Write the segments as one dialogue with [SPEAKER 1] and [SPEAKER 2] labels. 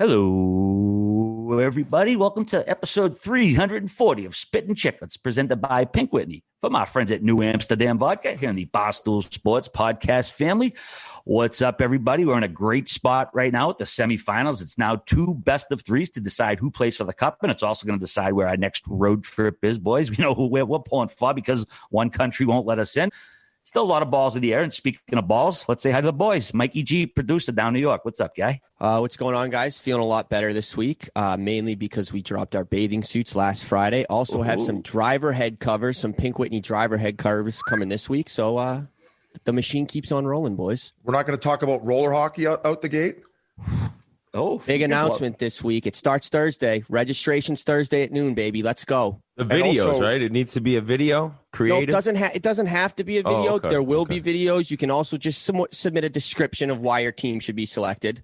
[SPEAKER 1] Hello, everybody. Welcome to episode 340 of Spittin Chiclets, presented by Pink Whitney from our friends at New Amsterdam Vodka here in the Barstool Sports podcast family. What's up, everybody? We're in a great spot right now with the semifinals. It's now 2 best of 3s to decide who plays for the cup, and it's also going to decide where our next road trip is, boys. We know who we're pulling for because one country won't let us in. Still a lot of balls in the air. And speaking of balls, let's say hi to the boys. Mikey G, producer down New York. What's up, guy?
[SPEAKER 2] What's going on, guys? Feeling a lot better this week, mainly because we dropped our bathing suits last Friday. Also have some driver head covers, some Pink Whitney driver head covers coming this week. So the machine keeps on rolling, boys.
[SPEAKER 3] We're not going to talk about roller hockey out the gate.
[SPEAKER 2] Big announcement this week. It starts Thursday. Registration's Thursday at noon, baby. Let's go.
[SPEAKER 4] The videos, also, right? It needs to be a video created.
[SPEAKER 2] No, it doesn't have to be a video. There will be videos. You can also just submit a description of why your team should be selected.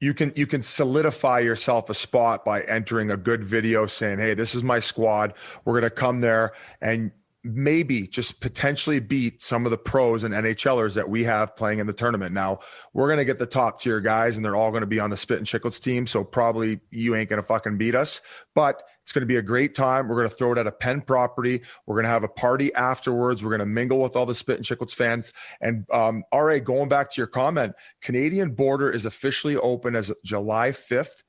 [SPEAKER 3] You can solidify yourself a spot by entering a good video saying, hey, this is my squad. We're going to come there and maybe just potentially beat some of the pros and NHLers that we have playing in the tournament. Now, we're going to get the top tier guys, and they're all going to be on the Spittin Chiclets team, so probably you ain't going to fucking beat us. But it's going to be a great time. We're going to throw it at a Penn property. We're going to have a party afterwards. We're going to mingle with all the Spittin Chiclets fans. And RA, going back to your comment, Canadian border is officially open as July 5th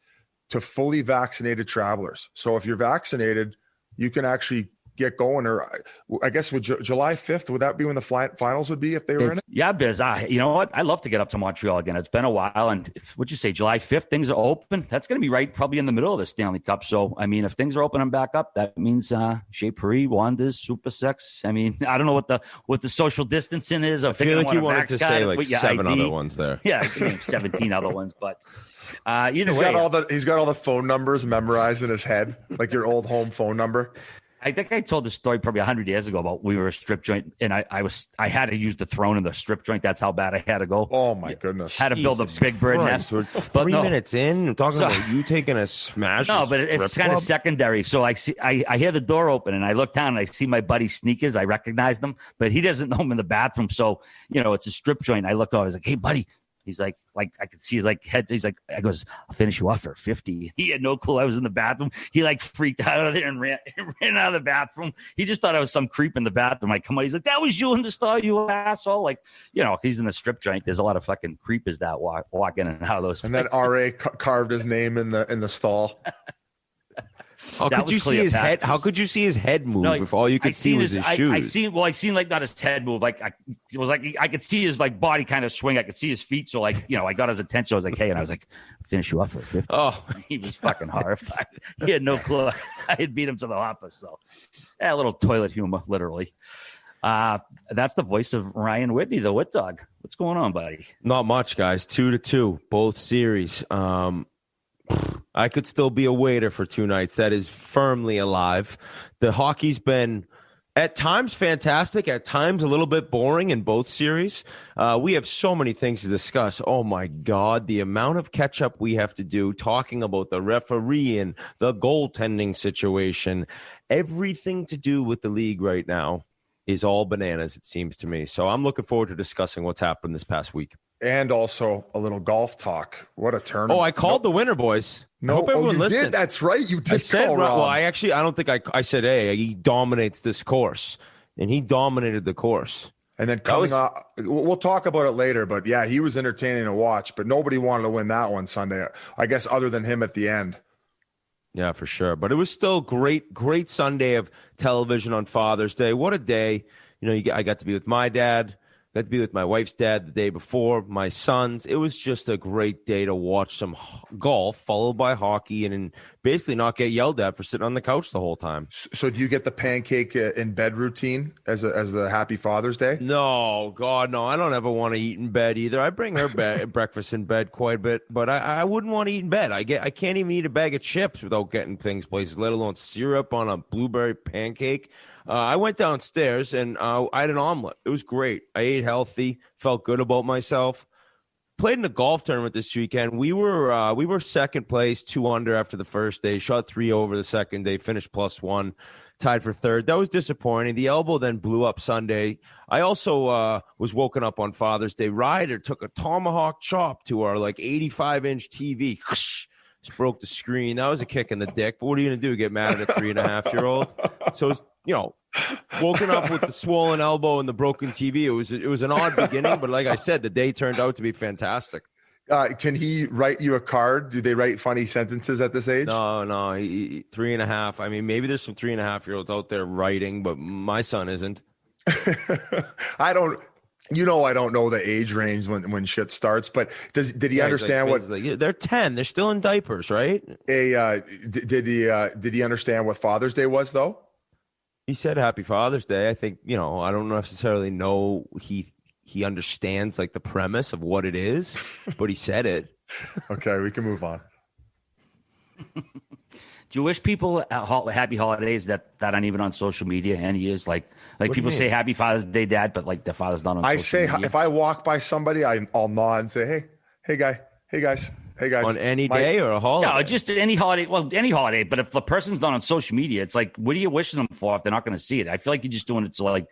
[SPEAKER 3] to fully vaccinated travelers. So if you're vaccinated, you can actually get going, or I guess with July 5th, would that be when the finals would be if they were in it?
[SPEAKER 1] Yeah, Biz. You know what? I'd love to get up to Montreal again. It's been a while. And would you say July 5th, things are open? That's going to be right probably in the middle of the Stanley Cup. So, I mean, if things are opening back up, that means Shea Paris, Wanda's, Super Sex. I mean, I don't know what the social distancing is.
[SPEAKER 4] I feel like you wanted to say like 7
[SPEAKER 1] ID.
[SPEAKER 4] other ones there.
[SPEAKER 1] Yeah, I can name 17 other ones, but he's
[SPEAKER 3] got all the phone numbers memorized in his head, like your old home phone number.
[SPEAKER 1] I think I told the story probably 100 years ago about we were a strip joint, and I had to use the throne in the strip joint. That's how bad I had to go.
[SPEAKER 3] Oh my goodness!
[SPEAKER 1] Had to build a big bird nest.
[SPEAKER 4] We're 3 minutes in, I'm talking about you taking a smash.
[SPEAKER 1] No, but it's kind of secondary. So I hear the door open, and I look down, and I see my buddy's sneakers. I recognize them, but he doesn't know I'm in the bathroom. So it's a strip joint. I look over. I was like, "Hey, buddy." He's like I could see his head. He's like, I goes, I'll finish you off for 50. He had no clue I was in the bathroom. He freaked out of there and ran out of the bathroom. He just thought I was some creep in the bathroom. I come out. He's like, that was you in the stall, you asshole. He's in the strip joint. There's a lot of fucking creepers that walk in and out of those.
[SPEAKER 3] And then RA carved his name in the stall.
[SPEAKER 4] How could you see his head? How could you see his head move if all you could see was his shoes?
[SPEAKER 1] I seen not his head move. It was I could see his body kind of swing. I could see his feet. So I got his attention. I was like, hey, and I was like, finish you off for 50.
[SPEAKER 4] Oh,
[SPEAKER 1] he was fucking horrified. He had no clue. I had beat him to the hopper. So a little toilet humor, literally. That's the voice of Ryan Whitney, the Wit Dog. What's going on, buddy?
[SPEAKER 4] Not much, guys. 2-2, both series. I could still be a waiter for 2 nights. That is firmly alive. The hockey's been at times fantastic, at times a little bit boring in both series. We have so many things to discuss. Oh, my God, the amount of catch-up we have to do talking about the referee and the goaltending situation. Everything to do with the league right now is all bananas, it seems to me. So I'm looking forward to discussing what's happened this past week.
[SPEAKER 3] And also a little golf talk. What a tournament.
[SPEAKER 4] Oh, I called the winner, boys.
[SPEAKER 3] No,
[SPEAKER 4] I hope everyone listened.
[SPEAKER 3] Did. That's right. You did.
[SPEAKER 4] I said, well, I don't think I said, hey, he dominates this course. And he dominated the course.
[SPEAKER 3] And then we'll talk about it later. But yeah, he was entertaining to watch. But nobody wanted to win that one Sunday, I guess, other than him at the end.
[SPEAKER 4] Yeah, for sure. But it was still great Sunday of television on Father's Day. What a day. I got to be with my dad. Got to be with my wife's dad the day before, my sons. It was just a great day to watch some golf followed by hockey and basically not get yelled at for sitting on the couch the whole time.
[SPEAKER 3] So do you get the pancake in bed routine as a happy Father's Day?
[SPEAKER 4] No, God, no. I don't ever want to eat in bed either. I bring her breakfast in bed quite a bit, but I wouldn't want to eat in bed. I can't even eat a bag of chips without getting things places, let alone syrup on a blueberry pancake. I went downstairs and I had an omelet. It was great. I ate healthy, felt good about myself. Played in the golf tournament this weekend. We were second place, 2 under after the first day. Shot 3 over the second day. Finished +1, tied for third. That was disappointing. The elbow then blew up Sunday. I also was woken up on Father's Day. Ryder took a tomahawk chop to our 85-inch TV. Just broke the screen. That was a kick in the dick. But what are you going to do? Get mad at a 3.5-year-old? So, woken up with the swollen elbow and the broken TV. It was an odd beginning, but like I said, the day turned out to be fantastic.
[SPEAKER 3] Can he write you a card? Do they write funny sentences at this age?
[SPEAKER 4] No. He 3.5. I mean, maybe there's some 3.5-year-olds out there writing, but my son isn't.
[SPEAKER 3] I don't know the age range when shit starts, but did he understand
[SPEAKER 4] they're 10? They're still in diapers, right?
[SPEAKER 3] Did he understand what Father's Day was though?
[SPEAKER 4] He said Happy Father's Day. I think, I don't necessarily know he understands like the premise of what it is, but he said it.
[SPEAKER 3] Okay, we can move on.
[SPEAKER 1] Do you wish people happy holidays that aren't even on social media? And he is like people say Happy Father's Day, Dad, but like their father's not on social media. I say,
[SPEAKER 3] if I walk by somebody, I'll nod and say, hey guys.
[SPEAKER 4] On any day or a holiday?
[SPEAKER 1] Yeah, just any holiday. Well, any holiday. But if the person's not on social media, it's like, what are you wishing them for if they're not going to see it? I feel like you're just doing it to like,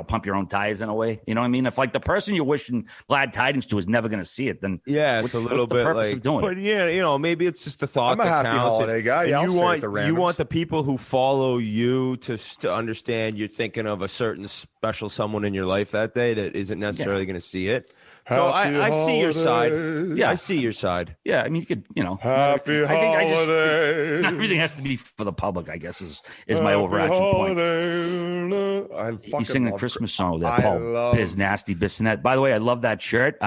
[SPEAKER 1] pump your own tires in a way. You know what I mean? If like the person you're wishing glad tidings to is never going to see it, then
[SPEAKER 4] it's a little bit like. Of doing
[SPEAKER 1] but
[SPEAKER 4] yeah, maybe it's just the thought.
[SPEAKER 3] I'm a happy holiday guy. Yeah,
[SPEAKER 4] you want the people who follow you to understand you're thinking of a certain special someone in your life that day that isn't necessarily going to see it. So I see your side. Yeah, I see your side.
[SPEAKER 1] Yeah, I mean, you could,
[SPEAKER 3] Happy holidays.
[SPEAKER 1] Everything has to be for the public, I guess, is my overarching point. He's singing a Christmas song with that Paul Biz Nasty Bissonette. By the way, I love that shirt.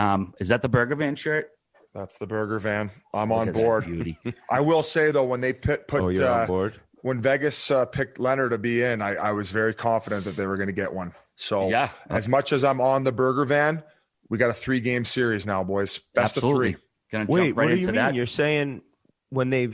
[SPEAKER 1] Is that the Burger Van shirt?
[SPEAKER 3] That's the Burger Van. I'm on board. I will say though, when they put
[SPEAKER 4] you're on board?
[SPEAKER 3] When Vegas picked Leonard to be in, I was very confident that they were going to get one. So as much as I'm on the Burger Van, we got a 3-game series now, boys. Best
[SPEAKER 1] Absolutely.
[SPEAKER 3] of 3.
[SPEAKER 4] Wait, what do you mean? You're saying when they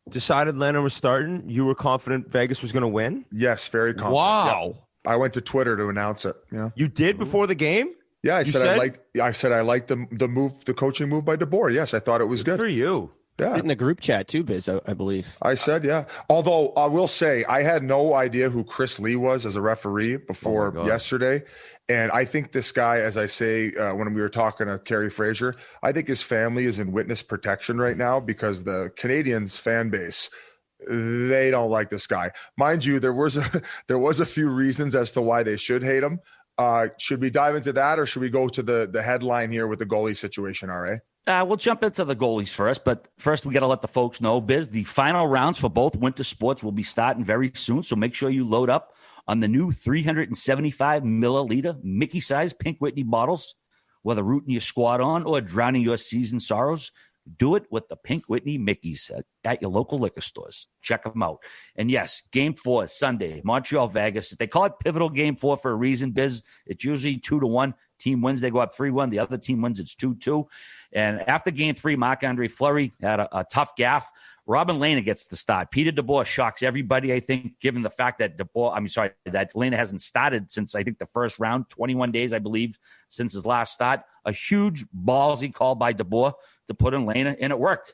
[SPEAKER 4] decided Leonard was starting, you were confident Vegas was going to win?
[SPEAKER 3] Yes, very confident.
[SPEAKER 4] Wow.
[SPEAKER 3] Yeah. I went to Twitter to announce it. Yeah.
[SPEAKER 4] You did before the game?
[SPEAKER 3] Yeah, I said I liked the move, the coaching move by DeBoer. Yes, I thought it was good.
[SPEAKER 4] For you.
[SPEAKER 3] Yeah.
[SPEAKER 2] In the group chat too, Biz, I believe.
[SPEAKER 3] I said, yeah. Although I will say I had no idea who Chris Lee was as a referee before yesterday. And I think this guy, as I say, when we were talking to Kerry Fraser, I think his family is in witness protection right now because the Canadians fan base, they don't like this guy. Mind you, there was a few reasons as to why they should hate him. Should we dive into that or should we go to the headline here with the goalie situation, RA?
[SPEAKER 1] We'll jump into the goalies first, but first we got to let the folks know, Biz, the final rounds for both winter sports will be starting very soon, so make sure you load up on the new 375 milliliter Mickey-sized Pink Whitney bottles. Whether rooting your squad on or drowning your season sorrows, do it with the Pink Whitney Mickeys at your local liquor stores. Check them out. And yes, Game 4, Sunday, Montreal, Vegas. They call it pivotal Game 4 for a reason, Biz. It's usually 2-1. Team wins, they go up 3-1. The other team wins, it's 2-2. And after Game 3, Marc-Andre Fleury had a tough gaffe. Robin Lehner gets the start. Peter DeBoer shocks everybody, I think, given the fact that that Lehner hasn't started since, I think, the first round, 21 days, I believe, since his last start. A huge ballsy call by DeBoer to put in Lehner, and it worked.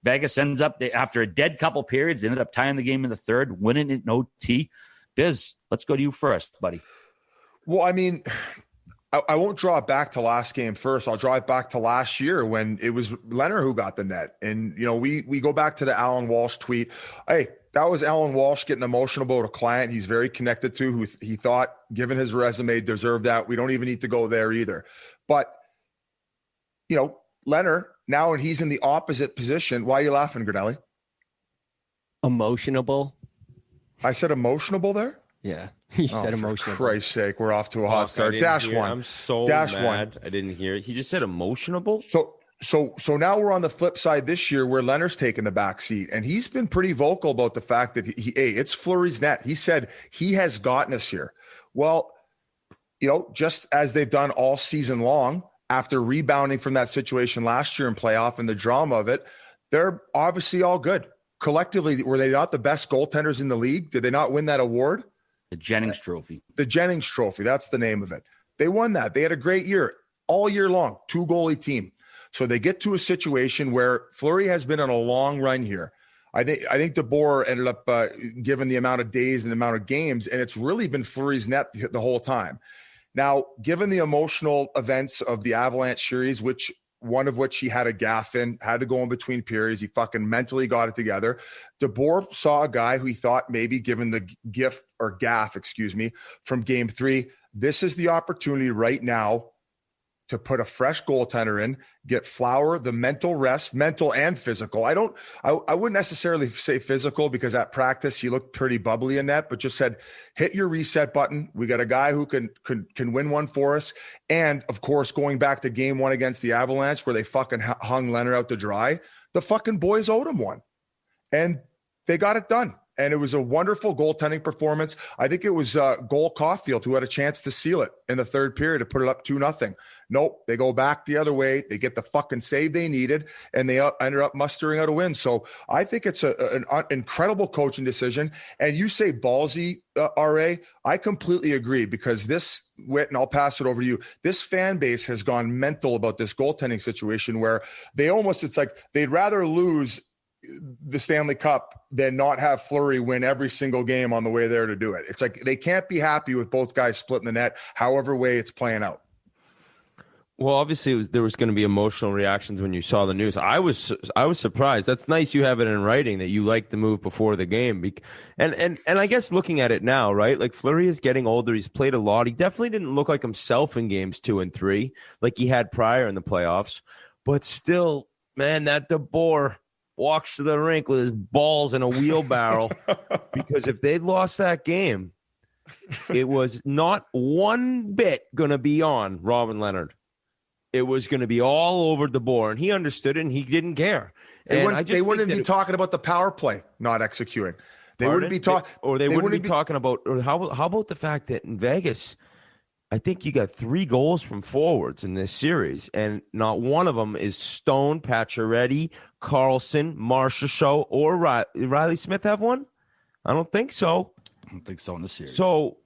[SPEAKER 1] Vegas ends up, after a dead couple periods, ended up tying the game in the third, winning in OT. Biz, let's go to you first, buddy.
[SPEAKER 3] Well, I mean, I won't draw it back to last game first. I'll draw it back to last year when it was Leonard who got the net. And, we go back to the Alan Walsh tweet. Hey, that was Alan Walsh getting emotional about a client he's very connected to, who he thought, given his resume, deserved that. We don't even need to go there either. But, Leonard, now when he's in the opposite position, why are you laughing, Grinelli?
[SPEAKER 2] Emotionable.
[SPEAKER 3] I said emotionable there?
[SPEAKER 2] Yeah. He said emotional.
[SPEAKER 3] For Christ's sake, we're off to a hot start. -1.
[SPEAKER 4] I'm so mad. I didn't hear it. He just said emotionable.
[SPEAKER 3] So now we're on the flip side this year where Leonard's taking the back seat, and he's been pretty vocal about the fact that it's Fleury's net. He said he has gotten us here. Well, just as they've done all season long, after rebounding from that situation last year in playoff and the drama of it, they're obviously all good. Collectively, were they not the best goaltenders in the league? Did they not win that award?
[SPEAKER 1] The Jennings Trophy.
[SPEAKER 3] The Jennings Trophy. That's the name of it. They won that. They had a great year all year long, 2-goalie team. So they get to a situation where Fleury has been on a long run here. I think DeBoer ended up given the amount of days and the amount of games, and it's really been Fleury's net the whole time. Now, given the emotional events of the Avalanche series, which one of which he had a gaff in, had to go in between periods. He fucking mentally got it together. DeBoer saw a guy who he thought maybe given the gaff, from game 3, this is the opportunity right now to put a fresh goaltender in, get Flower the mental rest, mental and physical. I wouldn't necessarily say physical because at practice he looked pretty bubbly in net, but just said, hit your reset button. We got a guy who can win one for us. And of course, going back to game 1 against the Avalanche where they fucking hung Leonard out to dry, the fucking boys owed him one. And they got it done. And it was a wonderful goaltending performance. I think it was Goal Caulfield who had a chance to seal it in the third period to put it up 2-0. Nope, they go back the other way. They get the fucking save they needed, and they ended up mustering out a win. So I think it's an incredible coaching decision. And you say ballsy, RA, I completely agree because this, Whit, and I'll pass it over to you, this fan base has gone mental about this goaltending situation where it's like they'd rather lose the Stanley Cup than not have Fleury win every single game on the way there to do it. It's like they can't be happy with both guys splitting the net, however way it's playing out.
[SPEAKER 4] Well, obviously there was going to be emotional reactions when you saw the news. I was surprised. That's nice you have it in writing that you liked the move before the game. And I guess looking at it now, right? Like Fleury is getting older. He's played a lot. He definitely didn't look like himself in games 2 and 3 like he had prior in the playoffs. But still, man, that DeBoer walks to the rink with his balls in a wheelbarrow because if they'd lost that game, it was not one bit going to be on Robin Leonard. It was going to be all over DeBoer, and he understood it, and he didn't care.
[SPEAKER 3] They wouldn't be talking about the power play not executing. They wouldn't be talking,
[SPEAKER 4] or they wouldn't be talking about. Or how about the fact that in Vegas, I think you got 3 goals from forwards in this series, and not one of them is Stone, Pacioretty, Carlson, Marchessault, or Riley Smith have one? I don't think so.
[SPEAKER 1] I don't think so in this series.
[SPEAKER 4] So,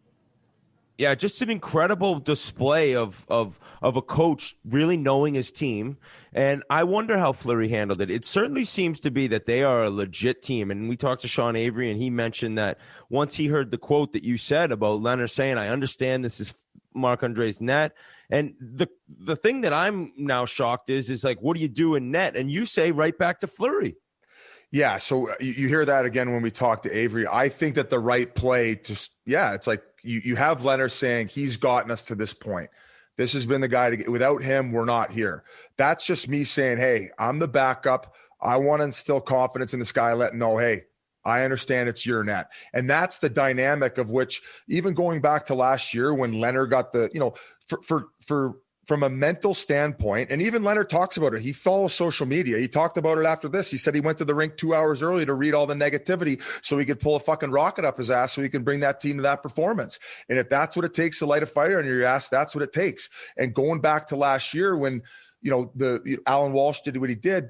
[SPEAKER 4] yeah, just an incredible display of a coach really knowing his team, and I wonder how Fleury handled it. It certainly seems to be that they are a legit team, and we talked to Sean Avery, and he mentioned that once he heard the quote that you said about Leonard saying, I understand this is Marc-Andre's net. And the thing that I'm now shocked is like, what do you do in net? And you say right back to Fleury.
[SPEAKER 3] Yeah. So you hear that again when we talk to Avery. I think that the right play it's like you have Leonard saying he's gotten us to this point. This has been the guy to get, without him, we're not here. That's just me saying, hey, I'm the backup. I want to instill confidence in this guy, let him know, hey, I understand it's your net. And that's the dynamic of which, even going back to last year when Leonard got the, from a mental standpoint, and even Leonard talks about it. He follows social media. He talked about it after this. He said he went to the rink 2 hours early to read all the negativity so he could pull a fucking rocket up his ass so he can bring that team to that performance. And if that's what it takes to light a fire under your ass, that's what it takes. And going back to last year when, Alan Walsh did what he did,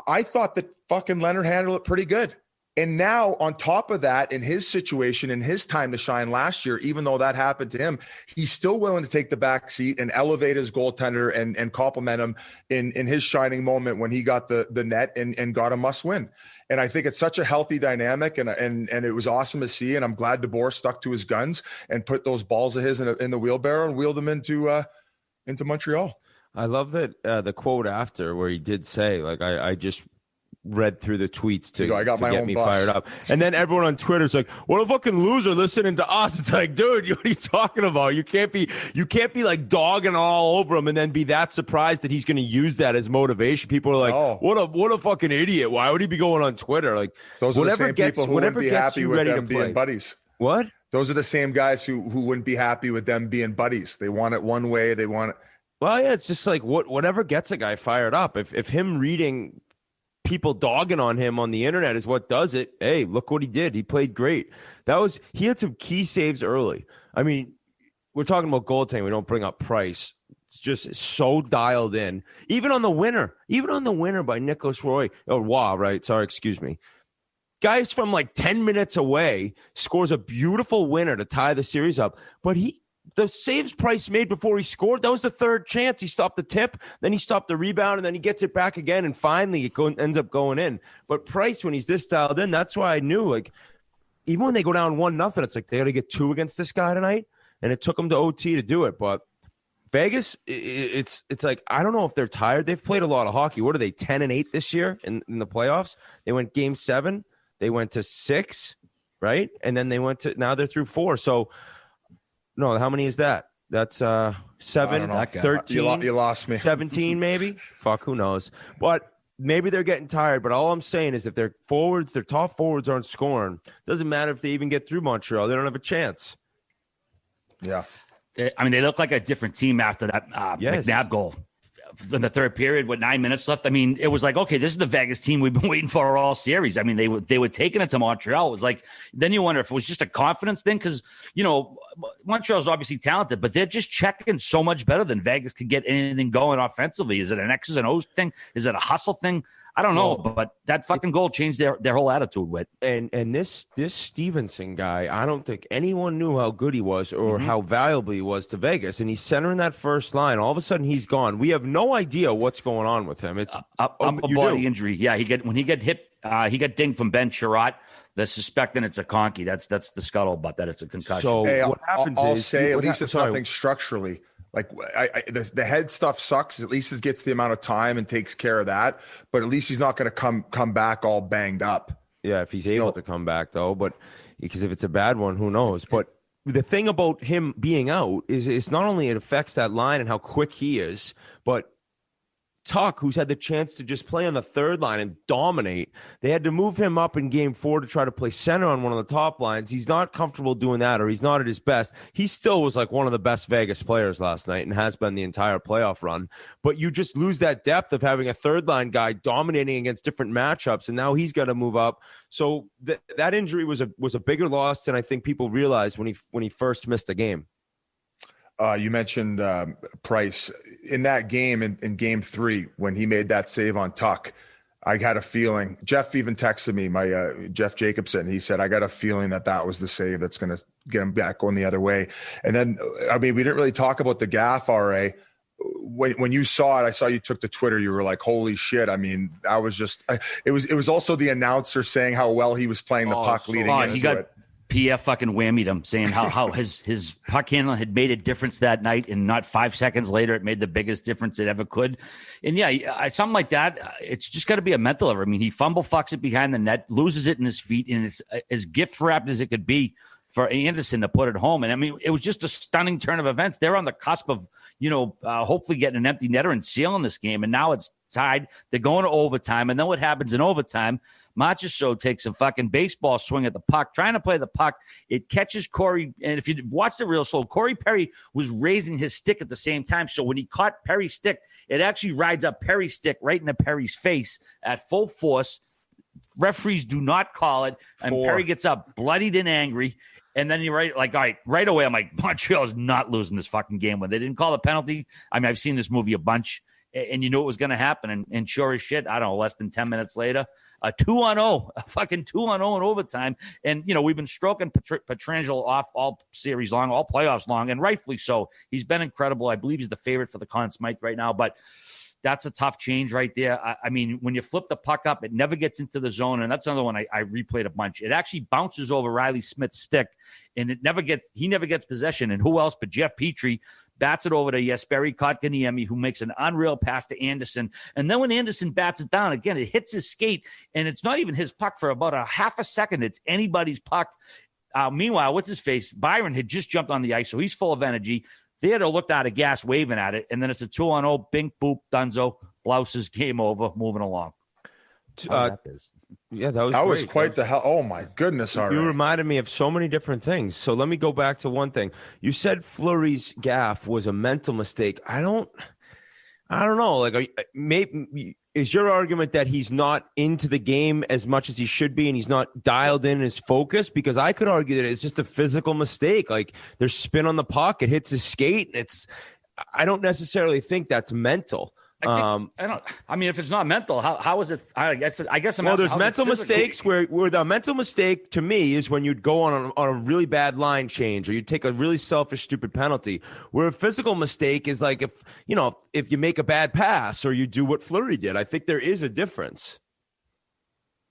[SPEAKER 3] I thought that fucking Leonard handled it pretty good. And now on top of that, in his situation, in his time to shine last year, even though that happened to him, he's still willing to take the back seat and elevate his goaltender and compliment him in his shining moment when he got the net and got a must win. And I think it's such a healthy dynamic and it was awesome to see. And I'm glad DeBoer stuck to his guns and put those balls of his in the wheelbarrow and wheeled them into Montreal.
[SPEAKER 4] I love that the quote after where he did say, like, I just read through the tweets to get me fired up. And then everyone on Twitter's like, what a fucking loser listening to us. It's like, dude, what are you talking about? You can't be like dogging all over him and then be that surprised that he's going to use that as motivation. People are like, what a fucking idiot. Why would he be going on Twitter? Like,
[SPEAKER 3] those are the same people who wouldn't be happy with them being buddies.
[SPEAKER 4] What?
[SPEAKER 3] Those are the same guys who wouldn't be happy with them being buddies. They want it one way. They want it.
[SPEAKER 4] Well, yeah, it's just like whatever gets a guy fired up. If him reading people dogging on him on the internet is what does it. Hey, look what he did. He played great. He had some key saves early. I mean, we're talking about goaltending. We don't bring up Price. It's just so dialed in. Even on the winner by Nicholas Roy. Oh, wow, right. Sorry, excuse me. Guys from like 10 minutes away scores a beautiful winner to tie the series up. But the saves Price made before he scored, that was the third chance. He stopped the tip, then he stopped the rebound, and then he gets it back again, and finally it ends up going in. But Price, when he's this dialed in, that's why I knew, like, even when they go down 1-0, it's like they got to get 2 against this guy tonight, and it took them to OT to do it. But Vegas, it's like, I don't know if they're tired. They've played a lot of hockey. What are they, 10-8 this year in the playoffs? They went game 7. They went to 6, right? And then now they're through 4. So, no, how many is that? That's 7, 13.
[SPEAKER 3] You lost me.
[SPEAKER 4] 17 maybe? Fuck, who knows? But maybe they're getting tired. But all I'm saying is if their top forwards aren't scoring, doesn't matter if they even get through Montreal. They don't have a chance.
[SPEAKER 3] Yeah.
[SPEAKER 1] I mean, they look like a different team after that McNabb goal in the third period with 9 minutes left. I mean, it was like, okay, this is the Vegas team we've been waiting for all series. I mean, they were taking it to Montreal. It was like, then you wonder if it was just a confidence thing because, Montreal's obviously talented, but they're just checking so much better than Vegas could get anything going offensively. Is it an X's and O's thing? Is it a hustle thing? I don't know, but that fucking goal changed their whole attitude with.
[SPEAKER 4] And this Stevenson guy, I don't think anyone knew how good he was or how valuable he was to Vegas. And he's centering that first line. All of a sudden, he's gone. We have no idea what's going on with him. It's
[SPEAKER 1] upper body injury. Yeah, when he get hit, he got dinged from Ben Sherratt. They're suspecting it's a conky. That's the scuttlebutt that it's a concussion.
[SPEAKER 3] So what happens I'll say at least it's nothing structurally. Like the head stuff sucks. At least it gets the amount of time and takes care of that. But at least he's not going to come back all banged up.
[SPEAKER 4] Yeah, if he's able to come back though. But because if it's a bad one, who knows? But the thing about him being out is it's not only it affects that line and how quick he is, but Tuck, who's had the chance to just play on the third line and dominate, they had to move him up in game 4 to try to play center on one of the top lines. He's not comfortable doing that, or he's not at his best. He still was like one of the best Vegas players last night and has been the entire playoff run. But you just lose that depth of having a third line guy dominating against different matchups, and now he's got to move up. So that injury was a bigger loss than I think people realized when he first missed the game.
[SPEAKER 3] You mentioned Price in that game in game 3 when he made that save on Tuck. I had a feeling. Jeff even texted me, my Jeff Jacobson. He said, "I got a feeling that was the save that's going to get him back going the other way." And then, I mean, we didn't really talk about the gaff, RA. When you saw it, I saw you took to Twitter. You were like, "Holy shit!" I mean, I was just. It was also the announcer saying how well he was playing the puck leading into it.
[SPEAKER 1] PF fucking whammied him, saying how his puck handling had made a difference that night, and not 5 seconds later, it made the biggest difference it ever could. And yeah, something like that, it's just got to be a mental error. I mean, he fucks it behind the net, loses it in his feet, and it's as gift wrapped as it could be for Anderson to put it home. And I mean, it was just a stunning turn of events. They're on the cusp of, hopefully getting an empty netter and sealing this game. And now it's tied. They're going to overtime. And then what happens in overtime? Marchessault takes a fucking baseball swing at the puck, trying to play the puck. It catches Corey. And if you watch the real slow, Corey Perry was raising his stick at the same time. So when he caught Perry's stick, it actually rides up Perry's stick right into Perry's face at full force. Referees do not call it. And Perry gets up bloodied and angry. And then you're right, like, all right away, I'm like, Montreal's not losing this fucking game when they didn't call a penalty. I mean, I've seen this movie a bunch, and you knew it was going to happen. And sure as shit, I don't know, less than 10 minutes later, a 2-on-0 in overtime. And, we've been stroking Pietrangelo off all series long, all playoffs long, and rightfully so. He's been incredible. I believe he's the favorite for the Conn Smythe right now, but that's a tough change right there. I mean, when you flip the puck up, it never gets into the zone. And that's another one I replayed a bunch. It actually bounces over Riley Smith's stick, and he never gets possession. And who else but Jeff Petrie bats it over to Jesperi Kotkaniemi, who makes an unreal pass to Anderson. And then when Anderson bats it down, again, it hits his skate, and it's not even his puck for about a half a second. It's anybody's puck. Meanwhile, what's his face? Byron had just jumped on the ice, so he's full of energy. Theodore looked out of gas, waving at it, and then it's a 2-on-0, bing, boop, dunzo, blouses, game over, moving along.
[SPEAKER 4] Yeah, that was
[SPEAKER 3] quite the hell. Oh, my goodness.
[SPEAKER 4] You reminded me of so many different things. So let me go back to one thing. You said Fleury's gaff was a mental mistake. I don't know. Like, maybe is your argument that he's not into the game as much as he should be, and he's not dialed in his focus? Because I could argue that it's just a physical mistake. Like, there's spin on the puck, it hits his skate. I don't necessarily think that's mental.
[SPEAKER 1] I mean, if it's not mental, how is it? I guess
[SPEAKER 4] there's mental mistakes where the mental mistake to me is when you'd go on a really bad line change, or you take a really selfish, stupid penalty. Where a physical mistake is like if you make a bad pass or you do what Fleury did. I think there is a difference.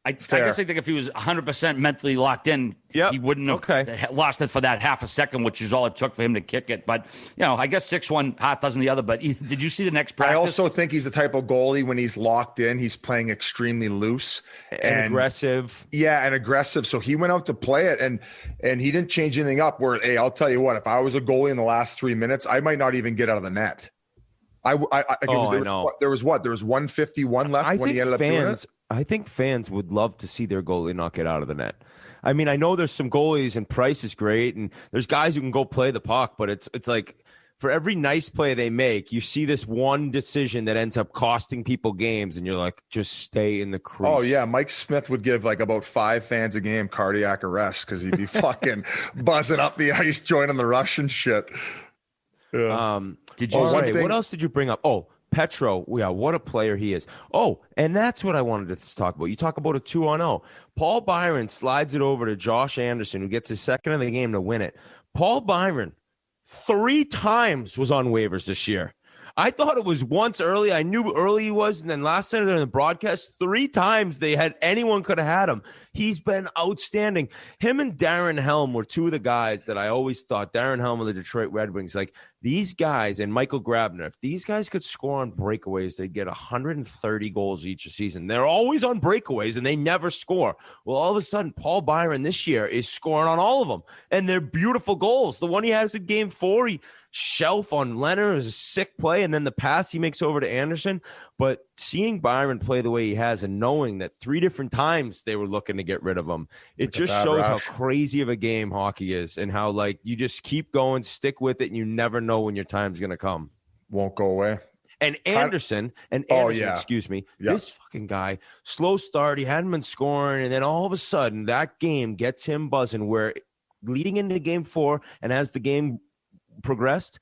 [SPEAKER 1] I guess I think if he was 100% mentally locked in, he wouldn't have lost it for that half a second, which is all it took for him to kick it. But, I guess 6-1, half dozen the other. But did you see the next practice?
[SPEAKER 3] I also think he's the type of goalie when he's locked in, he's playing extremely loose and
[SPEAKER 4] aggressive.
[SPEAKER 3] Yeah, and aggressive. So he went out to play it, and he didn't change anything up. Where, hey, I'll tell you what, if I was a goalie in the last 3 minutes, I might not even get out of the net. There was 151 left when he ended up doing it.
[SPEAKER 4] I think fans would love to see their goalie not get out of the net. I mean, I know there's some goalies and Price is great, and there's guys who can go play the puck, but it's like for every nice play they make, you see this one decision that ends up costing people games, and you're like, just stay in the crease.
[SPEAKER 3] Oh, yeah. Mike Smith would give like about 5 fans a game cardiac arrest because he'd be fucking buzzing up the ice, joining the Russian shit. Yeah.
[SPEAKER 4] What else did you bring up? Oh, Petro, yeah, what a player he is. Oh, and that's what I wanted to talk about. You talk about a 2-on-0. Paul Byron slides it over to Josh Anderson, who gets his second of the game to win it. Paul Byron 3 times was on waivers this year. I thought it was once early. I knew early he was, and then last night in the broadcast, 3 times anyone could have had him. He's been outstanding. Him and Darren Helm were 2 of the guys that I always thought, Darren Helm of the Detroit Red Wings, like these guys, and Michael Grabner, if these guys could score on breakaways, they'd get 130 goals each season. They're always on breakaways, and they never score. Well, all of a sudden, Paul Byron this year is scoring on all of them, and they're beautiful goals. The one he has in Game 4, he shelf on Leonard is a sick play, and then the pass he makes over to Anderson. But seeing Byron play the way he has and knowing that 3 different times they were looking to get rid of him, it just shows how crazy of a game hockey is and how, like, you just keep going, stick with it, and you never know when your time's going to come.
[SPEAKER 3] Won't go away.
[SPEAKER 4] And Anderson, excuse me, this fucking guy, slow start, he hadn't been scoring, and then all of a sudden that game gets him buzzing where leading into Game 4 and as the game progressed,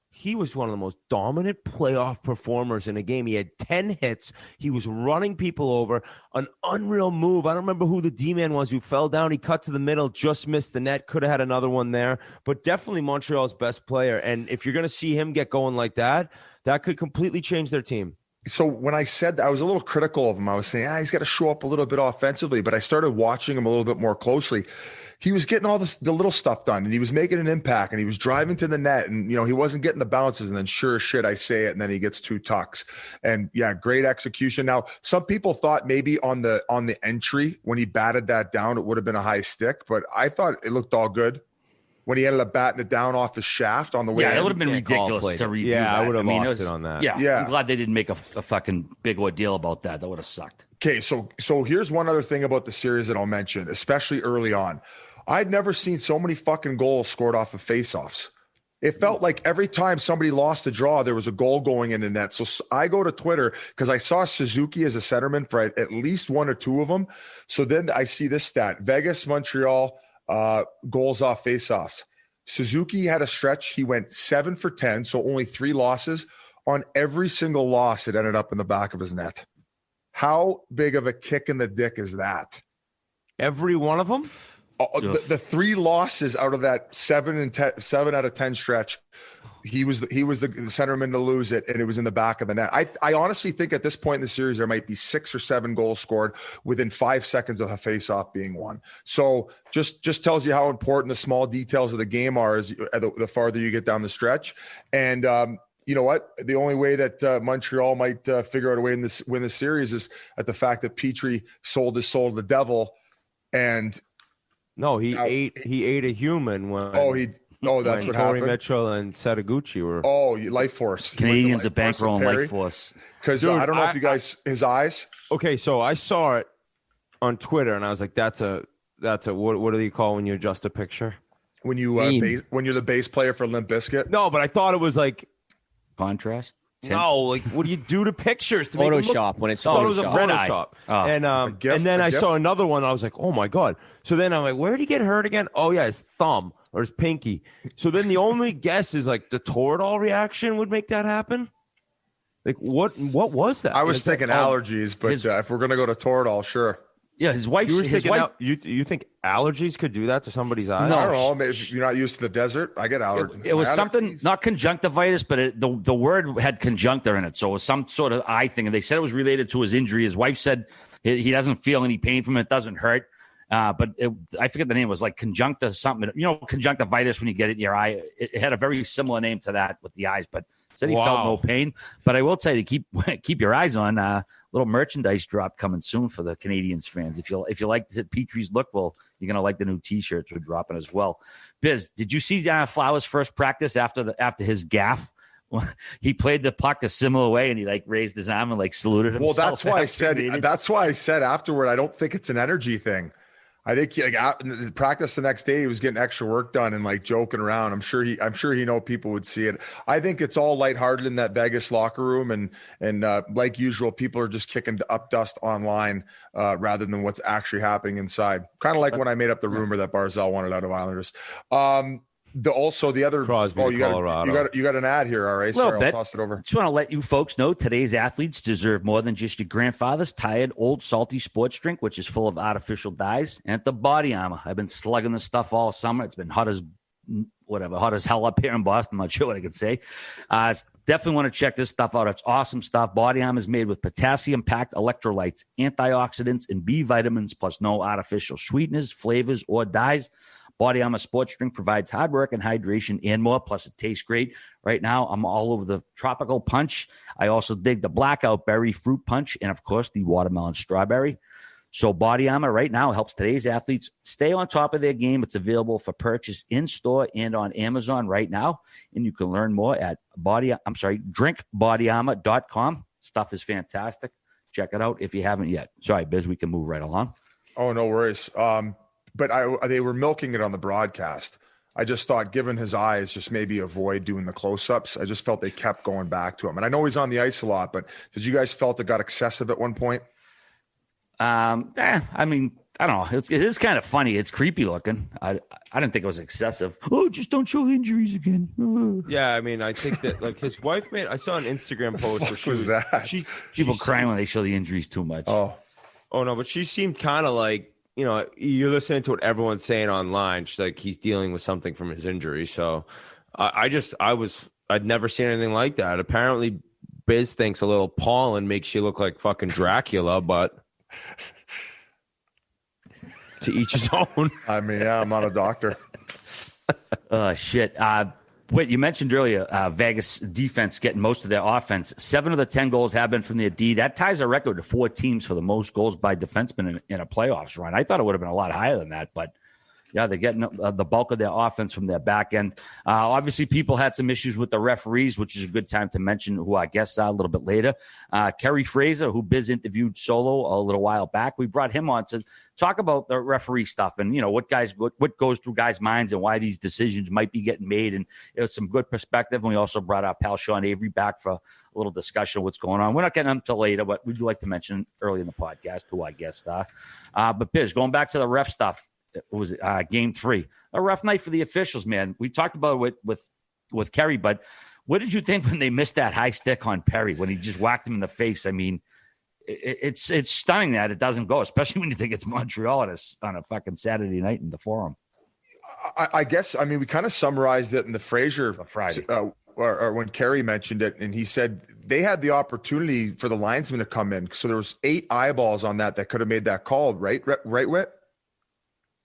[SPEAKER 4] he was one of the most dominant playoff performers in a game. He had 10 hits. He was running people over. An unreal move. I don't remember who the D-man was who fell down. He cut to the middle, just missed the net. Could have had another one there. But definitely Montreal's best player. And if you're going to see him get going like that, that could completely change their team.
[SPEAKER 3] So when I said that, I was a little critical of him. I was saying, he's got to show up a little bit offensively. But I started watching him a little bit more closely. He was getting all the little stuff done, and he was making an impact, and he was driving to the net, and, he wasn't getting the bounces, and then sure as shit, I say it, and then he gets 2 tucks. And yeah, great execution. Now, some people thought maybe on the entry, when he batted that down, it would have been a high stick, but I thought it looked all good. When he ended up batting it down off the shaft on the way.
[SPEAKER 1] Yeah, it would have been ridiculous to review that.
[SPEAKER 4] I would have lost it on that.
[SPEAKER 1] Yeah. I'm glad they didn't make a fucking big ordeal about that. That would have sucked.
[SPEAKER 3] Okay, so here's one other thing about the series that I'll mention, especially early on. I'd never seen so many fucking goals scored off of faceoffs. It felt like every time somebody lost a draw, there was a goal going in the net. So I go to Twitter because I saw Suzuki as a centerman for at least 1 or 2 of them. So then I see this stat: Vegas-Montreal goals off faceoffs. Suzuki had a stretch. He went 7 for 10, so only 3 losses. On every single loss, it ended up in the back of his net. How big of a kick in the dick is that?
[SPEAKER 4] Every one of them?
[SPEAKER 3] The 3 losses out of that 7 out of 10 stretch, he was the centerman to lose it, and it was in the back of the net. I honestly think at this point in the series there might be 6 or 7 goals scored within 5 seconds of a face-off being won. So just tells you how important the small details of the game are as the farther you get down the stretch. And you know what? The only way that Montreal might figure out a way to win the series is at the fact that Petrie sold his soul to the devil, and.
[SPEAKER 4] No, he ate a human when.
[SPEAKER 3] That's what happened.
[SPEAKER 4] Corey Mitchell and Sadaguchi were.
[SPEAKER 3] Life Force.
[SPEAKER 1] Canadians are bankrolling Life Force.
[SPEAKER 3] Because I don't know if you guys his eyes.
[SPEAKER 4] Okay, so I saw it on Twitter, and I was like, "That's a what do you call when you adjust a picture?
[SPEAKER 3] When you when you're the bass player for Limp Bizkit?"
[SPEAKER 4] No, but I thought it was like
[SPEAKER 1] contrast.
[SPEAKER 4] No, like what do you do to pictures? To
[SPEAKER 2] Photoshop when it's
[SPEAKER 4] Photoshop. It was a Photoshop. And then I saw another one. I was like, oh my God. So then I'm like, where did he get hurt again? Oh yeah, his thumb or his pinky. So then the only guess is like the Toradol reaction would make that happen. Like what was that?
[SPEAKER 3] I was thinking allergies, but if we're gonna go to Toradol, sure.
[SPEAKER 1] Yeah, his wife.
[SPEAKER 4] You think allergies could do that to somebody's eyes?
[SPEAKER 3] No, I don't know. Maybe if you're not used to the desert, I get allergies.
[SPEAKER 1] It was something, not conjunctivitis, but the word had conjunctor in it, so it was some sort of eye thing. And they said it was related to his injury. His wife said He doesn't feel any pain from it. It doesn't hurt. But I forget the name. It was like conjunctivitis when you get it in your eye. It had a very similar name to that with the eyes, but said he felt no pain. But I will tell you to keep your eyes on little merchandise drop coming soon for the Canadians fans. If you like Petrie's look, well, you're gonna like the new T-shirts we're dropping as well. Biz, did you see Flowers' first practice after his gaff? He played the puck a similar way, and he like raised his arm and like saluted himself.
[SPEAKER 3] Well, that's why I said afterward, I don't think it's an energy thing. I think in practice the next day, he was getting extra work done and like joking around. I'm sure he know people would see it. I think it's all lighthearted in that Vegas locker room, and like usual, people are just kicking up dust online rather than what's actually happening inside. Kind of like when I made up the rumor that Barzal wanted out of Islanders. The other
[SPEAKER 4] Crosby,
[SPEAKER 3] you got an ad here. All right, sorry, I'll toss it over.
[SPEAKER 1] Just want to let you folks know today's athletes deserve more than just your grandfather's tired old salty sports drink, which is full of artificial dyes. And at the Body Armor, I've been slugging this stuff all summer. It's been hot as hell up here in Boston. I'm not sure what I could say. Definitely want to check this stuff out. It's awesome stuff. Body Armor is made with potassium-packed electrolytes, antioxidants, and B vitamins, plus no artificial sweeteners, flavors, or dyes. BODYARMOR Sports Drink provides hard work and hydration and more, plus it tastes great. Right now, I'm all over the tropical punch. I also dig the blackout berry fruit punch and, of course, the watermelon strawberry. So BODYARMOR right now helps today's athletes stay on top of their game. It's available for purchase in-store and on Amazon right now. And you can learn more at drinkbodyarmor.com. Stuff is fantastic. Check it out if you haven't yet. Sorry, Biz, we can move right along.
[SPEAKER 3] Oh, no worries. But they were milking it on the broadcast. I just thought, given his eyes, just maybe avoid doing the close-ups. I just felt they kept going back to him. And I know he's on the ice a lot, but did you guys felt it got excessive at one point?
[SPEAKER 1] I mean, I don't know. It is kind of funny. It's creepy looking. I didn't think it was excessive. Oh, just don't show injuries again.
[SPEAKER 4] Yeah, I mean, I think that like his wife I saw an Instagram post where she was that?
[SPEAKER 1] People crying when they show the injuries too much.
[SPEAKER 4] Oh no, but she seemed kind of like, you know, you're listening to what everyone's saying online. She's like, he's dealing with something from his injury. So I'd never seen anything like that. Apparently Biz thinks a little pollen makes you look like fucking Dracula, but to each his own.
[SPEAKER 3] I mean, yeah, I'm not a doctor.
[SPEAKER 1] Shit. Wait, you mentioned earlier Vegas defense getting most of their offense. 7 of the 10 goals have been from their D. That ties a record to 4 teams for the most goals by defensemen in a playoffs run. I thought it would have been a lot higher than that, but yeah, they're getting the bulk of their offense from their back end. Obviously, people had some issues with the referees, which is a good time to mention who our guests are a little bit later. Kerry Fraser, who Biz interviewed solo a little while back, we brought him on to talk about the referee stuff and, you know, what goes through guys' minds and why these decisions might be getting made. And it was some good perspective. And we also brought our pal Sean Avery back for a little discussion of what's going on. We're not getting until later, but we'd like to mention early in the podcast who our guests are. But Biz, going back to the ref stuff. Was it game 3? A rough night for the officials, man. We talked about it with Kerry, but what did you think when they missed that high stick on Perry when he just whacked him in the face? I mean, it's stunning that it doesn't go, especially when you think it's Montreal on a fucking Saturday night in the Forum.
[SPEAKER 3] I guess, I mean, we kind of summarized it in the Fraser
[SPEAKER 1] Friday.
[SPEAKER 3] Or when Kerry mentioned it, and he said they had the opportunity for the linesman to come in. So there was 8 eyeballs on that could have made that call, right, Whit?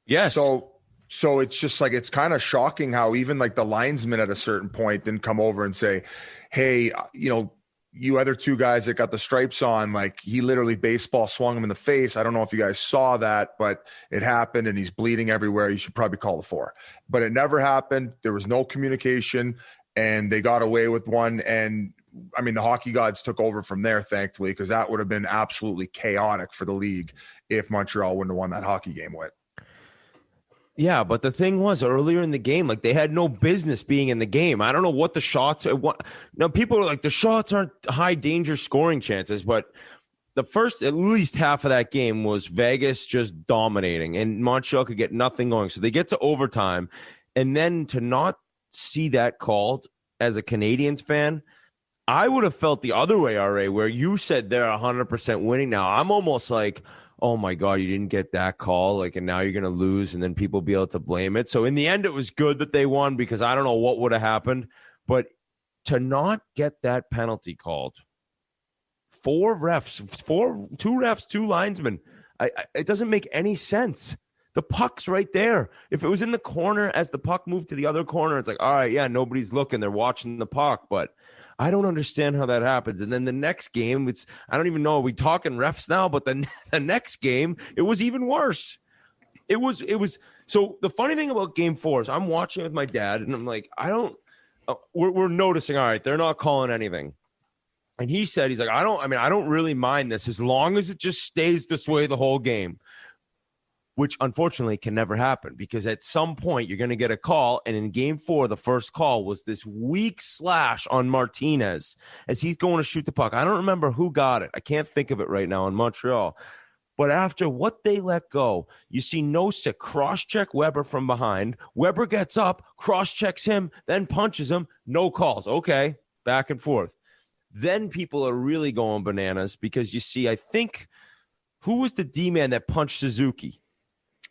[SPEAKER 4] Yes.
[SPEAKER 3] So it's just like, it's kind of shocking how even like the linesman at a certain point didn't come over and say, hey, you know, you other 2 guys that got the stripes on, like he literally baseball swung him in the face. I don't know if you guys saw that, but it happened and he's bleeding everywhere. You should probably call the 4. But it never happened. There was no communication and they got away with one. And I mean, the hockey gods took over from there, thankfully, because that would have been absolutely chaotic for the league if Montreal wouldn't have won that hockey game with.
[SPEAKER 4] Yeah, but the thing was earlier in the game, like they had no business being in the game. I don't know what the shots are. Now people are like, the shots aren't high danger scoring chances, but the first at least half of that game was Vegas just dominating and Montreal could get nothing going. So they get to overtime, and then to not see that called as a Canadiens fan, I would have felt the other way, RA, where you said they're 100% winning now. I'm almost like, oh my God, you didn't get that call, like, and now you're going to lose, and then people be able to blame it. So in the end, it was good that they won because I don't know what would have happened, but to not get that penalty called 4 refs, two refs, 2 linesmen. It doesn't make any sense. The puck's right there. If it was in the corner as the puck moved to the other corner, it's like, all right, yeah, nobody's looking. They're watching the puck. But I don't understand how that happens. And then the next game, I don't even know. Are we talking refs now? But the next game, it was even worse. It was. So the funny thing about Game 4 is I'm watching it with my dad, and I'm like, we're noticing, all right, they're not calling anything. And he said, he's like, I don't really mind this as long as it just stays this way the whole game, which unfortunately can never happen because at some point you're going to get a call. And in Game 4, the first call was this weak slash on Martinez as he's going to shoot the puck. I don't remember who got it. I can't think of it right now in Montreal. But after what they let go, you see Nosek cross-check Weber from behind. Weber gets up, cross-checks him, then punches him. No calls. Okay, back and forth. Then people are really going bananas because you see, I think, who was the D-man that punched Suzuki?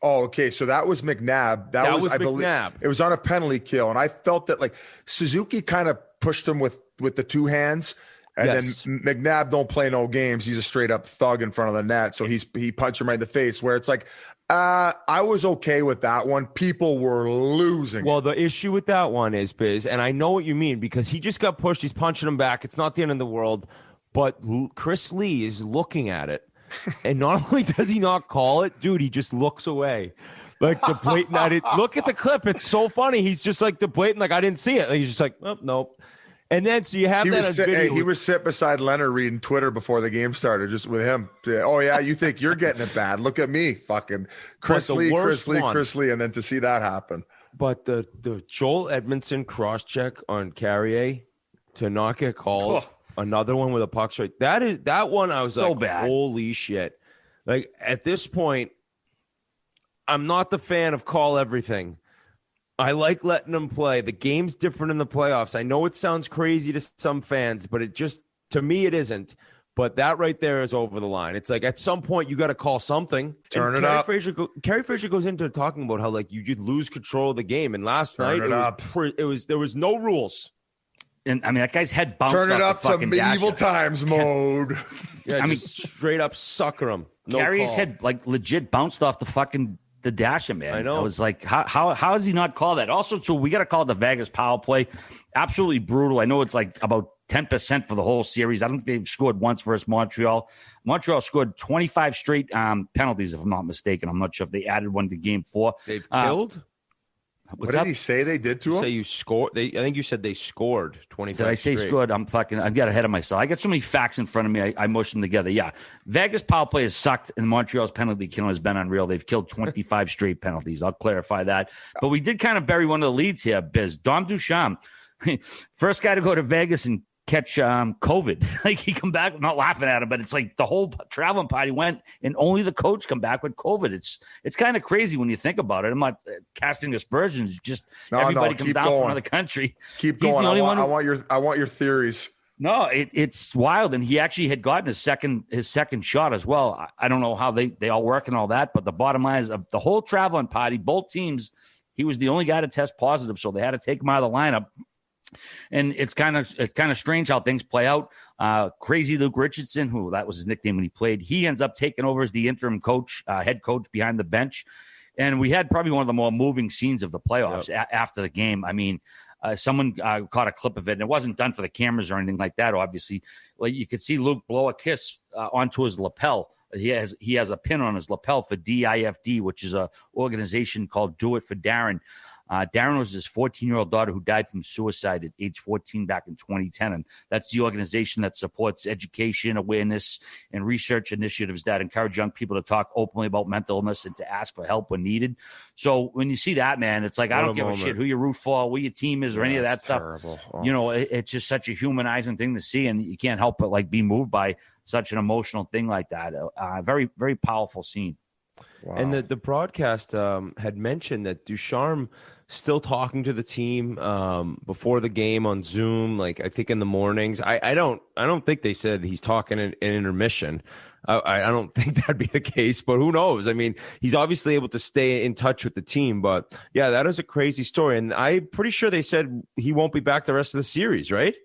[SPEAKER 3] Oh, okay. So that was McNabb. That was I believe, it was on a penalty kill. And I felt that like Suzuki kind of pushed him with the 2 hands. And yes. Then McNabb don't play no games. He's a straight up thug in front of the net. So he punched him right in the face where it's like, I was okay with that one. People were losing.
[SPEAKER 4] Well, the issue with that one is, Biz, and I know what you mean because he just got pushed. He's punching him back. It's not the end of the world. But Chris Lee is looking at it. And not only does he not call it, dude, he just looks away. Like the blatant. Look at the clip. It's so funny. He's just like the blatant, like I didn't see it. Like, he's just like, oh, nope. And then so you have that on video.
[SPEAKER 3] He was sitting beside Leonard reading Twitter before the game started, just with him. Oh yeah, you think you're getting it bad? Look at me, fucking Chris Lee, and then to see that happen.
[SPEAKER 4] But the Joel Edmondson cross check on Carrier to not get called, another one with a puck strike. That one I was so like, bad. Holy shit! Like at this point, I'm not the fan of call everything. I like letting them play. The game's different in the playoffs. I know it sounds crazy to some fans, but it just, to me, it isn't. But that right there is over the line. It's like at some point you got to call something.
[SPEAKER 3] Turn it up.
[SPEAKER 4] Kerry Fraser goes into talking about how like you lose control of the game. And last night there was no rules.
[SPEAKER 1] And I mean that guy's head bounced.
[SPEAKER 3] Turn it
[SPEAKER 1] up
[SPEAKER 3] to medieval times mode.
[SPEAKER 4] Yeah, I mean straight up sucker him. No
[SPEAKER 1] Kerry's
[SPEAKER 4] call.
[SPEAKER 1] head like legit bounced off the dasher, man.
[SPEAKER 4] I know.
[SPEAKER 1] I was like, how does he not call that? Also, too, we got to call it the Vegas power play. Absolutely brutal. I know it's like about 10% for the whole series. I don't think they've scored once versus Montreal. Montreal scored 25 straight penalties, if I'm not mistaken. I'm not sure if they added one to Game 4.
[SPEAKER 4] They've killed?
[SPEAKER 3] What did he say they did to him?
[SPEAKER 4] Say you scored. I think you said they scored 25.
[SPEAKER 1] Did I say
[SPEAKER 4] straight.
[SPEAKER 1] scored? I got ahead of myself. I got so many facts in front of me. I mushed them together. Yeah, Vegas power play has sucked, and Montreal's penalty killing has been unreal. They've killed 25 straight penalties. I'll clarify that. But we did kind of bury one of the leads here, Biz. Dom Duchamp, first guy to go to Vegas and catch COVID. Like he come back, not laughing at him, but it's like the whole traveling party went and only the coach come back with COVID. It's kind of crazy when you think about it. I'm not casting aspersions. Just everybody comes down from another country.
[SPEAKER 3] Keep going. I want your theories.
[SPEAKER 1] No, it's wild. And he actually had gotten his second shot as well. I don't know how they all work and all that, but the bottom line is of the whole traveling party, both teams, he was the only guy to test positive. So they had to take him out of the lineup. And it's kind of strange how things play out. Crazy Luke Richardson, who that was his nickname when he played, he ends up taking over as the interim coach, head coach behind the bench. And we had probably one of the more moving scenes of the playoffs after the game. I mean, someone caught a clip of it, and it wasn't done for the cameras or anything like that, obviously. Like you could see Luke blow a kiss onto his lapel. He has a pin on his lapel for DIFD, which is an organization called Do It for Darren. Darren was his 14-year-old daughter who died from suicide at age 14 back in 2010. And that's the organization that supports education, awareness, and research initiatives that encourage young people to talk openly about mental illness and to ask for help when needed. So when you see that, man, it's like, I don't give a shit who you root for, what your team is, or any of that stuff. Oh. You know, it's just such a humanizing thing to see. And you can't help but like be moved by such an emotional thing like that. Very, very powerful scene.
[SPEAKER 4] Wow. And the broadcast had mentioned that Ducharme still talking to the team before the game on Zoom, like I think in the mornings. I don't think they said he's talking in intermission. I don't think that'd be the case, but who knows? I mean, he's obviously able to stay in touch with the team. But yeah, that is a crazy story, and I'm pretty sure they said he won't be back the rest of the series, right?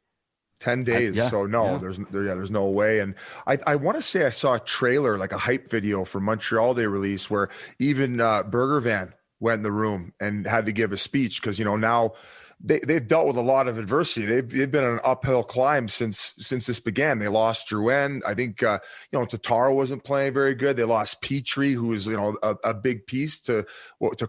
[SPEAKER 3] 10 days. There's no way. And I want to say I saw a trailer, like a hype video for Montreal Day release, where even Burger Van went in the room and had to give a speech because, now they've dealt with a lot of adversity. They've been on an uphill climb since this began. They lost Drouin. I think, Tatar wasn't playing very good. They lost Petrie, who was, a big piece to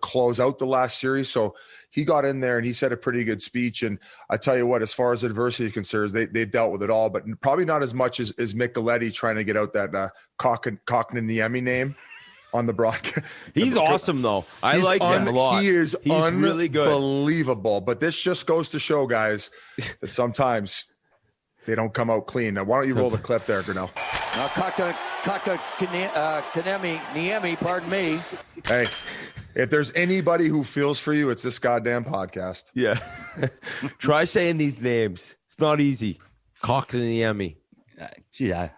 [SPEAKER 3] close out the last series. So he got in there and he said a pretty good speech. And I tell you what, as far as adversity concerns, they dealt with it all, but probably not as much as Micheletti trying to get out that Kotkaniemi name on the broadcast.
[SPEAKER 4] He's awesome, though. I like him a lot.
[SPEAKER 3] He's
[SPEAKER 4] really good.
[SPEAKER 3] Unbelievable. But this just goes to show, guys, that sometimes they don't come out clean. Now, why don't you roll the clip there, Grinnell?
[SPEAKER 5] Niemi, pardon me.
[SPEAKER 3] Hey, if there's anybody who feels for you, it's this goddamn podcast.
[SPEAKER 4] Yeah. Try saying these names. It's not easy. Kotkaniemi.
[SPEAKER 1] I've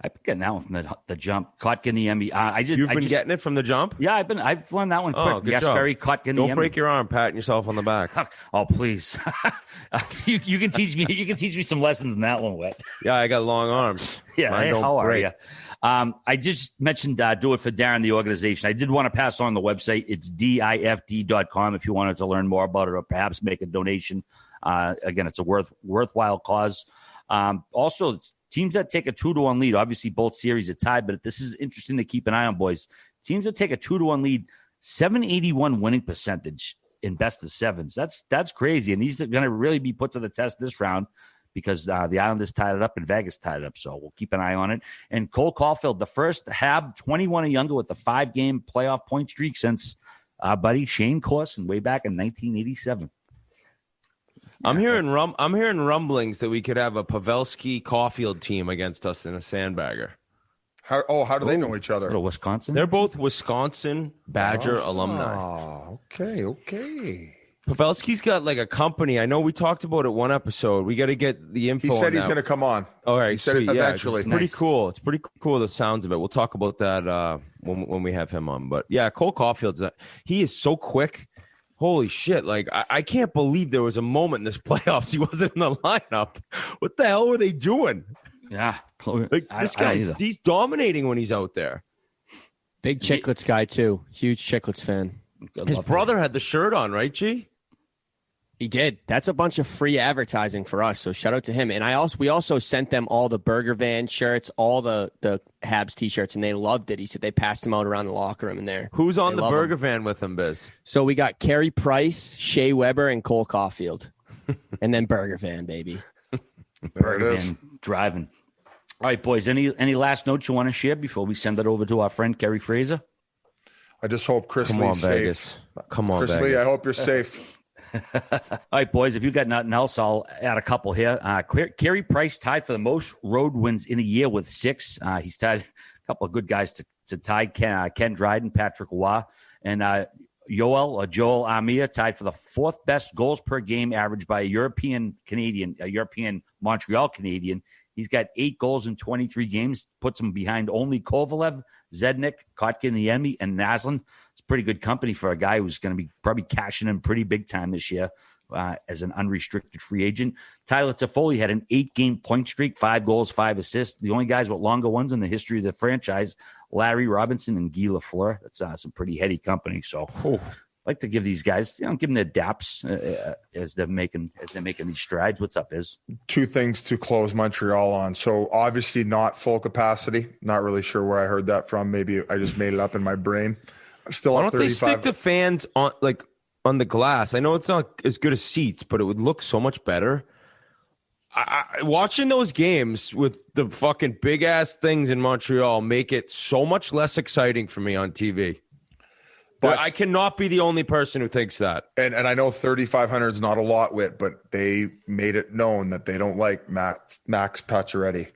[SPEAKER 1] been getting that one from the jump. Kotkaniemi.
[SPEAKER 4] You've been getting it from the jump?
[SPEAKER 1] Yeah, I've won that one quick.
[SPEAKER 4] Good
[SPEAKER 1] Yes,
[SPEAKER 4] job.
[SPEAKER 1] very Kotkaniemi.
[SPEAKER 4] Don't break your arm patting yourself on the back.
[SPEAKER 1] Oh, please. You can teach me. You can teach me some lessons in that one, Wet.
[SPEAKER 4] Yeah, I got long arms.
[SPEAKER 1] Yeah, how are you? I just mentioned do it for Darren, the organization. I did want to pass on the website. It's DIFD.com if you wanted to learn more about it or perhaps make a donation. Again, it's a worthwhile cause. Also, it's teams that take a 2-1 lead. Obviously, both series are tied, but this is interesting to keep an eye on, boys. Teams that take a 2-1 lead, 781 winning percentage in best of sevens. That's crazy, and these are going to really be put to the test this round because the Islanders tied it up and Vegas tied it up. So we'll keep an eye on it. And Cole Caulfield, the first Hab 21 and younger with a 5-game playoff point streak since buddy Shane Corson way back in 1987.
[SPEAKER 4] I'm hearing rumblings that we could have a Pavelski Caulfield team against us in a sandbagger.
[SPEAKER 3] How do they know each other?
[SPEAKER 1] Little Wisconsin.
[SPEAKER 4] They're both Wisconsin Badger alumni.
[SPEAKER 3] Oh, okay.
[SPEAKER 4] Pavelski's got like a company. I know we talked about it one episode. We got to get the info.
[SPEAKER 3] He said
[SPEAKER 4] on
[SPEAKER 3] he's
[SPEAKER 4] that.
[SPEAKER 3] going to come on.
[SPEAKER 4] All right,
[SPEAKER 3] he said it eventually.
[SPEAKER 4] It's pretty cool. It's pretty cool, the sounds of it. We'll talk about that when we have him on. But yeah, Cole Caulfield's he is so quick. Holy shit. Like, I can't believe there was a moment in this playoffs he wasn't in the lineup. What the hell were they doing?
[SPEAKER 1] Yeah.
[SPEAKER 4] Like, this guy's he's dominating when he's out there.
[SPEAKER 2] Big Chiclets guy, too. Huge Chiclets fan.
[SPEAKER 4] His brother had the shirt on, right, G?
[SPEAKER 2] He did. That's a bunch of free advertising for us. So shout out to him. And we also sent them all the Burger Van shirts, all the Habs t-shirts, and they loved it. He said they passed them out around the locker room in there.
[SPEAKER 4] Who's on the Burger Van with him, Biz?
[SPEAKER 2] So we got Carey Price, Shea Weber, and Cole Caulfield. And then Burger Van, baby.
[SPEAKER 1] Burger Van driving. All right, boys. Any last notes you want to share before we send it over to our friend Kerry Fraser?
[SPEAKER 3] I just hope Chris Lee's safe.
[SPEAKER 4] Vegas. Come on,
[SPEAKER 3] Chris
[SPEAKER 4] Vegas.
[SPEAKER 3] Lee, I hope you're safe.
[SPEAKER 1] All right, boys, if you've got nothing else, I'll add a couple here. Carey Price tied for the most road wins in a year with 6. He's tied a couple of good guys to tie Ken Dryden, Patrick Waugh, and Joel Armia tied for the 4th best goals per game average by a European Montreal Canadian. He's got 8 goals in 23 games, puts him behind only Kovalev, Zednik, Kotkaniemi, and Naslin. It's pretty good company for a guy who's going to be probably cashing in pretty big time this year as an unrestricted free agent. Tyler Toffoli had an 8-game point streak, 5 goals, 5 assists. The only guys with longer ones in the history of the franchise, Larry Robinson and Guy Lafleur. That's some pretty heady company. So I like to give these guys, give them their daps as they're making these strides. What's up, Iz?
[SPEAKER 3] 2 things to close Montreal on. So obviously not full capacity. Not really sure where I heard that from. Maybe I just made it up in my brain. Still
[SPEAKER 4] Why
[SPEAKER 3] at
[SPEAKER 4] don't
[SPEAKER 3] 35.
[SPEAKER 4] they stick the fans on the glass? I know it's not as good as seats, but it would look so much better. Watching those games with the fucking big ass things in Montreal make it so much less exciting for me on TV. But I cannot be the only person who thinks that.
[SPEAKER 3] And I know 3,500 is not a lot, but they made it known that they don't like Max Pacioretty.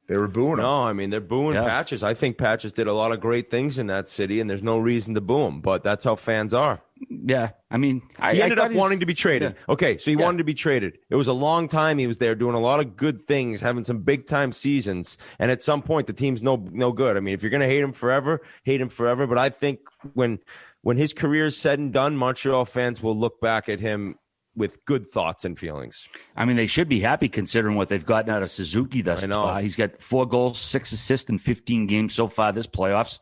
[SPEAKER 3] They were booing him.
[SPEAKER 4] No, I mean, they're booing Patches. I think Patches did a lot of great things in that city, and there's no reason to boo him, but that's how fans are.
[SPEAKER 1] Yeah, I mean,
[SPEAKER 4] he ended up wanting to be traded. Yeah. Okay, so he wanted to be traded. It was a long time he was there doing a lot of good things, having some big-time seasons, and at some point, the team's no good. I mean, if you're going to hate him forever, but I think when his career is said and done, Montreal fans will look back at him with good thoughts and feelings.
[SPEAKER 1] I mean, they should be happy considering what they've gotten out of Suzuki thus far. He's got 4 goals, 6 assists in 15 games so far this playoffs,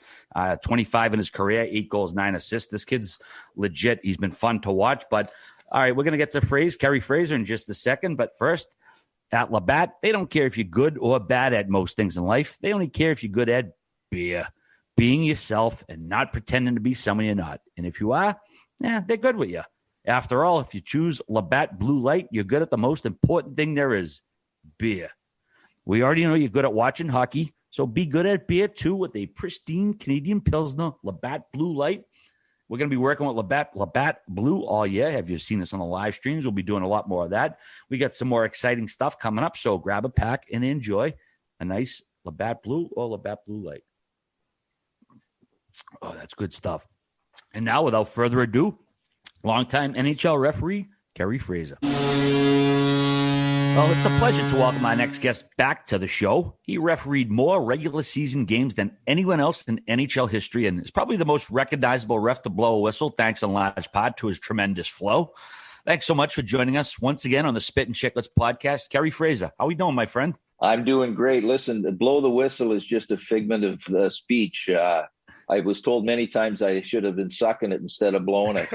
[SPEAKER 1] 25 in his career, 8 goals, 9 assists. This kid's legit. He's been fun to watch. But, all right, we're going to get to Kerry Fraser in just a second. But first, at Labatt, they don't care if you're good or bad at most things in life. They only care if you're good at beer, being yourself and not pretending to be someone you're not. And if you are, they're good with you. After all, if you choose Labatt Blue Light, you're good at the most important thing there is, beer. We already know you're good at watching hockey, so be good at beer too with a pristine Canadian Pilsner, Labatt Blue Light. We're going to be working with Labatt Blue all year. Have you seen us on the live streams? We'll be doing a lot more of that. We got some more exciting stuff coming up, so grab a pack and enjoy a nice Labatt Blue or Labatt Blue Light. Oh, that's good stuff. And now, without further ado, longtime NHL referee, Kerry Fraser. Well, it's a pleasure to welcome our next guest back to the show. He refereed more regular season games than anyone else in NHL history and is probably the most recognizable ref to blow a whistle, thanks in large part to his tremendous flow. Thanks so much for joining us once again on the Spittin Chiclets podcast. Kerry Fraser, how are we doing, my friend?
[SPEAKER 6] I'm doing great. Listen, blow the whistle is just a figment of speech. I was told many times I should have been sucking it instead of blowing it.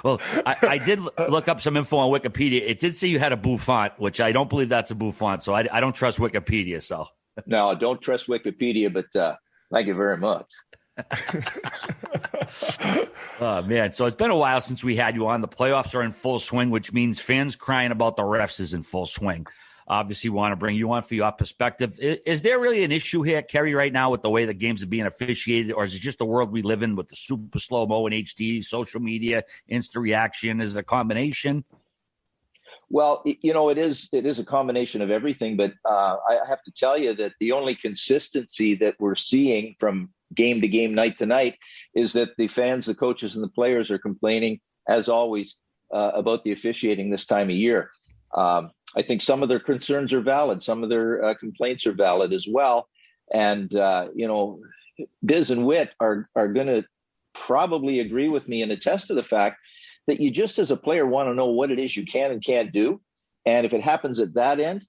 [SPEAKER 1] Well, I did look up some info on Wikipedia. It did say you had a bouffant, which I don't believe that's a bouffant, so I don't trust Wikipedia. So
[SPEAKER 6] no, don't trust Wikipedia, but thank you very much.
[SPEAKER 1] Oh, man. So it's been a while since we had you on. The playoffs are in full swing, which means fans crying about the refs is in full swing. Obviously, we want to bring you on for your perspective. Is there really an issue here, Kerry, right now with the way the games are being officiated, or is it just the world we live in with the super slow-mo and HD, social media, instant reaction? Is it a combination?
[SPEAKER 6] Well, it is a combination of everything, but I have to tell you that the only consistency that we're seeing from game to game, night to night, is that the fans, the coaches, and the players are complaining, as always, about the officiating this time of year. I think some of their concerns are valid. Some of their complaints are valid as well. And, Biz and Witt are going to probably agree with me and attest to the fact that you just as a player want to know what it is you can and can't do. And if it happens at that end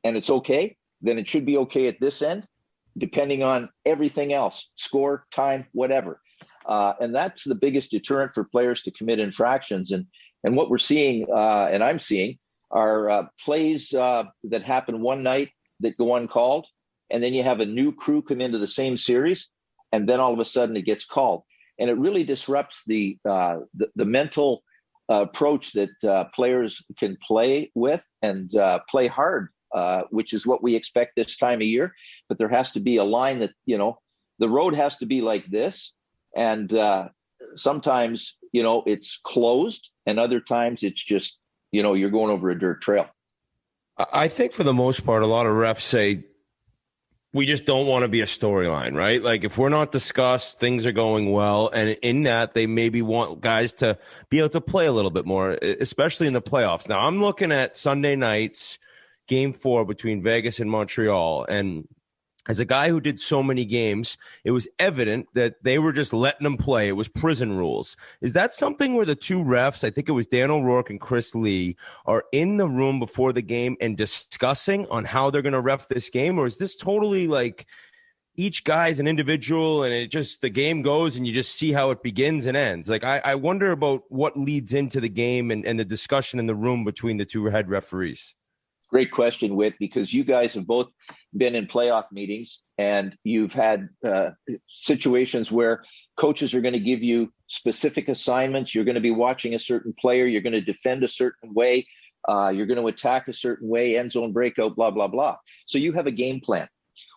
[SPEAKER 6] and it's okay, then it should be okay at this end, depending on everything else, score, time, whatever. And that's the biggest deterrent for players to commit infractions. And what we're seeing, and I'm seeing, are plays that happen one night that go uncalled, and then you have a new crew come into the same series, and then all of a sudden it gets called. And it really disrupts the mental approach that players can play with and play hard, which is what we expect this time of year. But there has to be a line that, the road has to be like this. And sometimes, it's closed, and other times it's just, you're going over a dirt trail.
[SPEAKER 4] I think for the most part, a lot of refs say, we just don't want to be a storyline, right? Like if we're not discussed, things are going well. And in that, they maybe want guys to be able to play a little bit more, especially in the playoffs. Now, I'm looking at Sunday night's Game 4 between Vegas and Montreal. And as a guy who did so many games, it was evident that they were just letting them play. It was prison rules. Is that something where the two refs, I think it was Dan O'Rourke and Chris Lee, are in the room before the game and discussing on how they're going to ref this game? Or is this totally like each guy's an individual and it just, the game goes and you just see how it begins and ends? Like, I wonder about what leads into the game and the discussion in the room between the two head referees.
[SPEAKER 6] Great question, Whit, because you guys have both been in playoff meetings and you've had situations where coaches are going to give you specific assignments. You're going to be watching a certain player. You're going to defend a certain way. You're going to attack a certain way, end zone breakout, blah, blah, blah. So you have a game plan.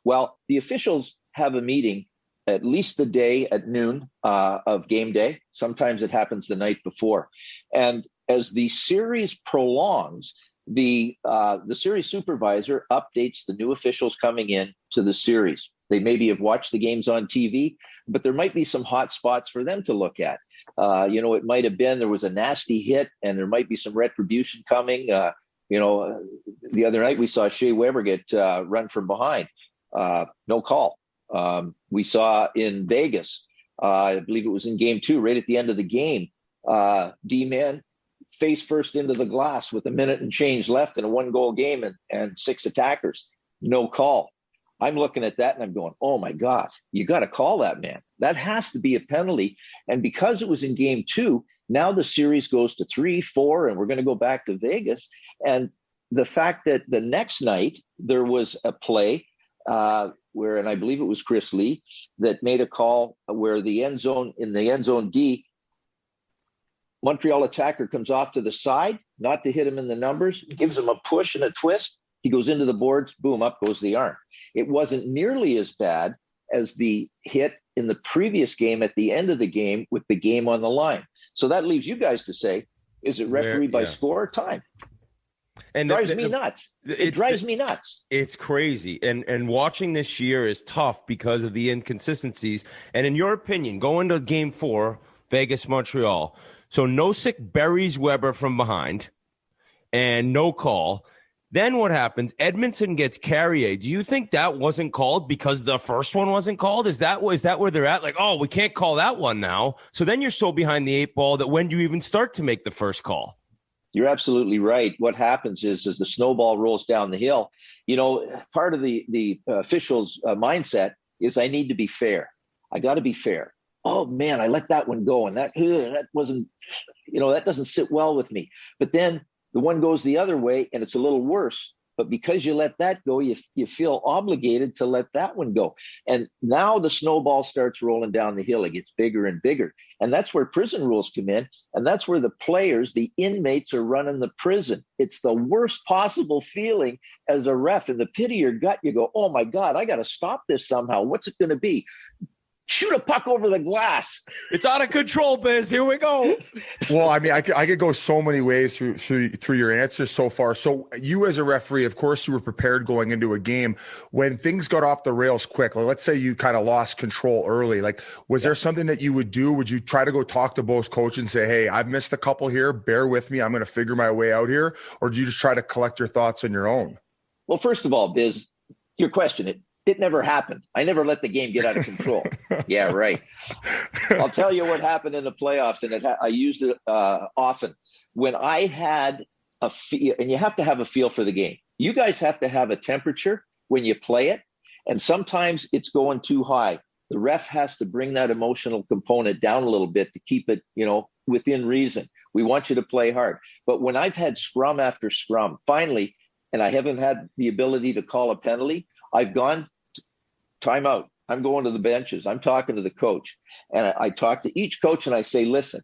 [SPEAKER 6] Well, the officials have a meeting at least the day at noon of game day. Sometimes it happens the night before. And as the series prolongs, the series supervisor updates the new officials coming in to the series. They maybe have watched the games on TV, but there might be some hot spots for them to look at. It might have been there was a nasty hit and there might be some retribution coming. The other night we saw Shea Weber get run from behind. No call. We saw in Vegas, I believe it was in game 2, right at the end of the game, D-man face first into the glass with a minute and change left in a 1-goal game and 6 attackers. No call. I'm looking at that and I'm going, oh my God, you got to call that, man. That has to be a penalty. And because it was in game 2, now the series goes to 3-4, and we're going to go back to Vegas. And the fact that the next night there was a play where, and I believe it was Chris Lee, that made a call where in the end zone D, Montreal attacker comes off to the side, not to hit him in the numbers, gives him a push and a twist. He goes into the boards, boom, up goes the arm. It wasn't nearly as bad as the hit in the previous game at the end of the game with the game on the line. So that leaves you guys to say, is it referee by score or time? And it drives me nuts. It drives me nuts.
[SPEAKER 4] It's crazy. And watching this year is tough because of the inconsistencies. And in your opinion, going to game 4, Vegas-Montreal, so Nosek buries Weber from behind and no call. Then what happens? Edmondson gets Carrier. Do you think that wasn't called because the first one wasn't called? Is that where they're at? Like, oh, we can't call that one now. So then you're so behind the 8 ball that when do you even start to make the first call?
[SPEAKER 6] You're absolutely right. What happens is as the snowball rolls down the hill, part of the official's mindset is I need to be fair. I got to be fair. Oh man, I let that one go. And that wasn't, that doesn't sit well with me. But then the one goes the other way and it's a little worse. But because you let that go, you feel obligated to let that one go. And now the snowball starts rolling down the hill. It gets bigger and bigger. And that's where prison rules come in. And that's where the players, the inmates, are running the prison. It's the worst possible feeling as a ref. In the pit of your gut, you go, oh my God, I got to stop this somehow. What's it going to be? Shoot a puck over the glass.
[SPEAKER 4] It's out of control, Biz. Here we go.
[SPEAKER 3] Well, I mean, I could go so many ways through your answers so far. So you as a referee, of course, you were prepared going into a game. When things got off the rails quick, like let's say you kind of lost control early, like was there something that you would do? Would you try to go talk to both coach and say, hey, I've missed a couple here. Bear with me. I'm going to figure my way out here. Or do you just try to collect your thoughts on your own?
[SPEAKER 6] Well, first of all, Biz, your question, it never happened. I never let the game get out of control. Yeah, right. I'll tell you what happened in the playoffs, and I used it often. When I had a feel, and you have to have a feel for the game. You guys have to have a temperature when you play it, and sometimes it's going too high. The ref has to bring that emotional component down a little bit to keep it, within reason. We want you to play hard. But when I've had scrum after scrum, finally, and I haven't had the ability to call a penalty, I've gone timeout. I'm going to the benches. I'm talking to the coach. And I talk to each coach and I say, listen,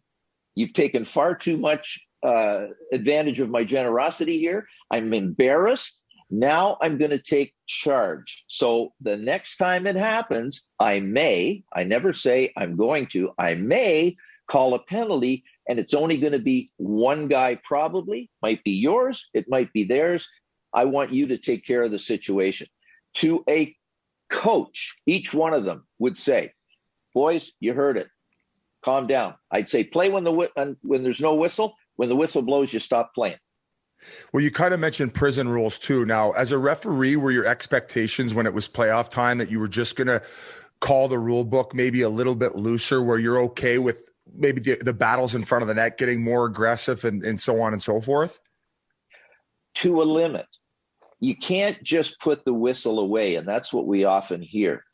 [SPEAKER 6] you've taken far too much advantage of my generosity here. I'm embarrassed. Now I'm going to take charge. So the next time it happens, I never say I'm going to, I may call a penalty, and it's only going to be one guy probably. Might be yours. It might be theirs. I want you to take care of the situation. To a coach, each one of them would say, boys, you heard it. Calm down. I'd say play when there's no whistle. When the whistle blows, you stop playing.
[SPEAKER 3] Well, you kind of mentioned prison rules too. Now, as a referee, were your expectations when it was playoff time that you were just going to call the rule book maybe a little bit looser, where you're okay with maybe the battles in front of the net getting more aggressive and so on and so forth?
[SPEAKER 6] To a limit. You can't just put the whistle away, and that's what we often hear.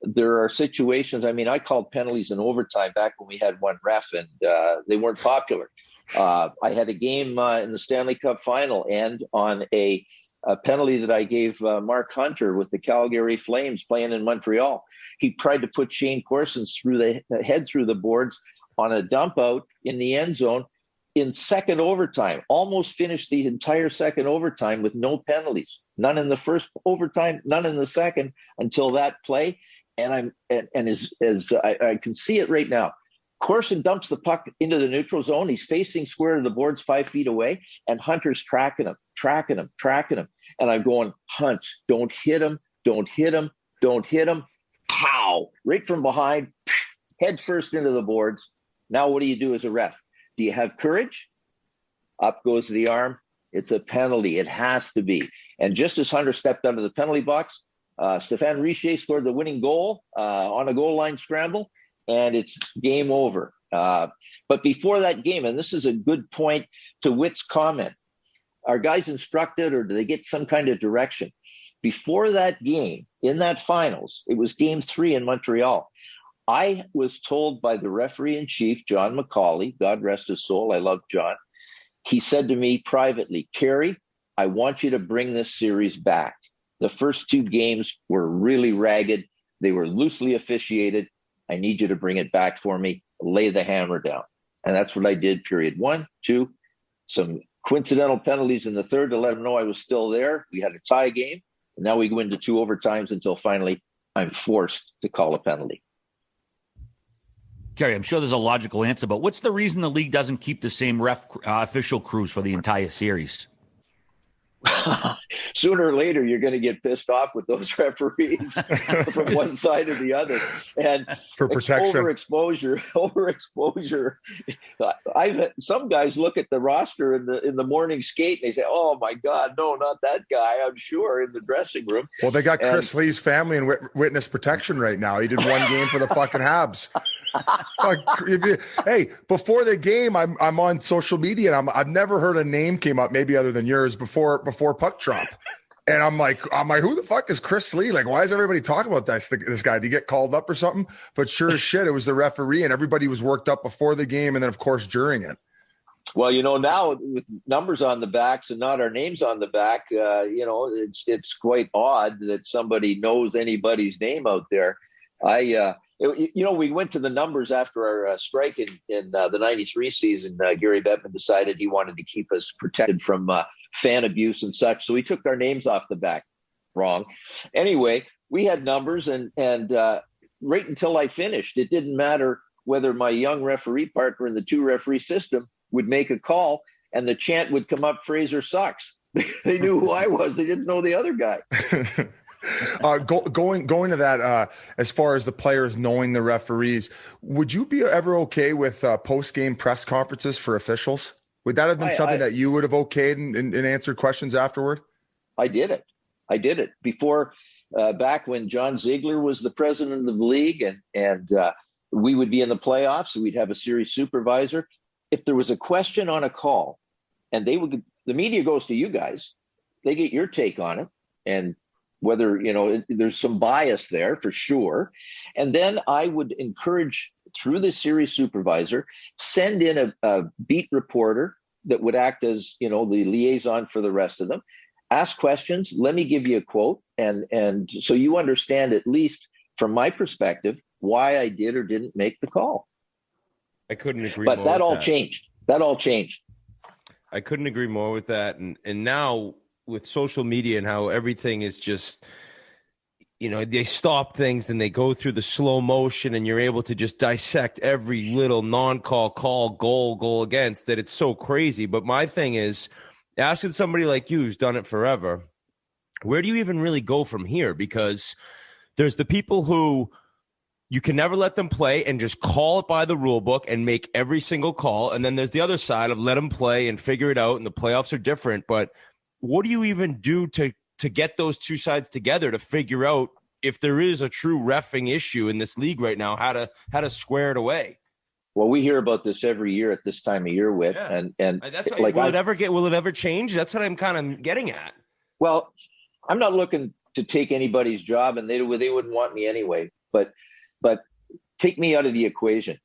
[SPEAKER 6] There are situations, I called penalties in overtime back when we had one ref, and they weren't popular. I had a game in the Stanley Cup final, and on a penalty that I gave Mark Hunter with the Calgary Flames playing in Montreal, he tried to put Shane Corson through the head through the boards on a dump out in the end zone in second overtime. Almost finished the entire second overtime with no penalties. None in the first overtime, none in the second until that play. And I can see it right now. Corson dumps the puck into the neutral zone. He's facing square to the boards 5 feet away, and Hunter's tracking him. And I'm going, Hunt, don't hit him. Pow! Right from behind, head first into the boards. Now what do you do as a ref? Do you have courage? Up goes the arm. It's a penalty. It has to be. And just as Hunter stepped out of the penalty box, Stéphane Richer scored the winning goal on a goal line scramble, and it's game over. But before that game, and this is a good point to Witt's comment, are guys instructed or do they get some kind of direction? Before that game, in that finals, it was game 3 in Montreal. I was told by the referee-in-chief, John McCauley, God rest his soul, I love John. He said to me privately, Kerry, I want you to bring this series back. The first 2 games were really ragged. They were loosely officiated. I need you to bring it back for me. Lay the hammer down. And that's what I did, period 1, 2, some coincidental penalties in the third to let them know I was still there. We had a tie game. And now we go into 2 overtimes until finally I'm forced to call a penalty.
[SPEAKER 1] Kerry, I'm sure there's a logical answer, but what's the reason the league doesn't keep the same official crews for the entire series?
[SPEAKER 6] Sooner or later, you're going to get pissed off with those referees from one side or the other. And
[SPEAKER 3] for protection,
[SPEAKER 6] overexposure. Some guys look at the roster in the morning skate and they say, "Oh my God, no, not that guy." I'm sure in the dressing room.
[SPEAKER 3] Well, they got Chris Lee's family in witness protection right now. He did 1 game for the fucking Habs. Hey, before the game, I'm on social media and I've never heard a name came up, maybe other than yours, before puck drop. And I'm like, who the fuck is Chris Lee? Like, why is everybody talking about this guy? Did he get called up or something? But sure as shit, it was the referee, and everybody was worked up before the game, and then of course during it.
[SPEAKER 6] Well, now with numbers on the backs and not our names on the back, it's quite odd that somebody knows anybody's name out there. We went to the numbers after our strike in the 93 season. Gary Bettman decided he wanted to keep us protected from fan abuse and such. So he took our names off the back. Wrong. Anyway, we had numbers and right until I finished, it didn't matter whether my young referee partner in the 2-referee system would make a call and the chant would come up, Fraser sucks. They knew who I was. They didn't know the other guy.
[SPEAKER 3] Going to that, as far as the players knowing the referees, would you be ever okay with post-game press conferences for officials? Would that have been something that you would have okayed and answered questions afterward?
[SPEAKER 6] I did it before, back when John Ziegler was the president of the league, and we would be in the playoffs. So we'd have a series supervisor. If there was a question on a call, and the media goes to you guys, they get your take on it, and whether, there's some bias there for sure. And then I would encourage, through the series supervisor, send in a beat reporter that would act as, the liaison for the rest of them. Ask questions. Let me give you a quote. And so you understand, at least from my perspective, why I did or didn't make the call.
[SPEAKER 4] I couldn't agree
[SPEAKER 6] more.
[SPEAKER 4] But
[SPEAKER 6] that all changed. That all changed.
[SPEAKER 4] I couldn't agree more with that. And now, with social media and how everything is just, they stop things and they go through the slow motion and you're able to just dissect every little non-call, goal against, that it's so crazy. But my thing is, asking somebody like you who's done it forever, where do you even really go from here? Because there's the people who you can never let them play and just call it by the rule book and make every single call. And then there's the other side of let them play and figure it out, and the playoffs are different. But what do you even do to get those two sides together to figure out if there is a true reffing issue in this league right now, how to square it away?
[SPEAKER 6] Well, we hear about this every year at this time of year, Whit.
[SPEAKER 4] Yeah.
[SPEAKER 6] And
[SPEAKER 4] that's what, will it ever change? That's what I'm kind of getting at.
[SPEAKER 6] Well, I'm not looking to take anybody's job, and they wouldn't want me anyway. But take me out of the equation.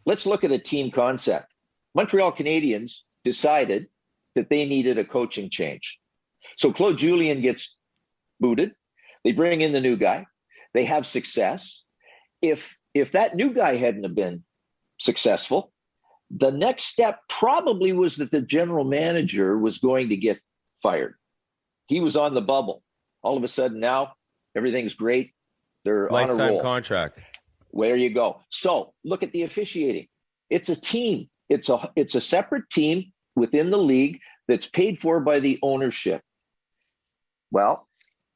[SPEAKER 6] Let's look at a team concept. Montreal Canadiens decided that they needed a coaching change. So Claude Julien gets booted. They bring in the new guy. They have success. If that new guy hadn't have been successful, the next step probably was that the general manager was going to get fired. He was on the bubble. All of a sudden now everything's great. They're on a roll.
[SPEAKER 4] Lifetime contract.
[SPEAKER 6] Where you go. So look at the officiating. It's a team. It's a separate team within the league that's paid for by the ownership. Well,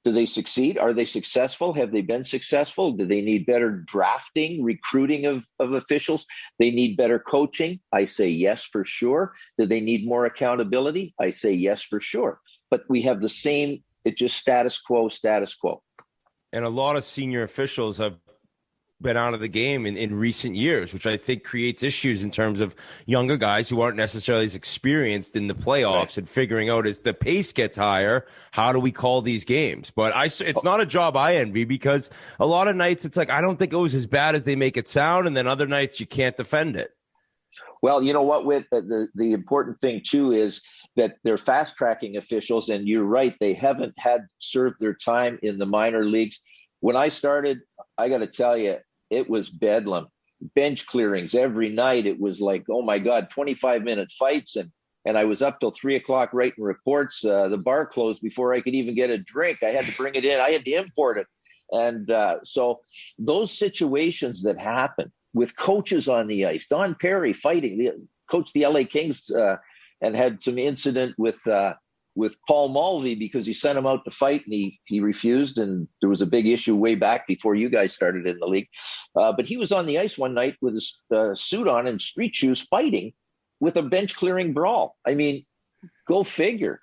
[SPEAKER 6] do they succeed? Are they successful? Have they been successful? Do they need better drafting, recruiting of officials? They need better coaching? I say yes, for sure. Do they need more accountability? I say yes, for sure. But we have the same, it's just status quo.
[SPEAKER 4] And a lot of senior officials have been out of the game in recent years, which I think creates issues in terms of younger guys who aren't necessarily as experienced in the playoffs and figuring out as the pace gets higher, how do we call these games? But it's not a job I envy, because a lot of nights it's like, I don't think it was as bad as they make it sound. And then other nights you can't defend it.
[SPEAKER 6] Well, you know what, Whit, the important thing too is that they're fast tracking officials, and you're right, they haven't had served their time in the minor leagues. When I started, I got to tell you, it was bedlam. Bench clearings every night. It was like, oh my God, 25-minute fights. And I was up till 3:00 writing reports. The bar closed before I could even get a drink. I had to bring it in. I had to import it. And so those situations that happen with coaches on the ice, Don Perry fighting, coached the LA Kings and had some incident with Paul Mulvey because he sent him out to fight and he refused, and there was a big issue way back before you guys started in the league. But he was on the ice one night with his suit on and street shoes fighting with a bench clearing brawl. I mean, go figure.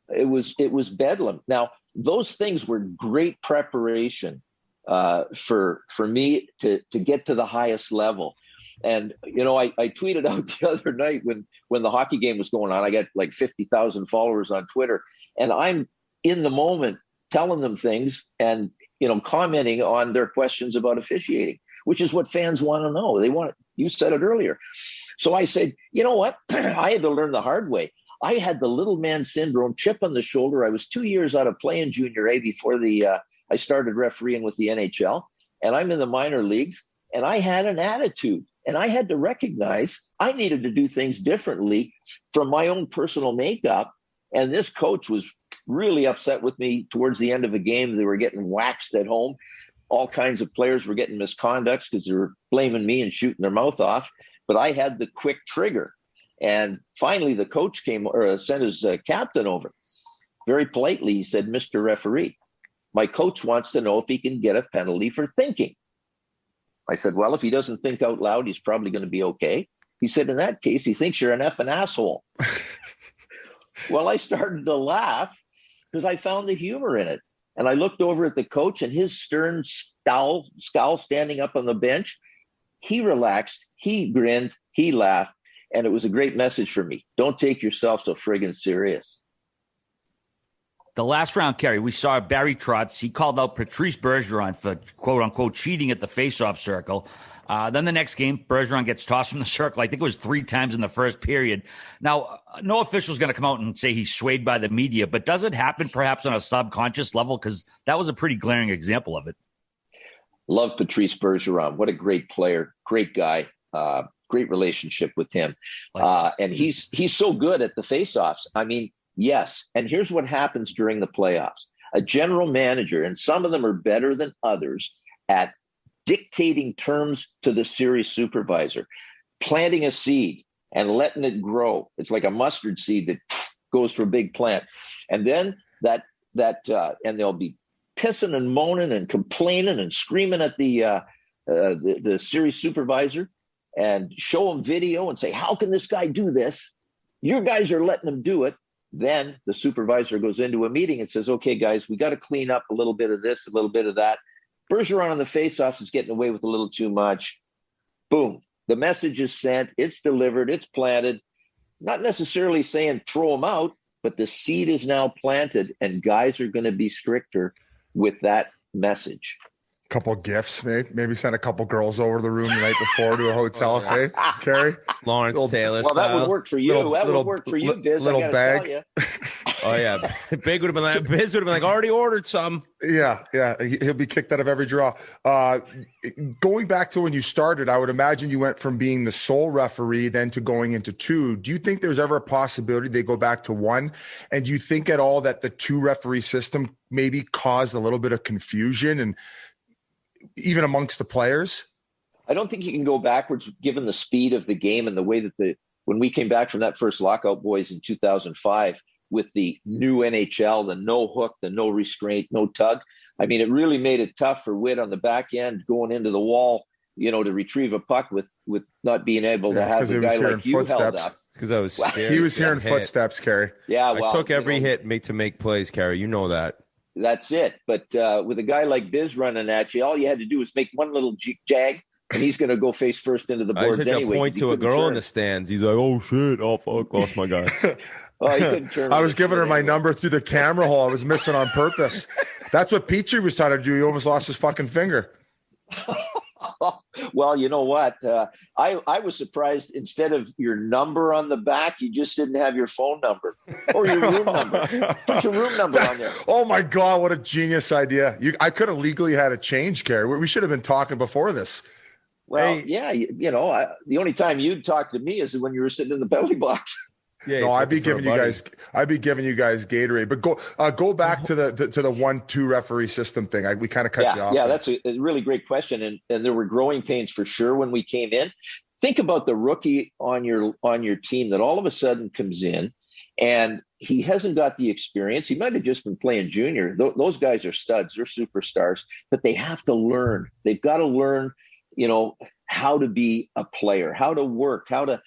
[SPEAKER 6] It was bedlam. Now, those things were great preparation for me to get to the highest level. And, you know, I tweeted out the other night when the hockey game was going on, I got like 50,000 followers on Twitter, and I'm in the moment telling them things and, you know, commenting on their questions about officiating, which is what fans want to know. You said it earlier. So I said, you know what? I had to learn the hard way. I had the little man syndrome, chip on the shoulder. I was 2 years out of playing junior A before I started refereeing with the NHL, and I'm in the minor leagues, and I had an attitude. And I had to recognize I needed to do things differently from my own personal makeup. And this coach was really upset with me towards the end of a game. They were getting waxed at home. All kinds of players were getting misconducts because they were blaming me and shooting their mouth off. But I had the quick trigger. And finally, the coach sent his captain over. Very politely, he said, "Mr. Referee, my coach wants to know if he can get a penalty for thinking." I said, well, if he doesn't think out loud, he's probably going to be okay. He said, in that case, he thinks you're an effing asshole. Well, I started to laugh because I found the humor in it. And I looked over at the coach, and his stern scowl standing up on the bench. He relaxed, he grinned, he laughed, and it was a great message for me. Don't take yourself so friggin' serious.
[SPEAKER 1] The last round, Kerry, we saw Barry Trotz. He called out Patrice Bergeron for quote-unquote cheating at the faceoff circle. Then the next game, Bergeron gets tossed from the circle. I think it was 3 times in the first period. Now, no official's going to come out and say he's swayed by the media, but does it happen perhaps on a subconscious level? Because that was a pretty glaring example of it.
[SPEAKER 6] Love Patrice Bergeron. What a great player, great guy, great relationship with him. And he's so good at the faceoffs. I mean, yes. And here's what happens during the playoffs. A general manager, and some of them are better than others at dictating terms to the series supervisor, planting a seed and letting it grow. It's like a mustard seed that goes for a big plant. And then and they'll be pissing and moaning and complaining and screaming at the series supervisor and show him video and say, how can this guy do this? Your guys are letting him do it. Then the supervisor goes into a meeting and says, okay, guys, we got to clean up a little bit of this, a little bit of that. Bergeron on the faceoffs is getting away with a little too much. Boom. The message is sent. It's delivered. It's planted. Not necessarily saying throw them out, but the seed is now planted, and guys are going to be stricter with that message.
[SPEAKER 3] Couple gifts, maybe send a couple girls over to the room the night before to a hotel. Hey, Kerry?
[SPEAKER 4] Lawrence Taylor
[SPEAKER 6] Well,
[SPEAKER 4] style.
[SPEAKER 6] that would work for you. That would work for you, Biz.
[SPEAKER 3] Little
[SPEAKER 6] I
[SPEAKER 3] bag.
[SPEAKER 6] tell you.
[SPEAKER 4] Oh, yeah. Big would have been like, Biz would have been like, already ordered some.
[SPEAKER 3] Yeah. He'll be kicked out of every draw. Going back to when you started, I would imagine you went from being the sole referee then to going into 2. Do you think there's ever a possibility they go back to 1? And do you think at all that the 2 referee system maybe caused a little bit of confusion and even amongst the players?
[SPEAKER 6] I don't think you can go backwards given the speed of the game and the way that when we came back from that first lockout, boys, in 2005 with the new NHL, the no hook, the no restraint, no tug. I mean, it really made it tough for Witt on the back end going into the wall, you know, to retrieve a puck with not being able to have a guy like you held up.
[SPEAKER 4] Because I was scared.
[SPEAKER 3] He was hearing footsteps, Kerry.
[SPEAKER 6] Yeah, well,
[SPEAKER 4] I took every hit to make plays, Kerry. You know that.
[SPEAKER 6] That's it. But with a guy like Biz running at you, all you had to do was make one little jag, and he's going to go face first into the boards
[SPEAKER 4] I just had
[SPEAKER 6] anyway.
[SPEAKER 4] to point to a girl in the stands. He's like, "Oh shit! Oh fuck! Lost my guy."
[SPEAKER 6] Oh, he couldn't turn.
[SPEAKER 3] I was giving her my number through the camera hole. I was missing on purpose. That's what Petrie was trying to do. He almost lost his fucking finger.
[SPEAKER 6] Well, you know what? I was surprised. Instead of your number on the back, you just didn't have your phone number or your room number. Put your room number on there.
[SPEAKER 3] Oh my God, what a genius idea! I could have legally had a change, Kerry. We should have been talking before this.
[SPEAKER 6] Well, hey. Yeah, the only time you'd talk to me is when you were sitting in the penalty box.
[SPEAKER 3] Yeah, no, I'd be giving you guys Gatorade. But go back to the 1-2 referee system thing. We kind of cut you off.
[SPEAKER 6] Yeah, that's a really great question, and there were growing pains for sure when we came in. Think about the rookie on your team that all of a sudden comes in, and he hasn't got the experience. He might have just been playing junior. Those guys are studs. They're superstars, but they have to learn. They've got to learn, how to be a player, how to work, how to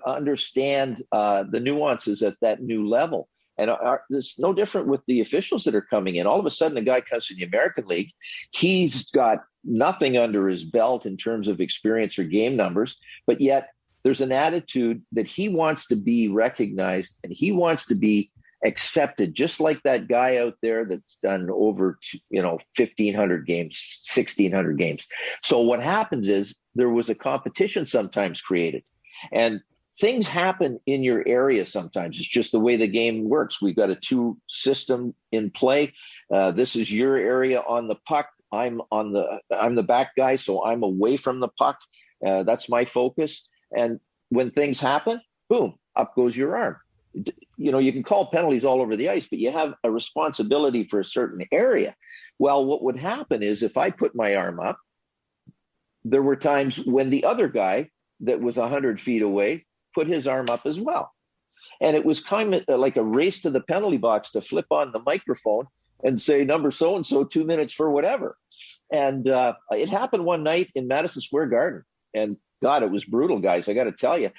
[SPEAKER 6] understand the nuances at that new level. And it's no different with the officials that are coming in. All of a sudden, a guy comes in the American League. He's got nothing under his belt in terms of experience or game numbers, but yet there's an attitude that he wants to be recognized and he wants to be accepted, just like that guy out there that's done over 1,500 games, 1,600 games. So what happens is there was a competition sometimes created, and things happen in your area sometimes. It's just the way the game works. We've got a 2 system in play. This is your area on the puck. I'm the back guy, so I'm away from the puck. That's my focus. And when things happen, boom, up goes your arm. You can call penalties all over the ice, but you have a responsibility for a certain area. Well, what would happen is if I put my arm up, there were times when the other guy that was 100 feet away put his arm up as well. And it was kind of like a race to the penalty box to flip on the microphone and say, number so-and-so, 2 minutes for whatever. And it happened one night in Madison Square Garden. And God, it was brutal, guys. I got to tell you,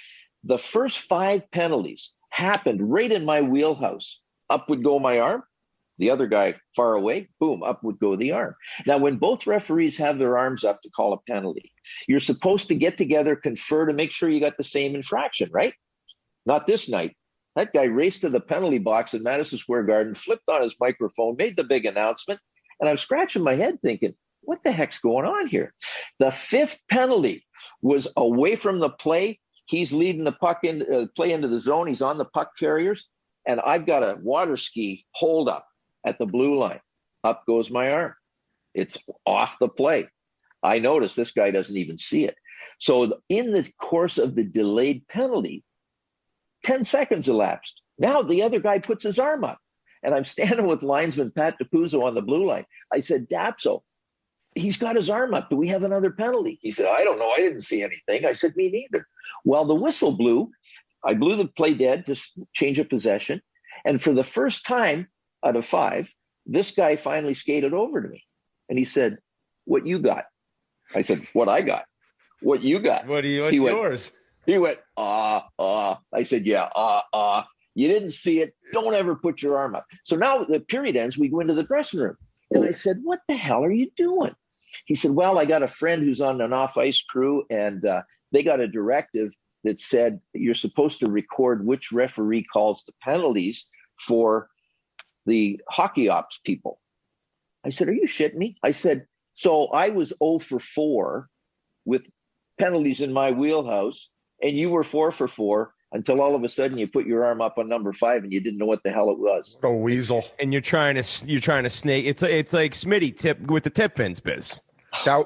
[SPEAKER 6] the first 5 penalties happened right in my wheelhouse. Up would go my arm. The other guy far away, boom, up would go the arm. Now, when both referees have their arms up to call a penalty, you're supposed to get together, confer to make sure you got the same infraction, right? Not this night. That guy raced to the penalty box in Madison Square Garden, flipped on his microphone, made the big announcement, and I'm scratching my head thinking, what the heck's going on here? The 5th penalty was away from the play. He's leading the puck in play into the zone. He's on the puck carriers, and I've got a water ski hold up at the blue line. Up goes my arm. It's off the play. I notice this guy doesn't even see it. So in the course of the delayed penalty, 10 seconds elapsed. Now the other guy puts his arm up, and I'm standing with linesman Pat DiPuzzo on the blue line. I said, Dapso, he's got his arm up. Do we have another penalty? He said, I don't know. I didn't see anything. I said, me neither. Well, the whistle blew. I blew the play dead to change of possession. And for the first time out of 5, this guy finally skated over to me. And he said, what you got? I said, what I got? What you got?
[SPEAKER 4] What's yours?
[SPEAKER 6] He went, I said, yeah, You didn't see it. Don't ever put your arm up. So now the period ends. We go into the dressing room. And I said, what the hell are you doing? He said, well, I got a friend who's on an off-ice crew, and they got a directive that said you're supposed to record which referee calls the penalties for the hockey ops people. I said, are you shitting me? I said, so I was 0 for 4 with penalties in my wheelhouse, and you were 4 for 4 until all of a sudden you put your arm up on number 5 and you didn't know what the hell it was.
[SPEAKER 3] A weasel.
[SPEAKER 4] And you're trying to snake. It's like Smitty tip with the tip pins, Biz.
[SPEAKER 3] I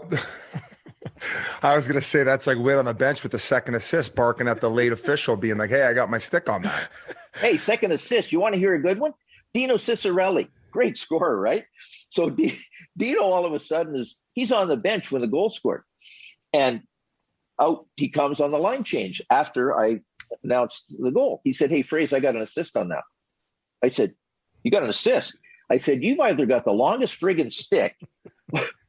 [SPEAKER 3] was going to say that's like Witt on the bench with the second assist, barking at the late official, being like, hey, I got my stick on that.
[SPEAKER 6] Hey, second assist. You want to hear a good one? Dino Ciccarelli, great scorer, right? So Dino all of a sudden he's on the bench when the goal scored. And out he comes on the line change after I announced the goal. He said, hey, Fraser, I got an assist on that. I said, you got an assist? I said, you've either got the longest friggin' stick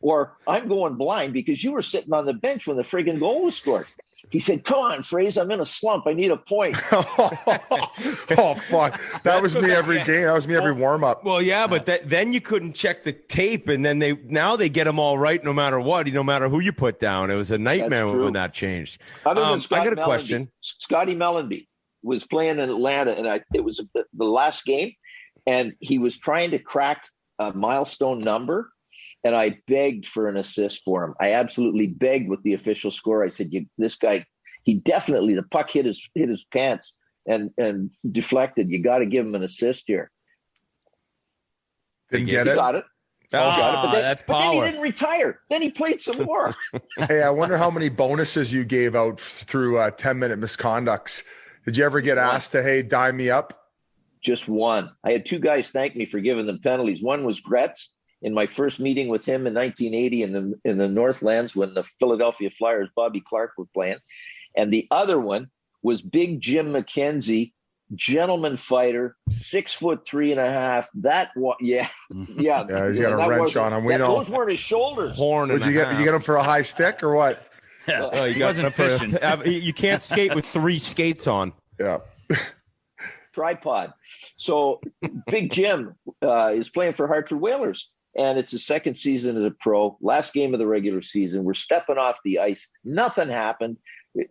[SPEAKER 6] or I'm going blind because you were sitting on the bench when the friggin' goal was scored. He said, "Come on, Fraser, I'm in a slump. I need a point."
[SPEAKER 3] Oh, fuck. That was me every game. That was me every warm-up.
[SPEAKER 4] Well, yeah, but then you couldn't check the tape, and then they get them all right no matter what, no matter who you put down. It was a nightmare when that changed.
[SPEAKER 6] I got a
[SPEAKER 4] Mellenby. Question.
[SPEAKER 6] Scotty Mellenby was playing in Atlanta, and it was the last game, and he was trying to crack a milestone number, and I begged for an assist for him. I absolutely begged with the official score. I said, "This guy, the puck hit his pants and deflected. You got to give him an assist here."
[SPEAKER 3] Didn't get it.
[SPEAKER 6] Got it. Got it.
[SPEAKER 4] That's
[SPEAKER 6] power.
[SPEAKER 4] But
[SPEAKER 6] then he didn't retire. Then he played some more.
[SPEAKER 3] Hey, I wonder how many bonuses you gave out through 10-minute misconducts. Did you ever get asked to, hey, dime me up?
[SPEAKER 6] Just one. I had two guys thank me for giving them penalties. One was Gretz in my first meeting with him in 1980 in the Northlands when the Philadelphia Flyers, Bobby Clark, were playing. And the other one was Big Jim McKenzie, gentleman fighter, 6'3.5". That one, yeah.
[SPEAKER 3] He's got a wrench on him. We know
[SPEAKER 6] those weren't his shoulders.
[SPEAKER 3] Did you get him for a high stick or what?
[SPEAKER 1] Yeah,
[SPEAKER 4] he wasn't fishing. You can't skate with 3 skates on.
[SPEAKER 3] Yeah.
[SPEAKER 6] Tripod. So Big Jim is playing for Hartford Whalers, and it's his second season as a pro. Last game of the regular season. We're stepping off the ice. Nothing happened.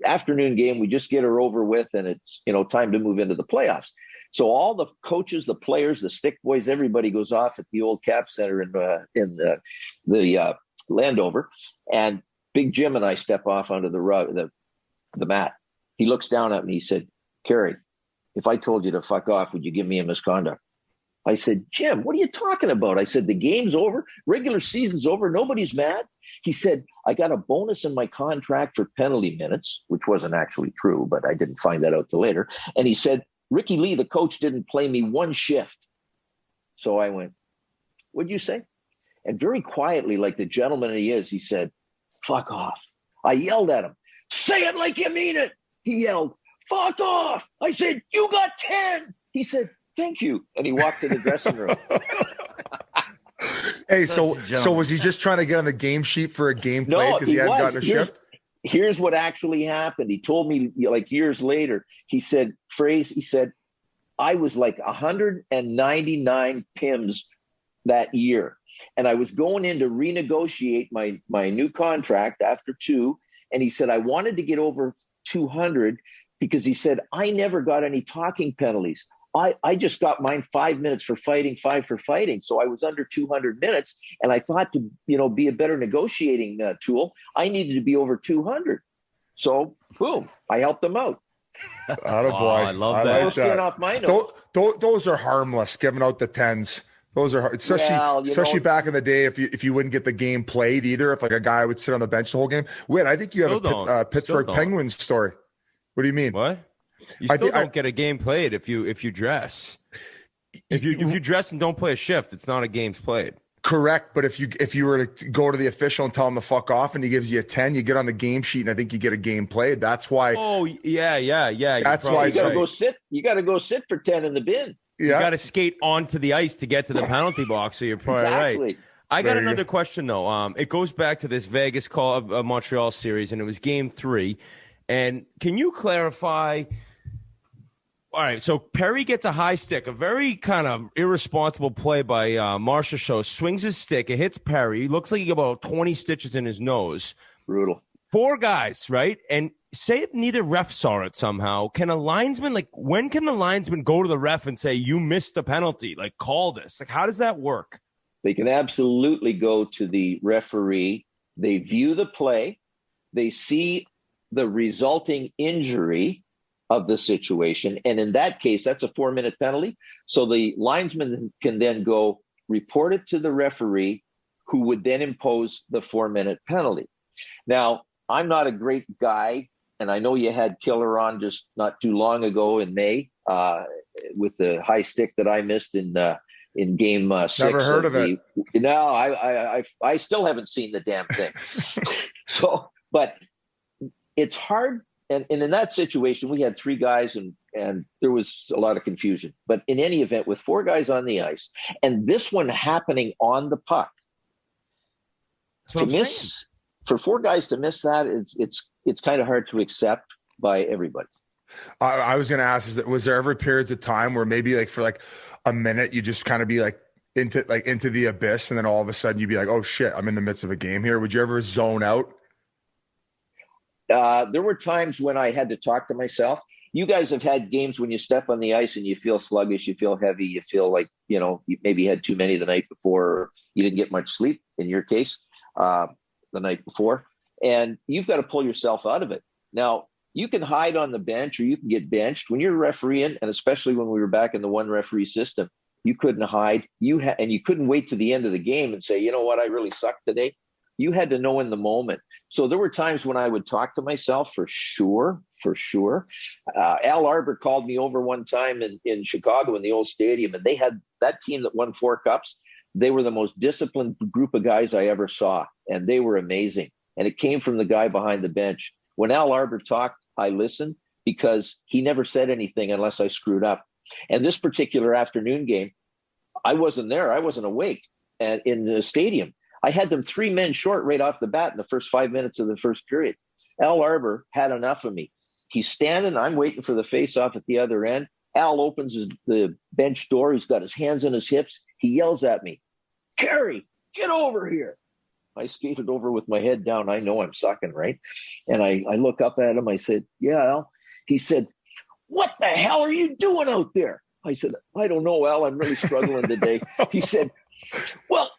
[SPEAKER 6] Afternoon game, we just get her over with, and it's time to move into the playoffs. So all the coaches, the players, the stick boys, everybody goes off at the old Cap Center in the Landover, and Big Jim and I step off onto the mat. He looks down at me. He said, "Kerry, if I told you to fuck off, would you give me a misconduct?" I said, "Jim, what are you talking about?" I said, "The game's over. Regular season's over. Nobody's mad." He said, "I got a bonus in my contract for penalty minutes," which wasn't actually true, but I didn't find that out till later. And he said, "Ricky Lee, the coach, didn't play me one shift." So I went, "What'd you say?" And very quietly, like the gentleman he is, he said, "Fuck off." I yelled at him, "Say it like you mean it." He yelled, "Fuck off." I said, "You got 10. He said, "Thank you." And he walked to the dressing room.
[SPEAKER 3] Hey, so was he just trying to get on the game sheet for a game play because he hadn't gotten a shift?
[SPEAKER 6] Here's what actually happened. He told me like years later, he said, "I was like 199 PIMs that year. And I was going in to renegotiate my new contract after 2. And he said, I wanted to get over 200 because he said, I never got any talking penalties. I just got mine 5 minutes for fighting, 5 for fighting. So I was under 200 minutes. And I thought to, be a better negotiating tool, I needed to be over 200. So boom, I helped them out.
[SPEAKER 3] Attaboy.
[SPEAKER 4] I love that.
[SPEAKER 3] Like that.
[SPEAKER 6] Off my notes.
[SPEAKER 3] Those are harmless, giving out the 10s. Those are hard, especially back in the day. If you wouldn't get the game played either, if like a guy would sit on the bench the whole game. Wait, I think you have a Pittsburgh Penguins story. What do you mean?
[SPEAKER 4] What? You still don't get a game played if you dress. If you dress and don't play a shift, it's not a game's played.
[SPEAKER 3] Correct, but if you were to go to the official and tell him to fuck off, and he gives you a 10, you get on the game sheet, and I think you get a game played. That's why.
[SPEAKER 4] Oh yeah.
[SPEAKER 3] That's why
[SPEAKER 6] you got to go sit. You got to go sit for 10 in the bin.
[SPEAKER 3] Yeah.
[SPEAKER 4] You got to skate onto the ice to get to the penalty box, so you're probably right. I got another question, though. It goes back to this Vegas call of Montreal series, and it was Game 3. And can you clarify? All right, so Perry gets a high stick, a very kind of irresponsible play by Marsha Show. Swings his stick, it hits Perry. He looks like he got about 20 stitches in his nose.
[SPEAKER 6] Brutal.
[SPEAKER 4] 4 guys, right? And say if neither ref saw it somehow, can a linesman, when can the linesman go to the ref and say, you missed the penalty, call this? How does that work?
[SPEAKER 6] They can absolutely go to the referee. They view the play. They see the resulting injury of the situation. And in that case, that's a 4-minute penalty. So the linesman can then go report it to the referee, who would then impose the 4-minute penalty. Now, I'm not a great guy, and I know you had Killer on just not too long ago in May with the high stick that I missed in Game 6.
[SPEAKER 3] Never heard of it.
[SPEAKER 6] No, I still haven't seen the damn thing. But it's hard. And in that situation, we had 3 guys and there was a lot of confusion. But in any event, with 4 guys on the ice, and this one happening on the puck, for four guys to miss that, it's kind of hard to accept by everybody.
[SPEAKER 3] I was going to ask, was there ever periods of time where maybe like for a minute you just kind of be into the abyss, and then all of a sudden you'd be like, oh shit, I'm in the midst of a game here? Would you ever zone out?
[SPEAKER 6] There were times when I had to talk to myself. You guys have had games when you step on the ice and you feel sluggish, you feel heavy, you feel like, you maybe had too many the night before, or you didn't get much sleep in your case, the night before, and you've got to pull yourself out of it. Now, you can hide on the bench or you can get benched. When you're refereeing, and especially when we were back in the one referee system, you couldn't hide. And you couldn't wait to the end of the game and say, you know what, I really sucked today. You had to know in the moment. So there were times when I would talk to myself for sure. Al Arbor called me over one time in Chicago in the old stadium, and they had that team that won 4 cups. They were the most disciplined group of guys I ever saw, and they were amazing. And it came from the guy behind the bench. When Al Arbor talked, I listened because he never said anything unless I screwed up. And this particular afternoon game, I wasn't there. I wasn't awake. And in the stadium, I had them 3 men short right off the bat in the first 5 minutes of the first period. Al Arbor had enough of me. He's standing. I'm waiting for the face-off at the other end. Al opens the bench door. He's got his hands on his hips. He yells at me, "Kerry, get over here." I skated over with my head down. I know I'm sucking, right? And I look up at him. I said, "Yeah, Al." He said, "What the hell are you doing out there?" I said, "I don't know, Al. I'm really struggling today." He said, "Well,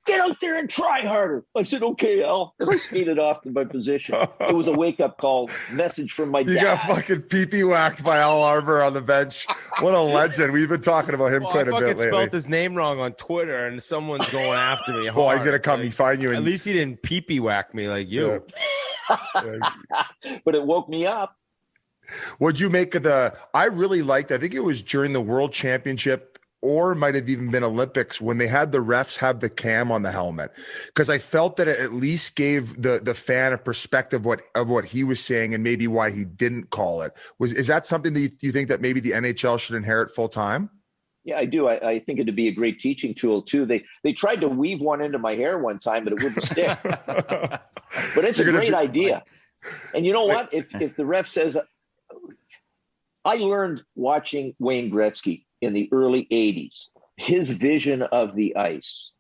[SPEAKER 6] get out there and try harder." I said, "Okay, Al." And I skated off to my position. It was a wake-up call message from my dad.
[SPEAKER 3] You got fucking pee-pee whacked by Al Arbor on the bench. What a legend. We've been talking about him quite a bit lately.
[SPEAKER 4] I spelled his name wrong on Twitter, and someone's going after me hard.
[SPEAKER 3] Well, he's going to come and find you.
[SPEAKER 4] At least he didn't pee-pee whack me like you.
[SPEAKER 6] Yeah. But it woke me up.
[SPEAKER 3] What'd you make of I really liked, I think it was during the World Championship, or might have even been Olympics, when they had the refs have the cam on the helmet, because I felt that it at least gave the fan a perspective of what he was saying and maybe why he didn't call it. Is that something that you think that maybe the NHL should inherit full time?
[SPEAKER 6] Yeah, I do. I think it'd be a great teaching tool too. They tried to weave one into my hair one time, but it wouldn't stick. But it's a great idea. And you know what? If the ref says, I learned watching Wayne Gretzky in the early 80s, his vision of the ice.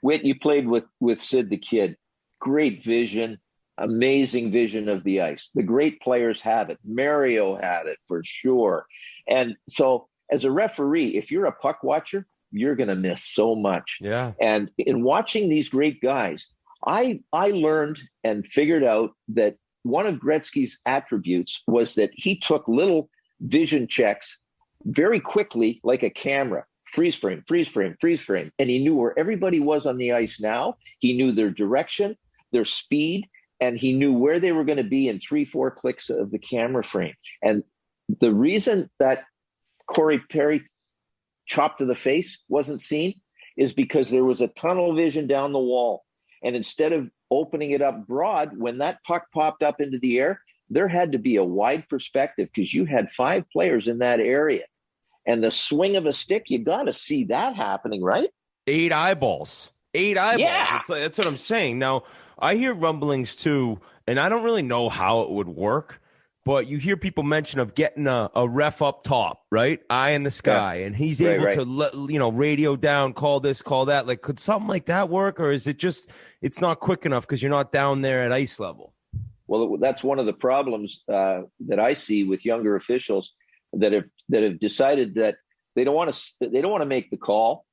[SPEAKER 6] Whit, you played with Sid the Kid. Great vision, amazing vision of the ice. The great players have it. Mario had it for sure. And so as a referee, if you're a puck watcher, you're going to miss so much.
[SPEAKER 4] Yeah.
[SPEAKER 6] And in watching these great guys, I learned and figured out that one of Gretzky's attributes was that he took little vision checks very quickly, like a camera. Freeze frame, freeze frame, freeze frame. And he knew where everybody was on the ice now. He knew their direction, their speed, and he knew where they were going to be in 3-4 clicks of the camera frame. And the reason that Corey Perry chop to the face wasn't seen is because there was a tunnel vision down the wall. And instead of opening it up broad, when that puck popped up into the air, there had to be a wide perspective because you had 5 players in that area. And the swing of a stick, you got to see that happening, right?
[SPEAKER 4] 8 eyeballs. 8 eyeballs.
[SPEAKER 6] Yeah.
[SPEAKER 4] That's what I'm saying. Now, I hear rumblings too, and I don't really know how it would work, but you hear people mention of getting a ref up top, right? Eye in the sky, and he's able to radio down, call this, call that. Like, could something like that work, or is it just it's not quick enough because you're not down there at ice level?
[SPEAKER 6] Well, that's one of the problems that I see with younger officials that have decided that they don't want to make the call.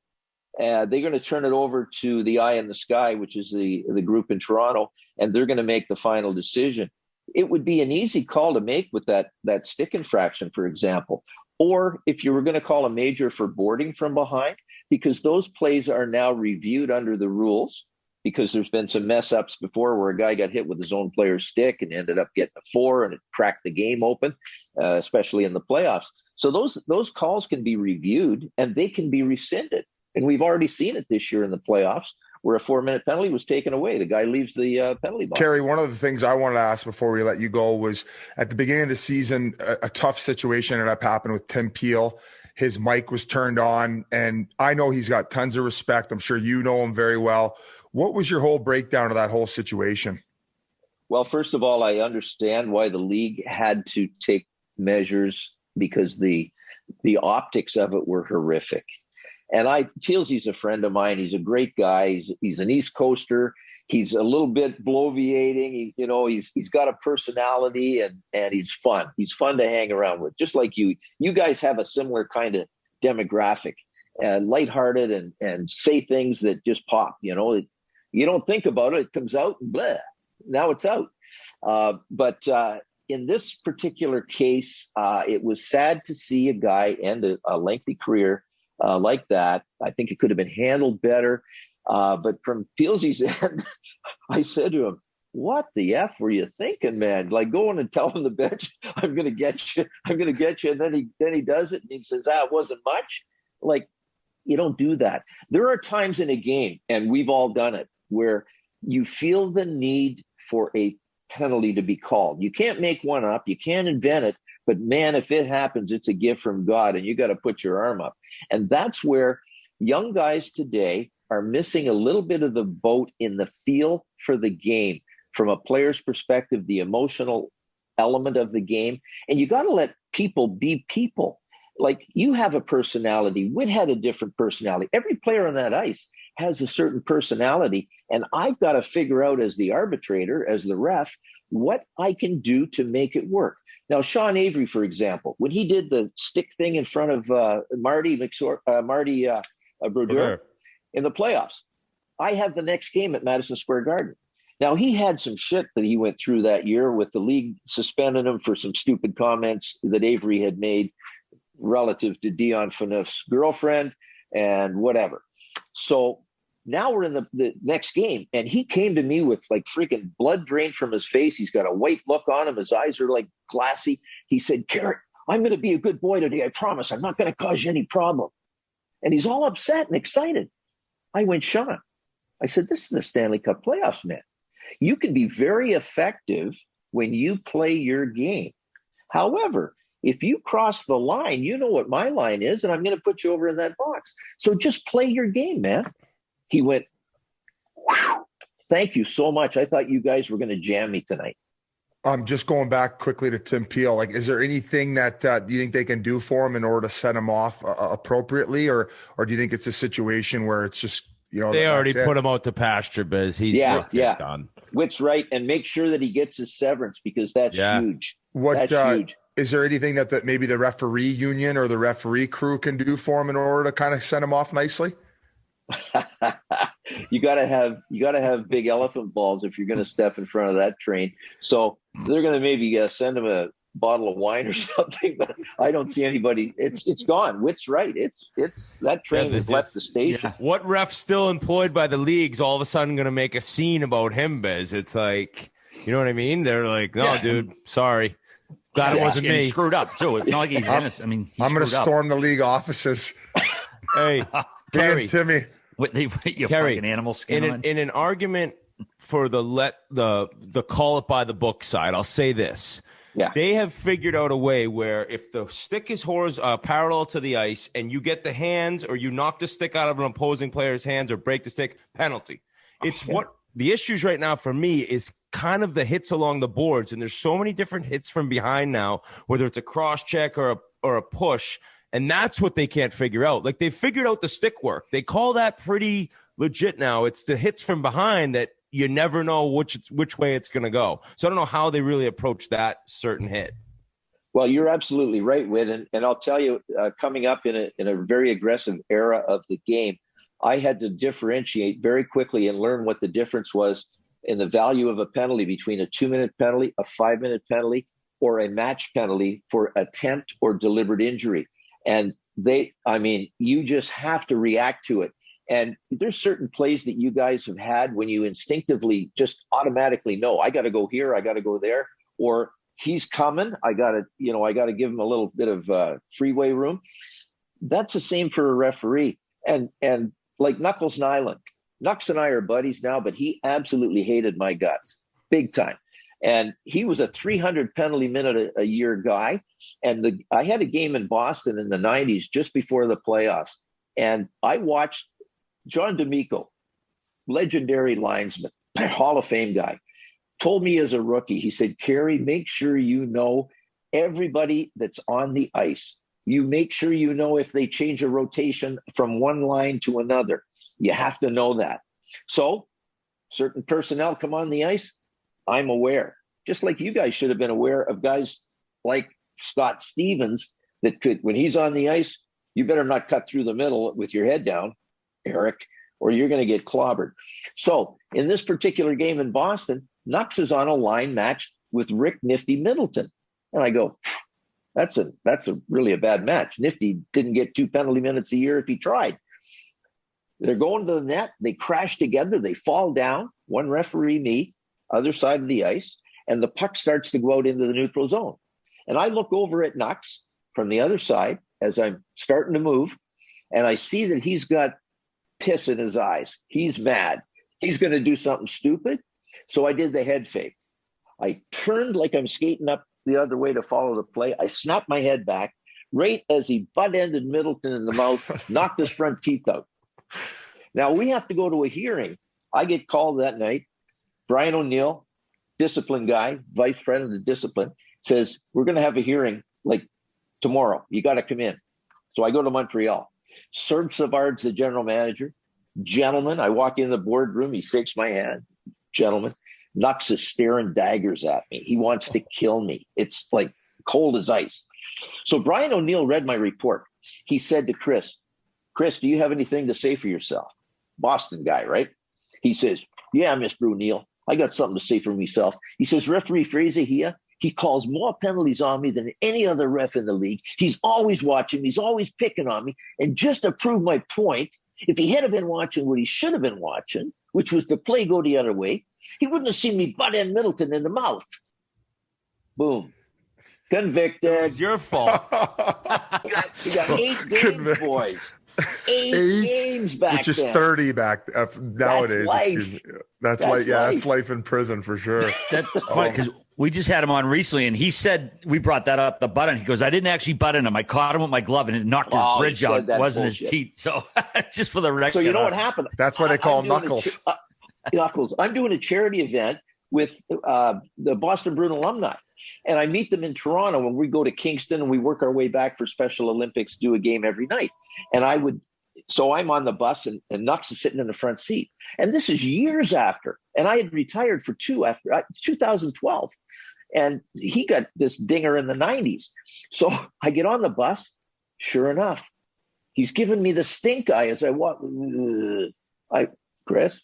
[SPEAKER 6] They're going to turn it over to the Eye in the Sky, which is the group in Toronto, and they're going to make the final decision. It would be an easy call to make with that stick infraction, for example, or if you were going to call a major for boarding from behind, because those plays are now reviewed under the rules, because there's been some mess ups before where a guy got hit with his own player's stick and ended up getting a 4 and it cracked the game open, especially in the playoffs. So those calls can be reviewed and they can be rescinded. And we've already seen it this year in the playoffs where a 4-minute penalty was taken away. The guy leaves the penalty box.
[SPEAKER 3] Kerry, one of the things I wanted to ask before we let you go was at the beginning of the season, a tough situation ended up happening with Tim Peel. His mic was turned on, and I know he's got tons of respect. I'm sure you know him very well. What was your whole breakdown of that whole situation?
[SPEAKER 6] Well, first of all, I understand why the league had to take measures because the optics of it were horrific. And He's a friend of mine. He's a great guy. He's an East Coaster. He's a little bit bloviating. He's got a personality and he's fun. He's fun to hang around with, just like you. You guys have a similar kind of demographic, lighthearted and say things that just pop. You don't think about it. It comes out and blah. Now it's out. But in this particular case, it was sad to see a guy end a lengthy career like that. I think it could have been handled better. But from Pilsy's end, I said to him, what the F were you thinking, man? Like going and telling the bench, I'm going to get you. I'm going to get you. And then he does it. And he says, it wasn't much. Like, you don't do that. There are times in a game, and we've all done it, where you feel the need for a penalty to be called. You can't make one up. You can't invent it. But man, if it happens, it's a gift from God, and you got to put your arm up. And that's where young guys today are missing a little bit of the boat in the feel for the game from a player's perspective, the emotional element of the game. And you got to let people be people. Like, you have a personality. Whit had a different personality. Every player on that ice has a certain personality. And I've got to figure out, as the arbitrator, as the ref, what I can do to make it work. Now, Sean Avery, for example, when he did the stick thing in front of Marty Brodeur in the playoffs, I have the next game at Madison Square Garden. Now, he had some shit that he went through that year with the league suspending him for some stupid comments that Avery had made relative to Dion Phaneuf's girlfriend and whatever. So now we're in the next game, and he came to me with like freaking blood drained from his face. He's got a white look on him. His eyes are like glassy. He said, Carrot, I'm going to be a good boy today. I promise. I'm not going to cause you any problem. And he's all upset and excited. I went, Sean, I said, this is the Stanley Cup playoffs, man. You can be very effective when you play your game. However, if you cross the line, you know what my line is, and I'm going to put you over in that box. So just play your game, man. He went, wow, thank you so much. I thought you guys were going to jam me tonight.
[SPEAKER 3] Just going back quickly to Tim Peel, like, is there anything that you think they can do for him in order to set him off appropriately, or do you think it's a situation where it's just,
[SPEAKER 4] they already put him out to pasture, Biz? He's done.
[SPEAKER 6] Whit's right, and make sure that he gets his severance, because that's huge. That's huge.
[SPEAKER 3] Is there anything that maybe the referee union or the referee crew can do for him in order to kind of send him off nicely?
[SPEAKER 6] You got to have big elephant balls if you're going to step in front of that train. So they're going to maybe send him a bottle of wine or something, but I don't see anybody. It's gone. Whit's right. It's that train has left the station.
[SPEAKER 4] Yeah. What ref's still employed by the league's all of a sudden going to make a scene about him, Biz? It's like, you know what I mean? They're like, no, dude, sorry. Glad it wasn't me.
[SPEAKER 1] He screwed up too. It's not like he's innocent. I mean,
[SPEAKER 3] I'm going to storm the league offices.
[SPEAKER 4] Hey,
[SPEAKER 3] Kerry, Timmy.
[SPEAKER 1] They put your fucking animal skin on.
[SPEAKER 4] In an argument for the call it by the book side, I'll say this.
[SPEAKER 6] Yeah.
[SPEAKER 4] They have figured out a way where if the stick is parallel to the ice and you get the hands, or you knock the stick out of an opposing player's hands or break the stick, penalty. It's what the issues right now for me is kind of the hits along the boards. And there's so many different hits from behind now, whether it's a cross check or a push. And that's what they can't figure out. Like, they figured out the stick work. They call that pretty legit now. It's the hits from behind that you never know which way it's going to go. So I don't know how they really approach that certain hit.
[SPEAKER 6] Well, you're absolutely right, Whit. And I'll tell you, coming up in a very aggressive era of the game, I had to differentiate very quickly and learn what the difference was in the value of a penalty between a 2-minute penalty, a 5-minute penalty, or a match penalty for attempt or deliberate injury. And you just have to react to it. And there's certain plays that you guys have had when you instinctively just automatically know, I got to go here, I got to go there, or he's coming, I got to give him a little bit of freeway room. That's the same for a referee. And like Knuckles Nyland, Nux and I are buddies now, but he absolutely hated my guts big time. And he was a 300 penalty minute a year guy. And I had a game in Boston in the 90s, just before the playoffs. And I watched John D'Amico, legendary linesman, Hall of Fame guy, told me as a rookie, he said, Kerry, make sure you know everybody that's on the ice. You make sure you know if they change a rotation from one line to another. You have to know that. So certain personnel come on the ice, I'm aware. Just like you guys should have been aware of guys like Scott Stevens that could, when he's on the ice, you better not cut through the middle with your head down, Eric, or you're going to get clobbered. So in this particular game in Boston, Nux is on a line matched with Rick Nifty Middleton. And I go, that's a really a bad match. Nifty didn't get 2 penalty minutes a year if he tried. They're going to the net. They crash together. They fall down. One referee, me, other side of the ice. And the puck starts to go out into the neutral zone. And I look over at Nux from the other side as I'm starting to move. And I see that he's got piss in his eyes. He's mad. He's going to do something stupid. So I did the head fake. I turned like I'm skating up the other way to follow the play. I snapped my head back right as he butt-ended Middleton in the mouth, knocked his front teeth out. Now, we have to go to a hearing. I get called that night. Brian O'Neill, discipline guy, vice president of discipline, says, we're going to have a hearing like tomorrow. You got to come in. So I go to Montreal. Serge Savard's the general manager. Gentlemen, I walk in the boardroom. He shakes my hand. Gentlemen. Nux is staring daggers at me. He wants to kill me. It's like cold as ice. So Brian O'Neill read my report. He said to Chris, do you have anything to say for yourself? Boston guy, right? He says, yeah, Mr. O'Neill, I got something to say for myself. He says, referee Fraser here, he calls more penalties on me than any other ref in the league. He's always watching. He's always picking on me. And just to prove my point, if he had been watching what he should have been watching, which was the play go the other way, he wouldn't have seen me butt end Middleton in the mouth. Boom. Convicted.
[SPEAKER 4] It's your fault.
[SPEAKER 6] You got 8 games, boys. 8 games back
[SPEAKER 3] which is
[SPEAKER 6] then.
[SPEAKER 3] 30 back nowadays.
[SPEAKER 6] That's
[SPEAKER 3] life.
[SPEAKER 6] life.
[SPEAKER 3] That's life in prison for sure.
[SPEAKER 1] That's funny because we just had him on recently, and he said we brought that up the button. He goes, "I didn't actually button him. I caught him with my glove, and it knocked his bridge out. It wasn't
[SPEAKER 6] bullshit.
[SPEAKER 1] His teeth." So just for the record.
[SPEAKER 6] So you know what happened?
[SPEAKER 3] That's why they call him Knuckles.
[SPEAKER 6] Knuckles. I'm doing a charity event with the Boston Bruin alumni. And I meet them in Toronto when we go to Kingston and we work our way back for Special Olympics, do a game every night. And so I'm on the bus and Nux is sitting in the front seat. And this is years after. And I had retired for 2012. And he got this dinger in the 90s. So I get on the bus. Sure enough, he's giving me the stink eye as I walk. Chris.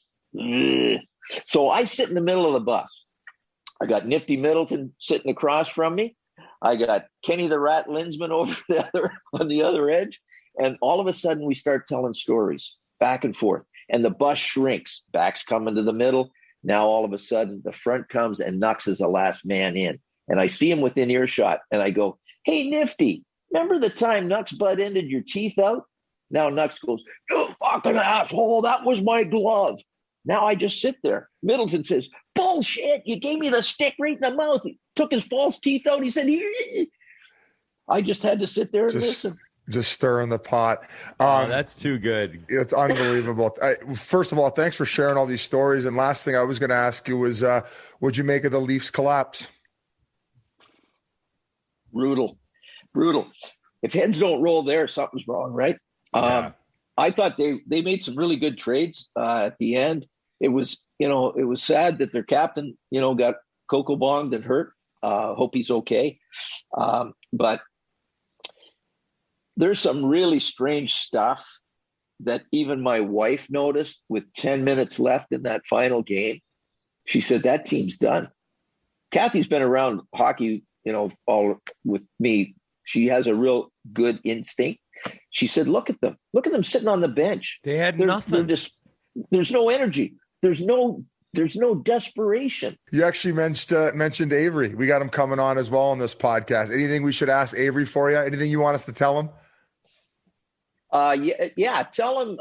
[SPEAKER 6] So I sit in the middle of the bus. I got Nifty Middleton sitting across from me. I got Kenny the Rat Linsman over on the other edge. And all of a sudden we start telling stories back and forth. And the bus shrinks. Back's coming to the middle. Now all of a sudden the front comes and Nux is the last man in. And I see him within earshot. And I go, hey, Nifty, remember the time Nux butt-ended your teeth out? Now Nux goes, you fucking asshole, that was my glove. Now I just sit there. Middleton says, bullshit, you gave me the stick right in the mouth. He took his false teeth out. He said, here. I just had to sit there and listen.
[SPEAKER 3] Just stirring the pot.
[SPEAKER 4] That's too good.
[SPEAKER 3] It's unbelievable. First of all, thanks for sharing all these stories. And last thing I was going to ask you was, what'd you make of the Leafs collapse?
[SPEAKER 6] Brutal. If heads don't roll there, something's wrong, right?
[SPEAKER 4] Yeah.
[SPEAKER 6] I thought they made some really good trades at the end. It was sad that their captain, got cocoa bombed and hurt. Hope he's okay. But there's some really strange stuff that even my wife noticed with 10 minutes left in that final game. She said, that team's done. Kathy's been around hockey, all with me. She has a real good instinct. She said, look at them sitting on the bench.
[SPEAKER 4] They had nothing.
[SPEAKER 6] There's no energy. There's no desperation.
[SPEAKER 3] You actually mentioned Avery. We got him coming on as well on this podcast. Anything we should ask Avery for you? Anything you want us to tell him?
[SPEAKER 6] Yeah. Tell him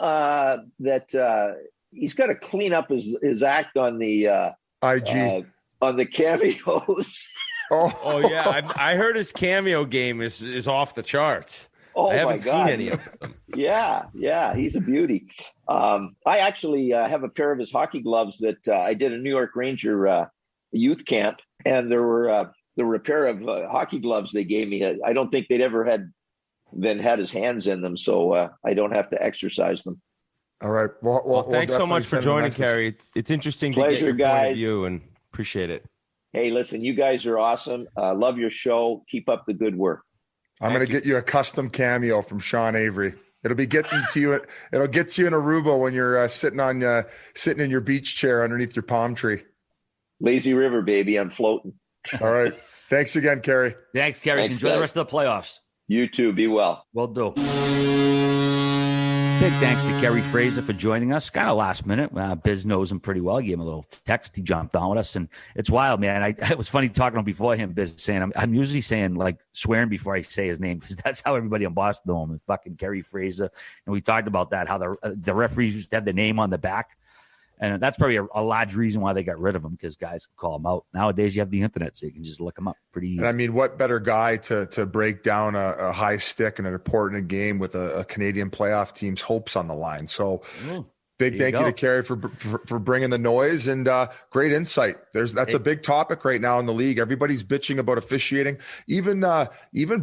[SPEAKER 6] that he's got to clean up his act on the
[SPEAKER 3] IG
[SPEAKER 6] on the cameos.
[SPEAKER 3] Oh
[SPEAKER 6] yeah,
[SPEAKER 4] I heard his cameo game is off the charts.
[SPEAKER 6] Oh,
[SPEAKER 4] I haven't seen any of them.
[SPEAKER 6] Yeah, he's a beauty. I actually have a pair of his hockey gloves that I did a New York Ranger youth camp, and there were a pair of hockey gloves they gave me. I don't think they'd ever had his hands in them, so I don't have to exercise them.
[SPEAKER 3] All right.
[SPEAKER 4] Well, thanks so much for joining, Kerry. It's interesting to get your point of view, and appreciate it.
[SPEAKER 6] Hey, listen, you guys are awesome. Love your show. Keep up the good work.
[SPEAKER 3] I'm going to get you a custom cameo from Sean Avery. It'll be getting to you. It'll get to you in Aruba when you're sitting in your beach chair underneath your palm tree.
[SPEAKER 6] Lazy River, baby. I'm floating.
[SPEAKER 3] All right. Thanks again, Kerry.
[SPEAKER 1] Thanks, Kerry. Enjoy the rest of the playoffs.
[SPEAKER 6] You too. Be well.
[SPEAKER 1] Will do. Big thanks to Kerry Fraser for joining us. Kind of last minute. Biz knows him pretty well. I gave him a little text. He jumped on with us. And it's wild, man. It was funny talking to him before him, Biz, saying, I'm usually saying, like, swearing before I say his name, because that's how everybody in Boston know him, fucking Kerry Fraser. And we talked about that, how the referees used to have the name on the back. And that's probably a large reason why they got rid of him, because guys can call him out. Nowadays, you have the internet, so you can just look him up pretty easy.
[SPEAKER 3] And I mean, what better guy to break down a high stick in an important game with a Canadian playoff team's hopes on the line? So big thank you to Kerry for bringing the noise and great insight. That's a big topic right now in the league. Everybody's bitching about officiating. Even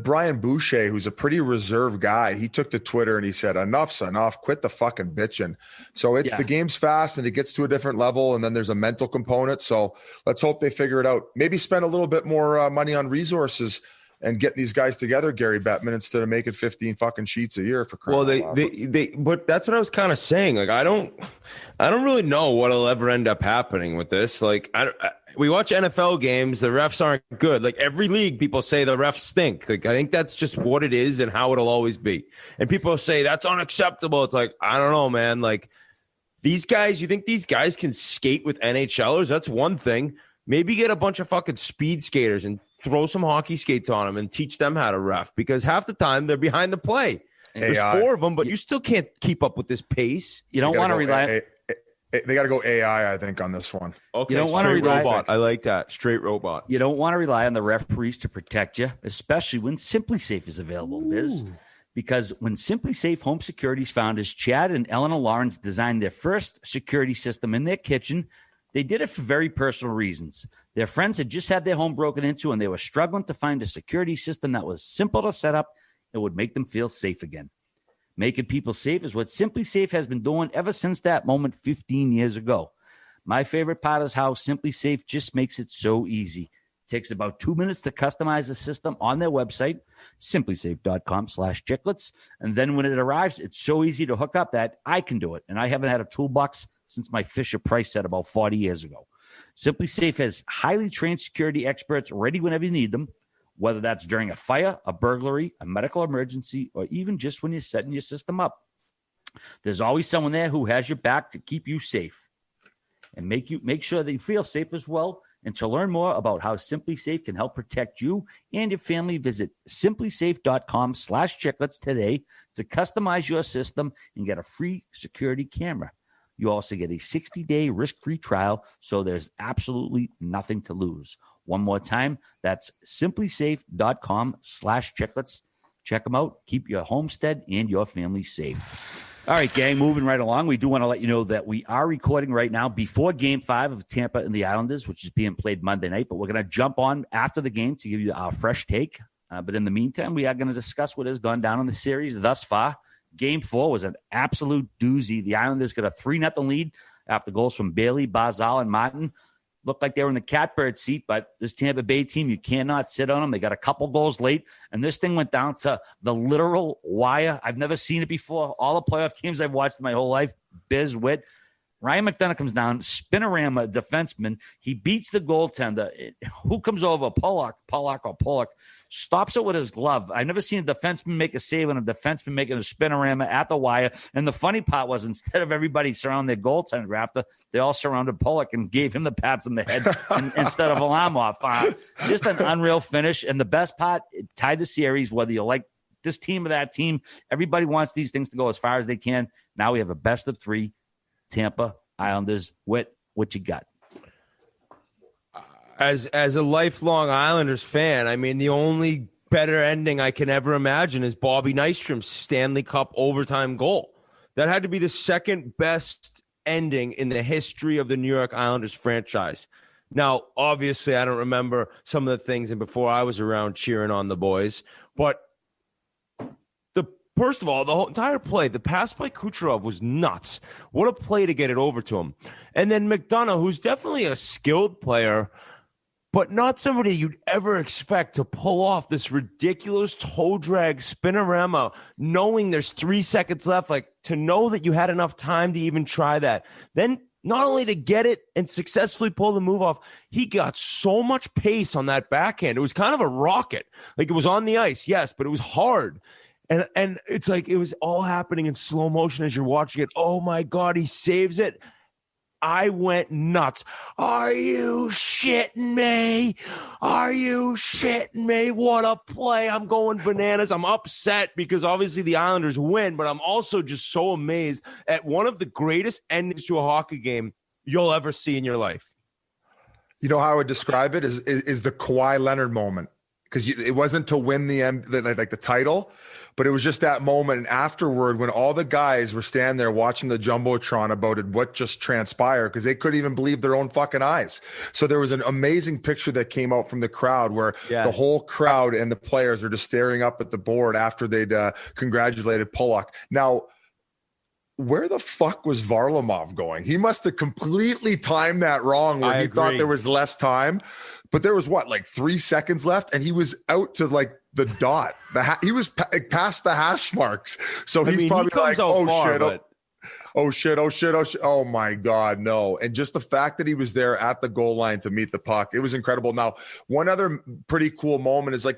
[SPEAKER 3] Brian Boucher, who's a pretty reserved guy, he took to Twitter and he said, "Enough's enough. Quit the fucking bitching." So the game's fast and it gets to a different level, and then there's a mental component. So let's hope they figure it out. Maybe spend a little bit more money on resources and get these guys together, Gary Bettman, instead of making 15 fucking sheets a year for crying out loud.
[SPEAKER 4] But that's what I was kind of saying. Like, I don't really know what'll ever end up happening with this. Like, we watch NFL games, the refs aren't good. Like, every league, people say the refs stink. Like, I think that's just what it is and how it'll always be. And people say that's unacceptable. It's like, I don't know, man. Like, these guys, you think these guys can skate with NHLers? That's one thing. Maybe get a bunch of fucking speed skaters and throw some hockey skates on them and teach them how to ref, because half the time they're behind the play. There's four of them, but you still can't keep up with this pace.
[SPEAKER 1] You don't want to rely.
[SPEAKER 3] They got to go AI, I think, on this one.
[SPEAKER 4] Okay,
[SPEAKER 1] you don't want to rely.
[SPEAKER 4] Robot. I like that. Straight robot.
[SPEAKER 1] You don't want to rely on the referees to protect you, especially when Simply Safe is available, Biz. Because when Simply Safe Home Security's founders Chad and Eleanor Lawrence designed their first security system in their kitchen, they did it for very personal reasons. Their friends had just had their home broken into, and they were struggling to find a security system that was simple to set up and would make them feel safe again. Making people safe is what Simply Safe has been doing ever since that moment 15 years ago. My favorite part is how Simply Safe just makes it so easy. It takes about 2 minutes to customize the system on their website, simplysafe.com/chiclets. And then when it arrives, it's so easy to hook up that I can do it. And I haven't had a toolbox since my Fisher-Price set about 40 years ago. Simply Safe has highly trained security experts ready whenever you need them, whether that's during a fire, a burglary, a medical emergency, or even just when you're setting your system up. There's always someone there who has your back to keep you safe and make sure that you feel safe as well. And to learn more about how Simply Safe can help protect you and your family, visit simplysafe.com/chiclets today to customize your system and get a free security camera. You also get a 60-day risk-free trial, so there's absolutely nothing to lose. One more time, that's simplysafe.com/chiclets. Check them out. Keep your homestead and your family safe. All right, gang, moving right along. We do want to let you know that we are recording right now before Game 5 of Tampa and the Islanders, which is being played Monday night. But we're going to jump on after the game to give you our fresh take. But in the meantime, we are going to discuss what has gone down in the series thus far. Game 4 was an absolute doozy. The Islanders got a 3-0 lead after goals from Bailey, Barzal, and Martin. Looked like they were in the catbird seat, but this Tampa Bay team, you cannot sit on them. They got a couple goals late, and this thing went down to the literal wire. I've never seen it before. All the playoff games I've watched in my whole life, Biz Witt. Ryan McDonough comes down, spinorama defenseman. He beats the goaltender. Who comes over? Pollock, stops it with his glove. I've never seen a defenseman make a save and a defenseman making a spinorama at the wire. And the funny part was, instead of everybody surrounding their goaltender after, they all surrounded Pollock and gave him the pats on the head instead of Alamov. Just an unreal finish. And the best part, it tied the series, whether you like this team or that team. Everybody wants these things to go as far as they can. Now we have a best of 3. Tampa, Islanders. What you got?
[SPEAKER 4] As a lifelong Islanders fan, I mean, the only better ending I can ever imagine is Bobby Nystrom's Stanley Cup overtime goal. That had to be the second best ending in the history of the New York Islanders franchise. Now, obviously, I don't remember some of the things and before I was around cheering on the boys, but first of all, the whole entire play, the pass by Kucherov was nuts. What a play to get it over to him. And then McDonough, who's definitely a skilled player, but not somebody you'd ever expect to pull off this ridiculous toe drag spinorama, knowing there's 3 seconds left, like to know that you had enough time to even try that. Then not only to get it and successfully pull the move off, he got so much pace on that backhand. It was kind of a rocket. Like it was on the ice, yes, but it was hard. And it's like it was all happening in slow motion as you're watching it. Oh, my God, he saves it. I went nuts. Are you shitting me? Are you shitting me? What a play. I'm going bananas. I'm upset because obviously the Islanders win, but I'm also just so amazed at one of the greatest endings to a hockey game you'll ever see in your life.
[SPEAKER 3] You know how I would describe it is the Kawhi Leonard moment. Because it wasn't to win the title, but it was just that moment. And afterward, when all the guys were standing there watching the Jumbotron about what just transpired, because they couldn't even believe their own fucking eyes. So there was an amazing picture that came out from the crowd where the whole crowd and the players are just staring up at the board after they'd congratulated Pollock. Now, where the fuck was Varlamov going? He must have completely timed that wrong where he thought there was less time. But there was 3 seconds left, and he was out to the dot. He was past the hash marks. So he's probably like, oh shit, oh my God, no. And just the fact that he was there at the goal line to meet the puck, it was incredible. Now, one other pretty cool moment is I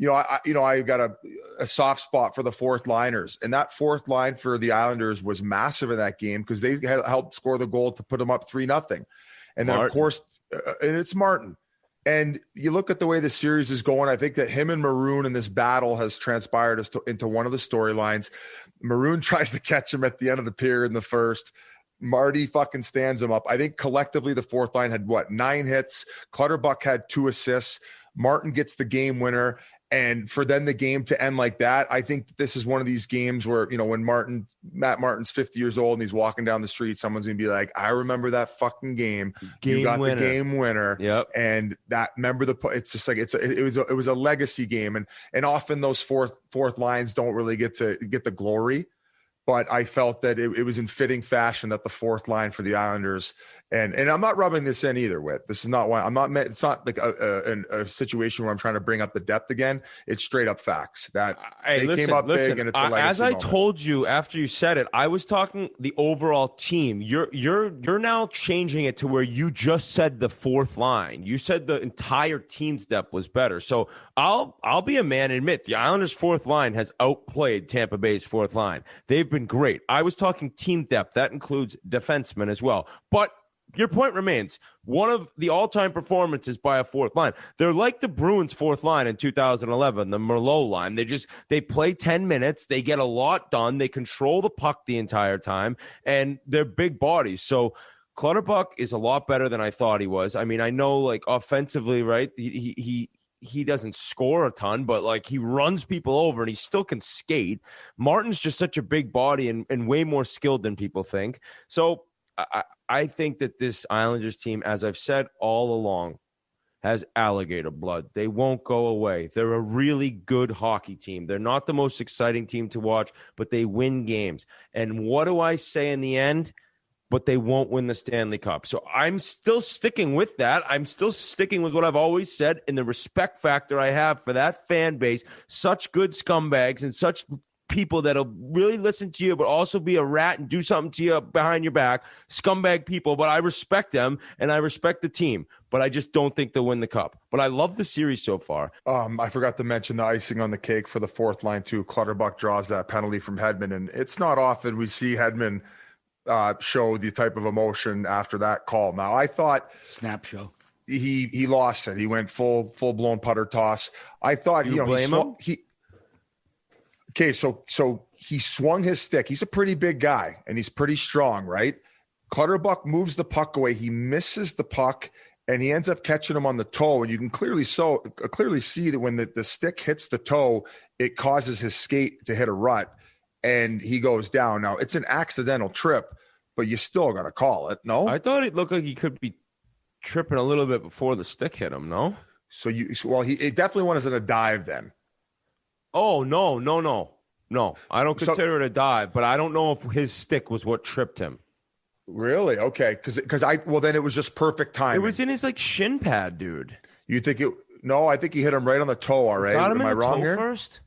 [SPEAKER 3] got a soft spot for the fourth liners, and that fourth line for the Islanders was massive in that game because they had helped score the goal to put them up 3-0. And then of course, and it's Martin. And you look at the way the series is going, I think that him and Maroon in this battle has transpired into one of the storylines. Maroon tries to catch him at the end of the period in the first. Marty fucking stands him up. I think collectively the fourth line had 9 hits. Clutterbuck had 2 assists. Martin gets the game winner. And for then the game to end like that, I think this is one of these games where, when Matt Martin's 50 years old and he's walking down the street, someone's going to be like, I remember that fucking game. You got the game winner.
[SPEAKER 4] Yep.
[SPEAKER 3] And it's just like, it was a legacy game. And often those fourth lines don't really get the glory. But I felt that it was in fitting fashion that the fourth line for the Islanders, and I'm not rubbing this in either, Whit. This is not why it's not like a situation where I'm trying to bring up the depth again. It's straight up facts that came up big, and it's a legacy
[SPEAKER 4] as I told you after you said it, I was talking the overall team. You're now changing it to where you just said the fourth line. You said the entire team's depth was better. So I'll be a man and admit the Islanders' fourth line has outplayed Tampa Bay's fourth line. They've been great. I was talking team depth. That includes defensemen as well. But your point remains. One of the all-time performances by a fourth line. They're like the Bruins' fourth line in 2011, the Merlot line. They play 10 minutes. They get a lot done. They control the puck the entire time, and they're big bodies. So Clutterbuck is a lot better than I thought he was. I mean, I know offensively, right? He doesn't score a ton, but he runs people over and he still can skate. Martin's just such a big body and way more skilled than people think. So I think that this Islanders team, as I've said all along, has alligator blood. They won't go away. They're a really good hockey team. They're not the most exciting team to watch, but they win games. And what do I say in the end? But they won't win the Stanley Cup. So I'm still sticking with that. I'm still sticking with what I've always said and the respect factor I have for that fan base. Such good scumbags and such people that'll really listen to you, but also be a rat and do something to you behind your back. Scumbag people, but I respect them and I respect the team. But I just don't think they'll win the cup. But I love the series so far.
[SPEAKER 3] I forgot to mention the icing on the cake for the fourth line too. Clutterbuck draws that penalty from Hedman, and it's not often we see Hedman show the type of emotion after that call. Now, I thought
[SPEAKER 1] snap show.
[SPEAKER 3] He lost it. He went full blown putter toss. I thought so he swung his stick. He's a pretty big guy and he's pretty strong, right? Clutterbuck moves the puck away. He misses the puck and he ends up catching him on the toe. And you can clearly see that when the stick hits the toe, it causes his skate to hit a rut. And he goes down. Now, it's an accidental trip, but you still got to call it, no?
[SPEAKER 4] I thought it looked like he could be tripping a little bit before the stick hit him, no?
[SPEAKER 3] So it definitely wasn't a dive then.
[SPEAKER 4] Oh, no. I don't consider it a dive, but I don't know if his stick was what tripped him.
[SPEAKER 3] Really? Okay. Then it was just perfect timing.
[SPEAKER 4] It was in his shin pad, dude.
[SPEAKER 3] You think it? No, I think he hit him right on the toe. All right.
[SPEAKER 4] Got him
[SPEAKER 3] Am I
[SPEAKER 4] in the
[SPEAKER 3] wrong
[SPEAKER 4] toe
[SPEAKER 3] here?
[SPEAKER 4] first?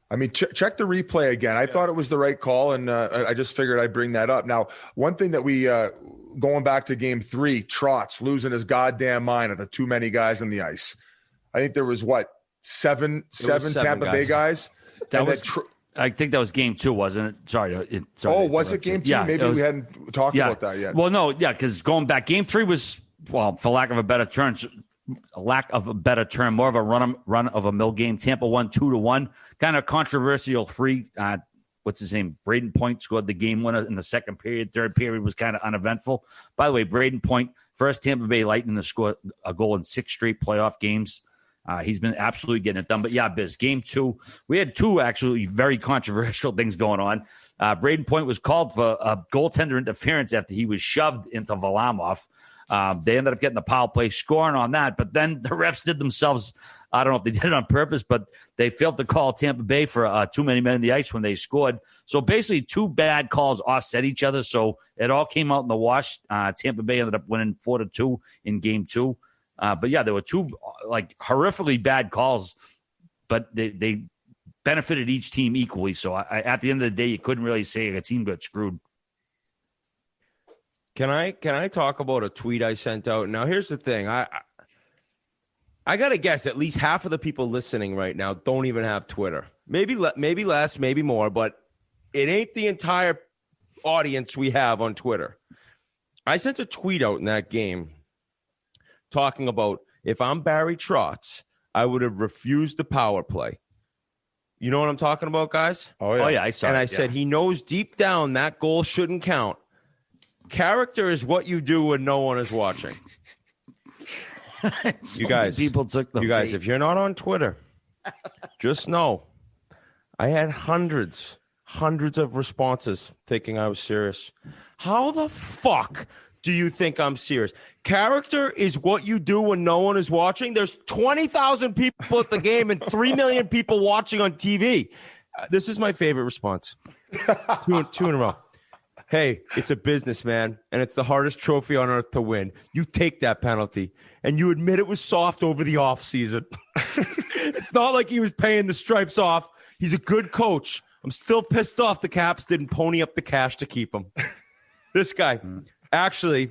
[SPEAKER 3] I mean, check the replay again. I thought it was the right call, and I just figured I'd bring that up. Now, one thing that we going back to Game 3, Trotz losing his goddamn mind at the too many guys on the ice. I think there was seven Tampa Bay guys.
[SPEAKER 1] I think that was Game 2, wasn't it? Sorry.
[SPEAKER 3] Was it Game 2?
[SPEAKER 1] Yeah,
[SPEAKER 3] Maybe we hadn't talked about that yet.
[SPEAKER 1] Well, no, because going back, Game 3 was, well, for lack of a better term, more of a run of a mill game. Tampa won 2-1. Kind of controversial 3. What's his name? Braden Point scored the game winner in the second period. Third period was kind of uneventful. By the way, Braden Point, first Tampa Bay Lightning to score a goal in 6 straight playoff games. He's been absolutely getting it done. But yeah, Biz, Game 2, we had 2 actually very controversial things going on. Braden Point was called for a goaltender interference after he was shoved into Varlamov. They ended up getting the power play, scoring on that. But then the refs did themselves, I don't know if they did it on purpose, but they failed to call Tampa Bay for too many men in the ice when they scored. So basically 2 bad calls offset each other. So it all came out in the wash. Tampa Bay ended up winning 4-2 in Game 2. But yeah, there were 2 horrifically bad calls, but they benefited each team equally. So at the end of the day, you couldn't really say a team got screwed.
[SPEAKER 4] Can I talk about a tweet I sent out? Now, here's the thing. I got to guess at least half of the people listening right now don't even have Twitter. Maybe less, maybe more, but it ain't the entire audience we have on Twitter. I sent a tweet out in that game talking about if I'm Barry Trotz, I would have refused the power play. You know what I'm talking about, guys?
[SPEAKER 3] Oh, yeah.
[SPEAKER 1] I saw
[SPEAKER 4] and
[SPEAKER 1] it.
[SPEAKER 4] I said he knows deep down that goal shouldn't count. Character is what you do when no one is watching. You guys, if you're not on Twitter, just know I had hundreds of responses thinking I was serious. How the fuck do you think I'm serious? Character is what you do when no one is watching. There's 20,000 people at the game and 3 million people watching on TV. This is my favorite response. Two in a row. Hey, it's a business, man, and it's the hardest trophy on earth to win. You take that penalty, and you admit it was soft over the offseason. It's not like he was paying the stripes off. He's a good coach. I'm still pissed off the Caps didn't pony up the cash to keep him. This guy, actually,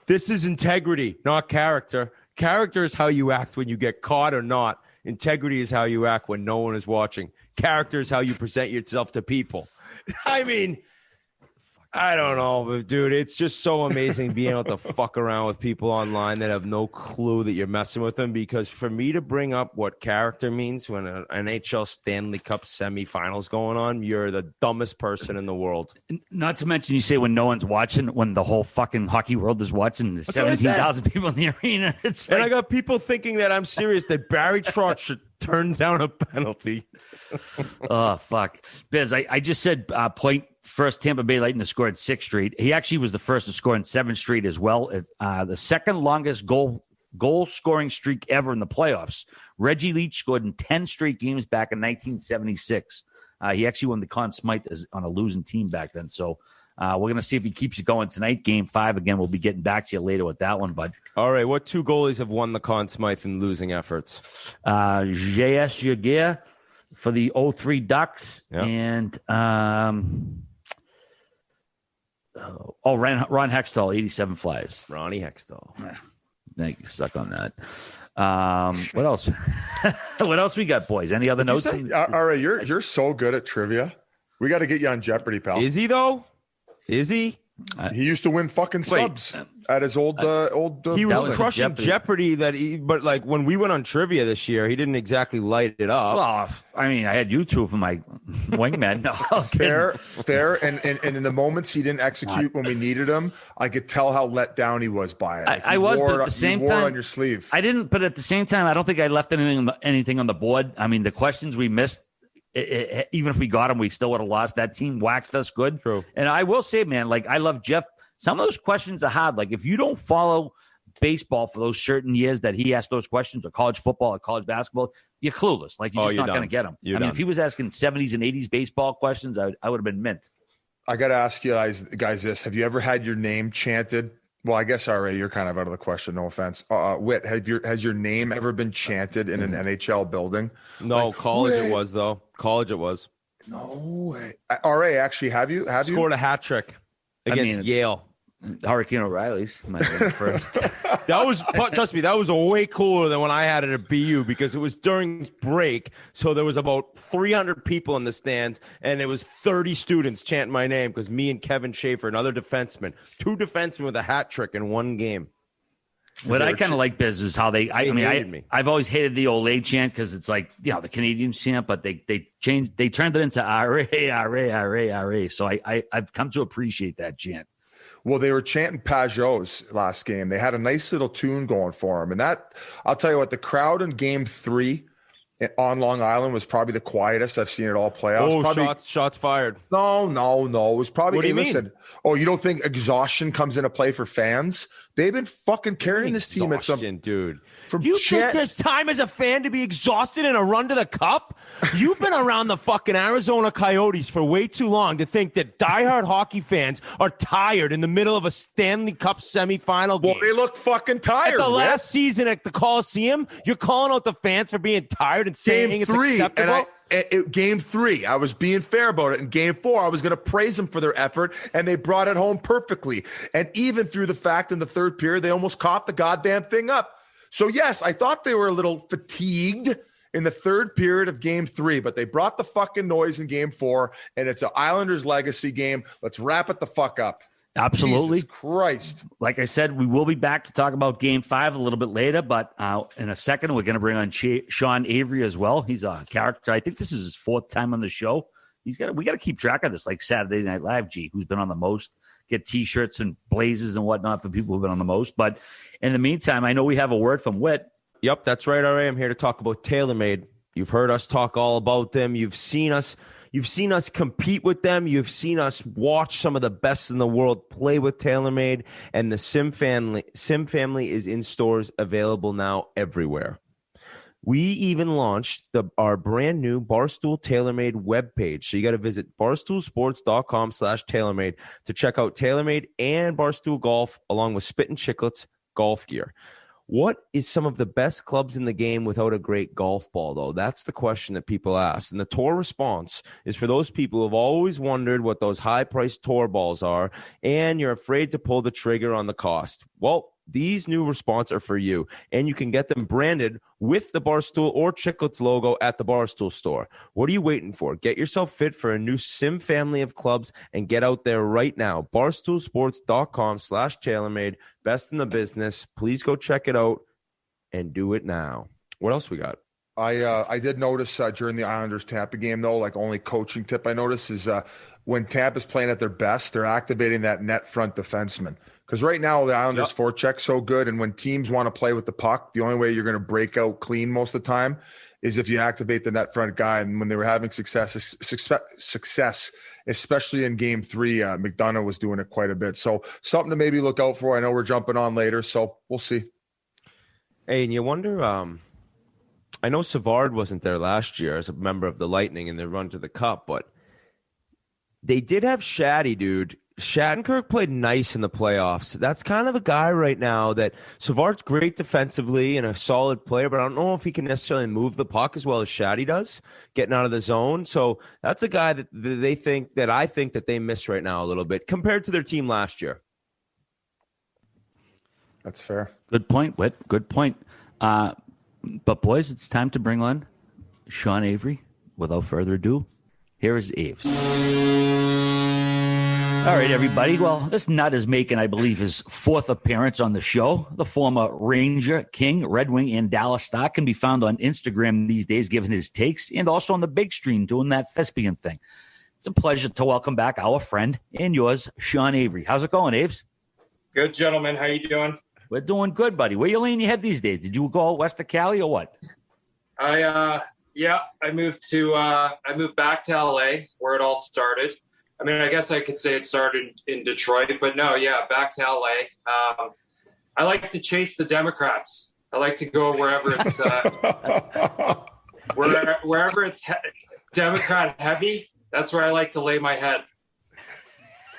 [SPEAKER 4] this is integrity, not character. Character is how you act when you get caught or not. Integrity is how you act when no one is watching. Character is how you present yourself to people. I mean, I don't know, but dude, it's just so amazing being able to fuck around with people online that have no clue that you're messing with them. Because for me to bring up what character means when an NHL Stanley Cup semifinals going on, you're the dumbest person in the world.
[SPEAKER 1] Not to mention, you say when no one's watching, when the whole fucking hockey world is watching, there's 17,000 people in the arena.
[SPEAKER 4] And I got people thinking that I'm serious, that Barry Trotz should turn down a penalty.
[SPEAKER 1] Oh, fuck. Biz, I just said Point. First Tampa Bay Lightning to score in 6th Street. He actually was the first to score in 7th Street as well. The second longest goal scoring streak ever in the playoffs. Reggie Leach scored in 10 straight games back in 1976. He actually won the Conn Smythe on a losing team back then. So we're going to see if he keeps it going tonight. Game 5, again, we'll be getting back to you later with that one. But
[SPEAKER 4] all right, what 2 goalies have won the Conn Smythe in losing efforts?
[SPEAKER 1] J.S. Jaguar for the 03 Ducks, and Ron Hextall, 87 Flyers.
[SPEAKER 4] Ronnie Hextall.
[SPEAKER 1] Thank you. Suck on that. What else? What else we got, boys? Any other notes?
[SPEAKER 3] All right, you're so good at trivia. We got to get you on Jeopardy, pal.
[SPEAKER 4] Is he though? Is he?
[SPEAKER 3] He used to win fucking subs at his old.
[SPEAKER 4] He was crushing Jeopardy. But like when we went on trivia this year, he didn't exactly light it up.
[SPEAKER 1] Well, I mean, I had you two for my wingman. No,
[SPEAKER 3] fair, and in the moments he didn't execute when we needed him, I could tell how let down he was by it. Like
[SPEAKER 1] I was, but at the same time,
[SPEAKER 3] on your sleeve.
[SPEAKER 1] I didn't. But at the same time, I don't think I left anything on the board. I mean, the questions we missed. Even if we got them, we still would have lost. That team waxed us good.
[SPEAKER 4] True.
[SPEAKER 1] And I will say, man, like I love Jeff. Some of those questions are hard. Like if you don't follow baseball for those certain years that he asked those questions, or college football or college basketball, you're clueless. Like, you're just not going to get them. If he was asking 70s and 80s baseball questions, I would have been mint.
[SPEAKER 3] I got to ask you guys this. Have you ever had your name chanted? Well, I guess already you're kind of out of the question. No offense. Whit, has your name ever been chanted in an NHL building?
[SPEAKER 4] No,
[SPEAKER 3] like,
[SPEAKER 4] college Whit. It was, though. College it was.
[SPEAKER 3] No way. RA, actually, have you?
[SPEAKER 4] Scored a hat trick against Yale.
[SPEAKER 1] Hurricane O'Reilly's might have been first.
[SPEAKER 4] Trust me, that was way cooler than when I had it at BU, because it was during break. So there was about 300 people in the stands, and it was 30 students chanting my name because me and Kevin Schaefer, another defenseman, 2 defensemen with a hat trick in one game.
[SPEAKER 1] What I kind of like, Biz, is how I've always hated the Olay chant because it's like, the Canadian chant, but they turned it into RA, RA, RA, RA. So I've come to appreciate that chant.
[SPEAKER 3] Well, they were chanting Pageau's last game. They had a nice little tune going for them. And that, I'll tell you what, the crowd in game 3 on Long Island was probably the quietest I've seen it all playoffs.
[SPEAKER 4] Shots fired.
[SPEAKER 3] No. It was probably,
[SPEAKER 4] what do you mean?
[SPEAKER 3] Listen, you don't think exhaustion comes into play for fans? They've been fucking carrying this team at some
[SPEAKER 4] dude.
[SPEAKER 2] You think there's time as a fan to be exhausted in a run to the cup? You've been around the fucking Arizona Coyotes for way too long to think that diehard hockey fans are tired in the middle of a Stanley Cup semifinal game.
[SPEAKER 3] Well, they look fucking tired.
[SPEAKER 2] At the last season at the Coliseum, you're calling out the fans for being tired and saying it's acceptable?
[SPEAKER 3] Game 3, I was being fair about it. In game 4, I was going to praise them for their effort, and they brought it home perfectly. And even through the fact in the third period, they almost caught the goddamn thing up. So, yes, I thought they were a little fatigued in the third period of game 3, but they brought the fucking noise in game 4, and it's an Islanders legacy game. Let's wrap it the fuck up.
[SPEAKER 1] Absolutely.
[SPEAKER 3] Jesus Christ.
[SPEAKER 1] Like I said, we will be back to talk about game 5 a little bit later, but in a second, we're going to bring on Sean Avery as well. He's a character. I think this is his 4th time on the show. We got to keep track of this, like Saturday Night Live, who's been on the most, get T-shirts and blazes and whatnot for people who've been on the most. But in the meantime, I know we have a word from Whit.
[SPEAKER 4] Yep, that's right. All right, I'm here to talk about TaylorMade. You've heard us talk all about them. You've seen us compete with them. You've seen us watch some of the best in the world play with TaylorMade, and the Sim family is in stores, available now everywhere. We even launched our brand new Barstool TaylorMade webpage. So you got to visit barstoolsports.com/TaylorMade to check out TaylorMade and Barstool Golf, along with Spittin Chiclets golf gear. What is some of the best clubs in the game without a great golf ball, though? That's the question that people ask. And the tour response is for those people who have always wondered what those high-priced tour balls are, and you're afraid to pull the trigger on the cost. Well, these new response are for you, and you can get them branded with the Barstool or Chiclets logo at the Barstool store. What are you waiting for? Get yourself fit for a new Sim family of clubs and get out there right now. barstoolsports.com/TaylorMade. Best in the business. Please go check it out and do it now. What else we got?
[SPEAKER 3] I did notice during the Islanders Tampa game, though, like, only coaching tip I noticed is when Tampa's playing at their best, they're activating that net front defenseman. Because right now the Islanders' forecheck's so good, and when teams want to play with the puck, the only way you're going to break out clean most of the time is if you activate the net front guy. And when they were having success, especially in game 3, McDonough was doing it quite a bit. So something to maybe look out for. I know we're jumping on later, so we'll see.
[SPEAKER 4] Hey, and you wonder, I know Savard wasn't there last year as a member of the Lightning in their run to the Cup, but they did have Shaddy, dude. Shattenkirk played nice in the playoffs. That's kind of a guy right now that Savard's great defensively and a solid player, but I don't know if he can necessarily move the puck as well as Shaddy does, getting out of the zone. So that's a guy that I think that they miss right now a little bit compared to their team last year.
[SPEAKER 3] That's fair.
[SPEAKER 1] Good point, Whit. Good point. But boys, it's time to bring on Sean Avery. Without further ado, here is Aves. All right, everybody. Well, this nut is making, I believe, his 4th appearance on the show. The former Ranger, King, Red Wing, and Dallas Star can be found on Instagram these days, giving his takes, and also on the big screen doing that thespian thing. It's a pleasure to welcome back our friend and yours, Sean Avery. How's it going, Aves?
[SPEAKER 7] Good, gentlemen. How you doing?
[SPEAKER 1] We're doing good, buddy. Where you laying your head these days? Did you go out west of Cali or what?
[SPEAKER 7] I moved back to LA where it all started. I mean, I guess I could say it started in Detroit, but no, yeah, back to LA. I I like to chase the Democrats. I like to go wherever it's wherever it's Democrat heavy. That's where I like to lay my head.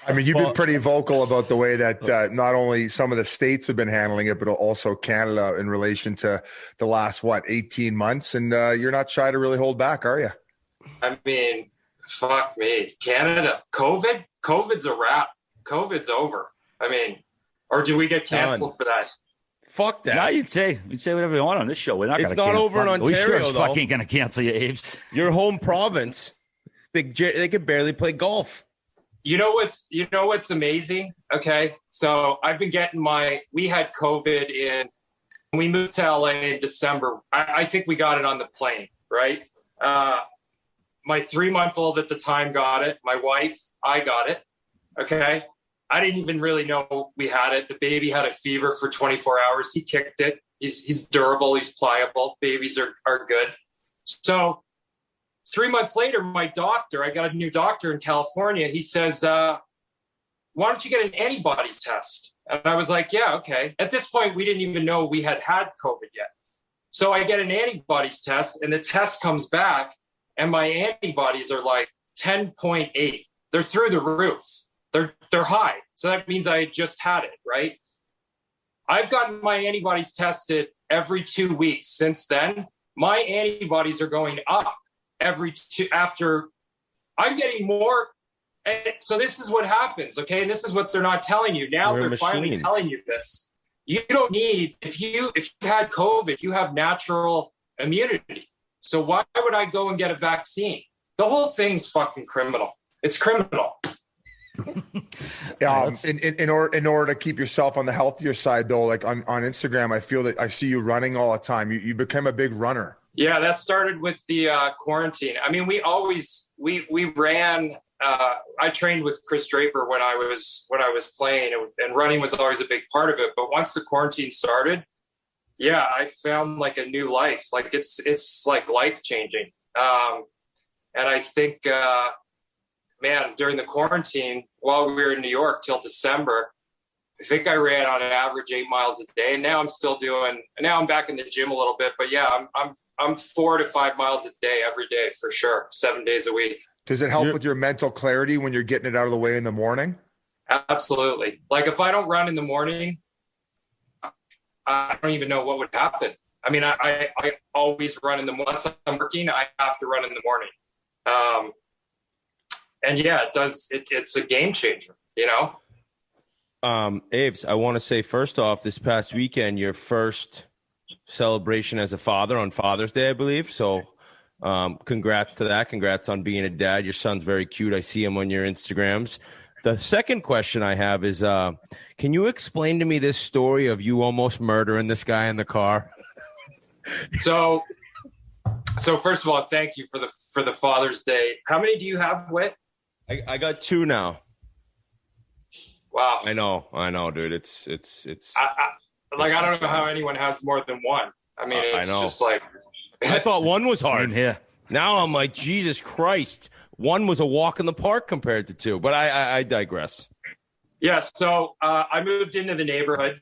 [SPEAKER 3] I mean, you've been pretty vocal about the way that not only some of the states have been handling it, but also Canada in relation to the last, 18 months. And you're not shy to really hold back, are you?
[SPEAKER 7] I mean, fuck me. Canada, COVID's a wrap. COVID's over. I mean, or do we get canceled for that?
[SPEAKER 4] Fuck that.
[SPEAKER 1] No, you'd say whatever you want on this show. We're not.
[SPEAKER 4] It's not over in Ontario,
[SPEAKER 1] we sure
[SPEAKER 4] though.
[SPEAKER 1] Fucking gonna cancel you, Abe's.
[SPEAKER 4] Your home province. They could barely play golf.
[SPEAKER 7] You know what's amazing? Okay, so I've been getting we had COVID when we moved to LA in December. I think we got it on the plane, right? My 3-month-old at the time got it. My wife, I got it. Okay. I didn't even really know we had it. The baby had a fever for 24 hours. He kicked it. He's durable. He's pliable. Babies are good. So 3 months later, my doctor, I got a new doctor in California. He says, why don't you get an antibodies test? And I was like, yeah, okay. At this point, we didn't even know we had COVID yet. So I get an antibodies test, and the test comes back, and my antibodies are like 10.8. They're through the roof. They're high. So that means I just had it, right? I've gotten my antibodies tested every 2 weeks since then. My antibodies are going up after I'm getting more. And so this is what happens, okay? And this is what they're not telling you. Now they're finally telling you this. You don't need, if you had COVID, you have natural immunity. So why would I go and get a vaccine? The whole thing's fucking criminal. It's criminal.
[SPEAKER 3] In order to keep yourself on the healthier side, though, like on Instagram, I feel that I see you running all the time. You became a big runner.
[SPEAKER 7] Yeah, that started with the quarantine. I mean, we ran. I trained with Chris Draper when I was playing, and running was always a big part of it. But once the quarantine started, yeah, I found like a new life. Like it's like life changing. And I think, man, during the quarantine, while we were in New York till December, I think I ran on an average 8 miles a day. And now I'm back in the gym a little bit, but yeah, I'm 4 to 5 miles a day every day for sure, 7 days a week.
[SPEAKER 3] Does it help with your mental clarity when you're getting it out of the way in the morning?
[SPEAKER 7] Absolutely. Like if I don't run in the morning, I don't even know what would happen. I mean, I always run in the morning. Unless I'm working, I have to run in the morning. And yeah, it does. It's a game changer, you know?
[SPEAKER 4] Aves, I want to say first off, this past weekend, your first celebration as a father on Father's Day, I believe. So congrats to that. Congrats on being a dad. Your son's very cute. I see him on your Instagrams. The second question I have is, can you explain to me this story of you almost murdering this guy in the car?
[SPEAKER 7] So first of all, thank you for the Father's Day. How many do you have, Whit?
[SPEAKER 4] I got 2 now.
[SPEAKER 7] Wow.
[SPEAKER 4] I know, dude. It's
[SPEAKER 7] I don't know how anyone has more than one. I mean, it's just like
[SPEAKER 4] I thought one was hard.
[SPEAKER 1] Same here.
[SPEAKER 4] Now I'm like, Jesus Christ. One was a walk in the park compared to 2, but I digress.
[SPEAKER 7] Yeah. So I moved into the neighborhood,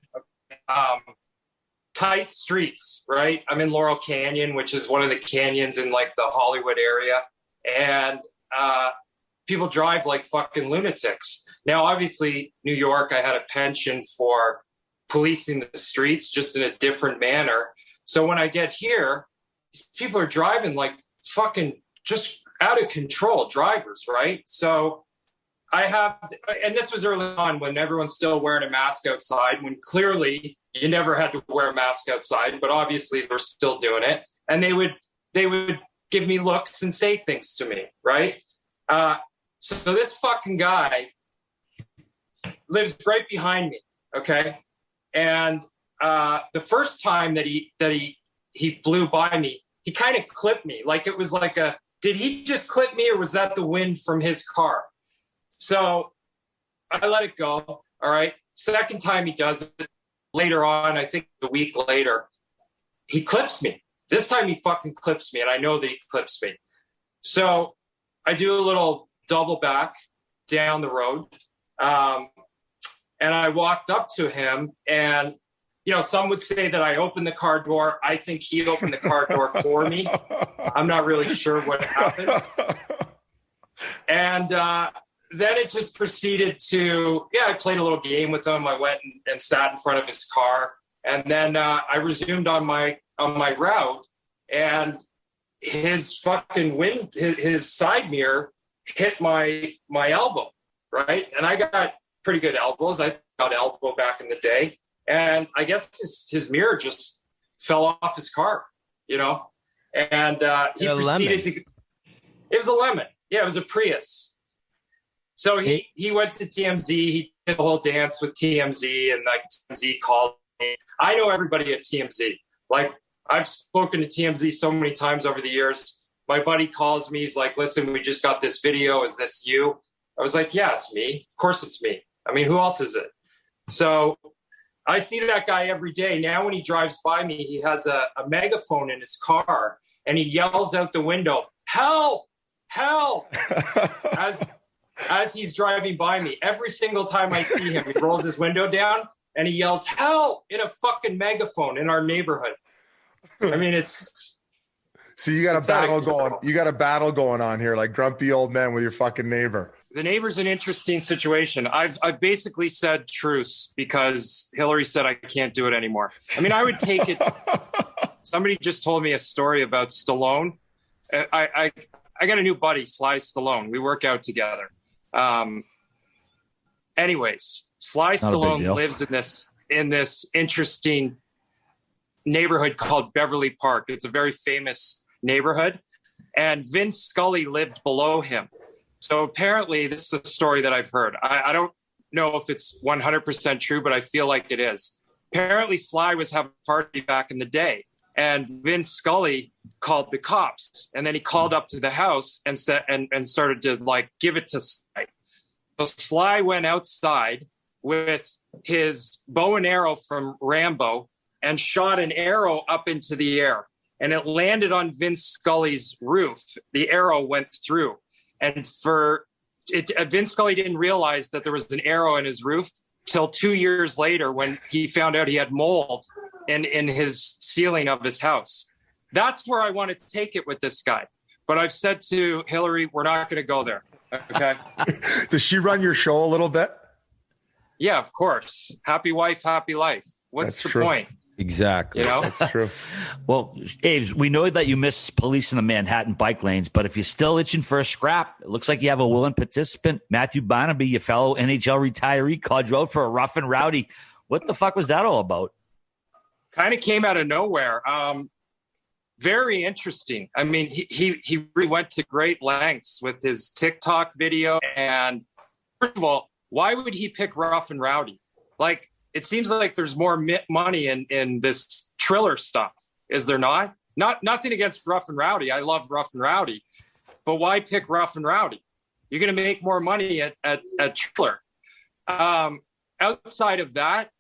[SPEAKER 7] tight streets, right? I'm in Laurel Canyon, which is one of the canyons in like the Hollywood area. And people drive like fucking lunatics. Now, obviously, New York, I had a penchant for policing the streets just in a different manner. So when I get here, these people are driving like fucking just out of control drivers, right? So and this was early on when everyone's still wearing a mask outside, when clearly you never had to wear a mask outside, but obviously they're still doing it. And they would give me looks and say things to me, right? So this fucking guy lives right behind me, okay? And the first time that he blew by me, he kind of clipped me. Like it was like did he just clip me or was that the wind from his car? So I let it go, all right? Second time he does it, later on, I think a week later, he clips me. This time he fucking clips me, and I know that he clips me. So I do a little double back down the road, and I walked up to him, and some would say that I opened the car door. I think he opened the car door for me. I'm not really sure what happened. And then it just proceeded to, I played a little game with him. I went and sat in front of his car. And then I resumed on my route, and his fucking his side mirror hit my elbow, right? And I got pretty good elbows. I got elbow back in the day. And I guess his mirror just fell off his car, and he proceeded to, it was a lemon. Yeah, it was a Prius. So he went to TMZ. He did the whole dance with TMZ, and like TMZ called me. I know everybody at TMZ. Like, I've spoken to TMZ so many times over the years. My buddy calls me. He's like, listen, we just got this video. Is this you? I was like, yeah, it's me. Of course it's me. I mean, who else is it? So I see that guy every day. Now when he drives by me, he has a megaphone in his car, and he yells out the window, help, help, as he's driving by me. Every single time I see him, he rolls his window down and he yells, help, in a fucking megaphone in our neighborhood. I mean, it's...
[SPEAKER 3] So you got a battle going. You got a battle going on here, like grumpy old men with your fucking neighbor.
[SPEAKER 7] The neighbor's an interesting situation. I've basically said truce because Hillary said I can't do it anymore. I mean, I would take it. Somebody just told me a story about Stallone. I got a new buddy, Sly Stallone. We work out together. Anyways, Sly Stallone lives in this interesting neighborhood called Beverly Park. It's a very famous neighborhood, and Vince Scully lived below him. So apparently, this is a story that I've heard. I don't know if it's 100% true, but I feel like it is. Apparently, Sly was having a party back in the day, and Vince Scully called the cops, and then he called up to the house and said and started to like give it to Sly. So Sly went outside with his bow and arrow from Rambo and shot an arrow up into the air, and it landed on Vince Scully's roof. The arrow went through. And Vince Scully didn't realize that there was an arrow in his roof till 2 years later when he found out he had mold in his ceiling of his house. That's where I want to take it with this guy. But I've said to Hillary, we're not going to go there. Okay.
[SPEAKER 3] Does she run your show a little bit?
[SPEAKER 7] Yeah, of course. Happy wife, happy life. What's the point?
[SPEAKER 4] Exactly.
[SPEAKER 3] That's true.
[SPEAKER 1] Well, Aves, we know that you miss policing the Manhattan bike lanes, but if you're still itching for a scrap, it looks like you have a willing participant. Matthew Barnaby, your fellow NHL retiree, called you out for a rough and rowdy. What the fuck was that all about?
[SPEAKER 7] Kind of came out of nowhere. Very interesting. I mean, he really went to great lengths with his TikTok video. And first of all, why would he pick rough and rowdy? Like, it seems like there's more money in this Triller stuff. Is there not? Nothing against rough and rowdy. I love rough and rowdy. But why pick rough and rowdy? You're going to make more money at Triller. Outside of that,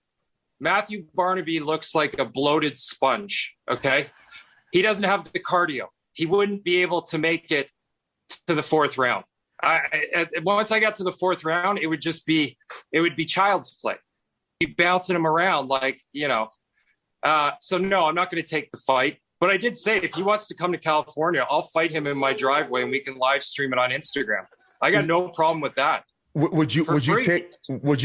[SPEAKER 7] Matthew Barnaby looks like a bloated sponge, okay? He doesn't have the cardio. He wouldn't be able to make it to the fourth round. Once I got to the fourth round, it would be child's play. Be bouncing him around like, so no, I'm not going to take the fight. But I did say, if he wants to come to California, I'll fight him in my driveway and we can live stream it on Instagram. I got no problem with that.
[SPEAKER 3] Would you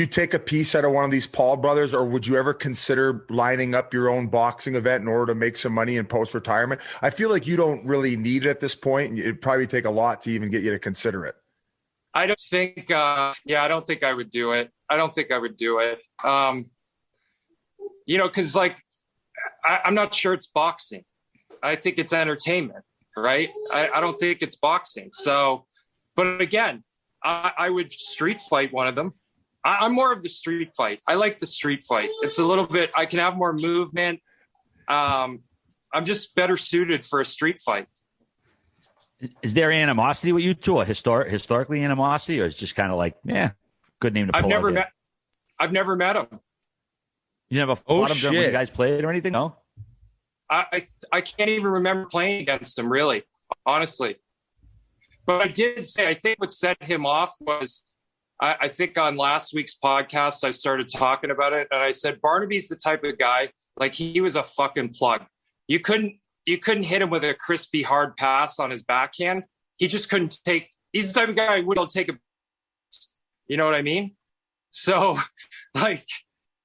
[SPEAKER 3] take a piece out of one of these Paul brothers, or would you ever consider lining up your own boxing event in order to make some money in post-retirement? I feel like you don't really need it at this point. It'd probably take a lot to even get you to consider it.
[SPEAKER 7] I don't think, I don't think I would do it. Because like, I'm not sure it's boxing. I think it's entertainment, right? I don't think it's boxing. So, but again, I would street fight one of them. I'm more of the street fight. I like the street fight. It's a little bit, I can have more movement. I'm just better suited for a street fight.
[SPEAKER 1] Is there animosity with you two, or historically animosity, or is it just kind of like, good name to pull?
[SPEAKER 7] I've never met him.
[SPEAKER 1] You never fought him during when you guys played or anything? No?
[SPEAKER 7] I can't even remember playing against him, really, honestly. But I did say, I think what set him off was I think on last week's podcast, I started talking about it, and I said Barnaby's the type of guy, like he was a fucking plug. You couldn't hit him with a crispy hard pass on his backhand. He just couldn't take. He's the type of guy who wouldn't take a. You know what I mean? So, like,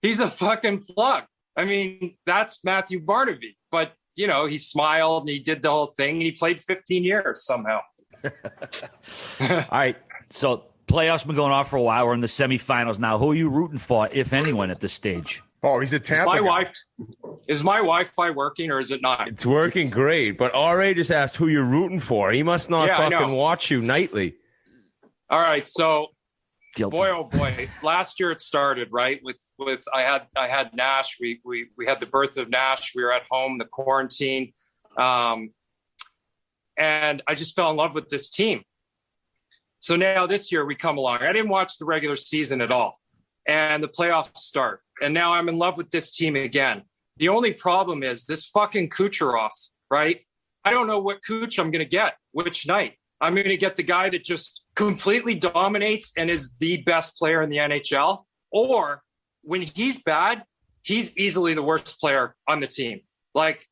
[SPEAKER 7] he's a fucking plug. I mean, that's Matthew Barnaby. But he smiled and he did the whole thing, and he played 15 years somehow.
[SPEAKER 1] All right, so playoffs been going on for a while. We're in the semifinals now. Who are you rooting for, if anyone, at this stage?
[SPEAKER 3] Oh, he's the Tampa guy.
[SPEAKER 7] Is my Wi-Fi working or is it not?
[SPEAKER 4] It's working great, but RA just asked who you're rooting for. He must not fucking watch you nightly.
[SPEAKER 7] All right, so
[SPEAKER 1] Guilty.
[SPEAKER 7] boy, oh boy, last year it started right with I had Nash. We had the birth of Nash. We were at home, the quarantine, and I just fell in love with this team. So now this year we come along. I didn't watch the regular season at all, and the playoffs start. And now I'm in love with this team again. The only problem is this fucking Kucherov, right? I don't know what Kuch I'm going to get, which night. I'm going to get the guy that just completely dominates and is the best player in the NHL. Or when he's bad, he's easily the worst player on the team. Like,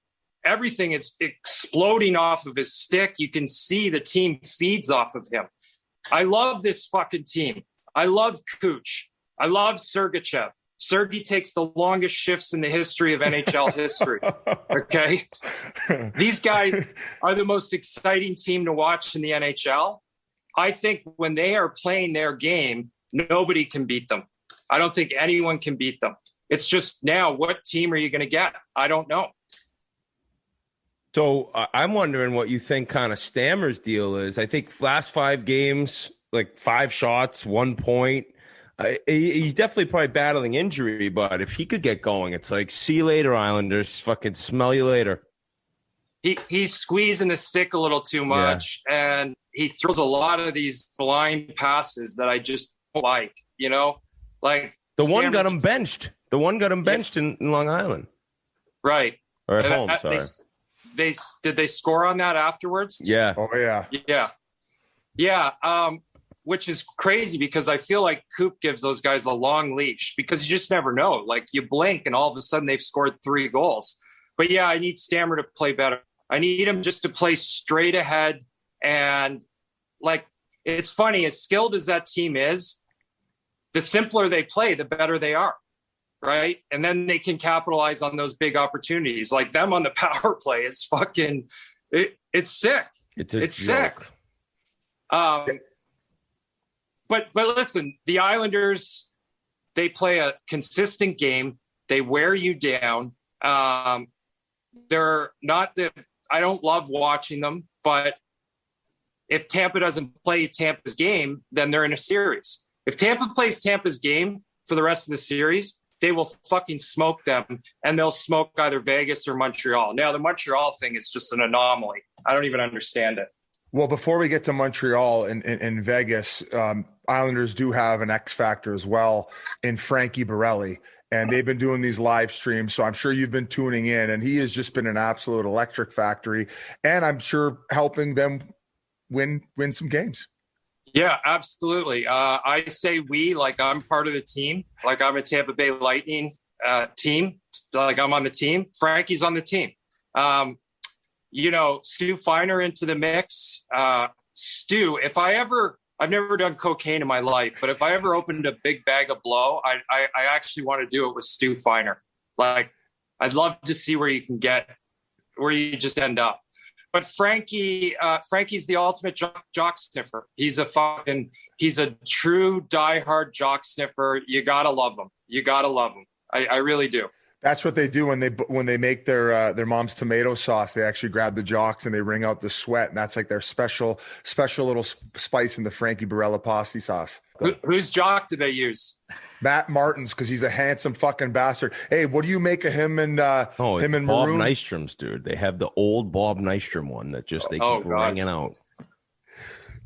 [SPEAKER 7] everything is exploding off of his stick. You can see the team feeds off of him. I love this fucking team. I love Kuch. I love Sergachev. Sergey takes the longest shifts in the history of NHL history. Okay? These guys are the most exciting team to watch in the NHL. I think when they are playing their game, nobody can beat them. I don't think anyone can beat them. It's just now, what team are you going to get? I don't know.
[SPEAKER 4] So I'm wondering what you think kind of Stammer's deal is. I think last 5 games, like 5 shots, 1 point. He's definitely probably battling injury, but if he could get going, it's like, see you later, Islanders. Fucking smell you later.
[SPEAKER 7] He's squeezing the stick a little too much, and he throws a lot of these blind passes that I just don't like, Like
[SPEAKER 4] the one got him benched. The one got him benched in Long Island.
[SPEAKER 7] Right.
[SPEAKER 4] Or at home, sorry.
[SPEAKER 7] Did they score on that afterwards?
[SPEAKER 4] Yeah.
[SPEAKER 3] Oh, yeah.
[SPEAKER 7] Yeah. Which is crazy because I feel like Coop gives those guys a long leash because you just never know. Like, you blink and all of a sudden they've scored 3 goals. But yeah, I need Stammer to play better. I need him just to play straight ahead. And like, it's funny, as skilled as that team is, the simpler they play, the better they are. Right. And then they can capitalize on those big opportunities. Like, them on the power play is fucking, it's sick. It's sick. But listen, the Islanders, they play a consistent game. They wear you down. They're not I don't love watching them, but if Tampa doesn't play Tampa's game, then they're in a series. If Tampa plays Tampa's game for the rest of the series, they will fucking smoke them, and they'll smoke either Vegas or Montreal. Now, the Montreal thing is just an anomaly. I don't even understand it.
[SPEAKER 3] Well, before we get to Montreal and Vegas, Islanders do have an X factor as well in Frankie Borelli, and they've been doing these live streams. So I'm sure you've been tuning in, and he has just been an absolute electric factory, and I'm sure helping them win some games.
[SPEAKER 7] Yeah, absolutely. I say we, like I'm part of the team, like I'm a Tampa Bay Lightning team, like I'm on the team. Frankie's on the team. Stu Feiner into the mix. Stu, I've never done cocaine in my life, but if I ever opened a big bag of blow, I actually want to do it with Stu Feiner. Like, I'd love to see where you just end up. But Frankie's the ultimate jock sniffer. He's a true diehard jock sniffer. You gotta love him. I really do.
[SPEAKER 3] That's what they do when they make their mom's tomato sauce. They actually grab the jocks and they wring out the sweat, and that's like their special little spice in the Frankie Borelli pasta sauce.
[SPEAKER 7] Whose jock do they use?
[SPEAKER 3] Matt Martin's, because he's a handsome fucking bastard. Hey, what do you make of him and him and
[SPEAKER 4] Bob
[SPEAKER 3] Maroon?
[SPEAKER 4] Nystrom's, dude. They have the old Bob Nystrom one that just they keep ringing out.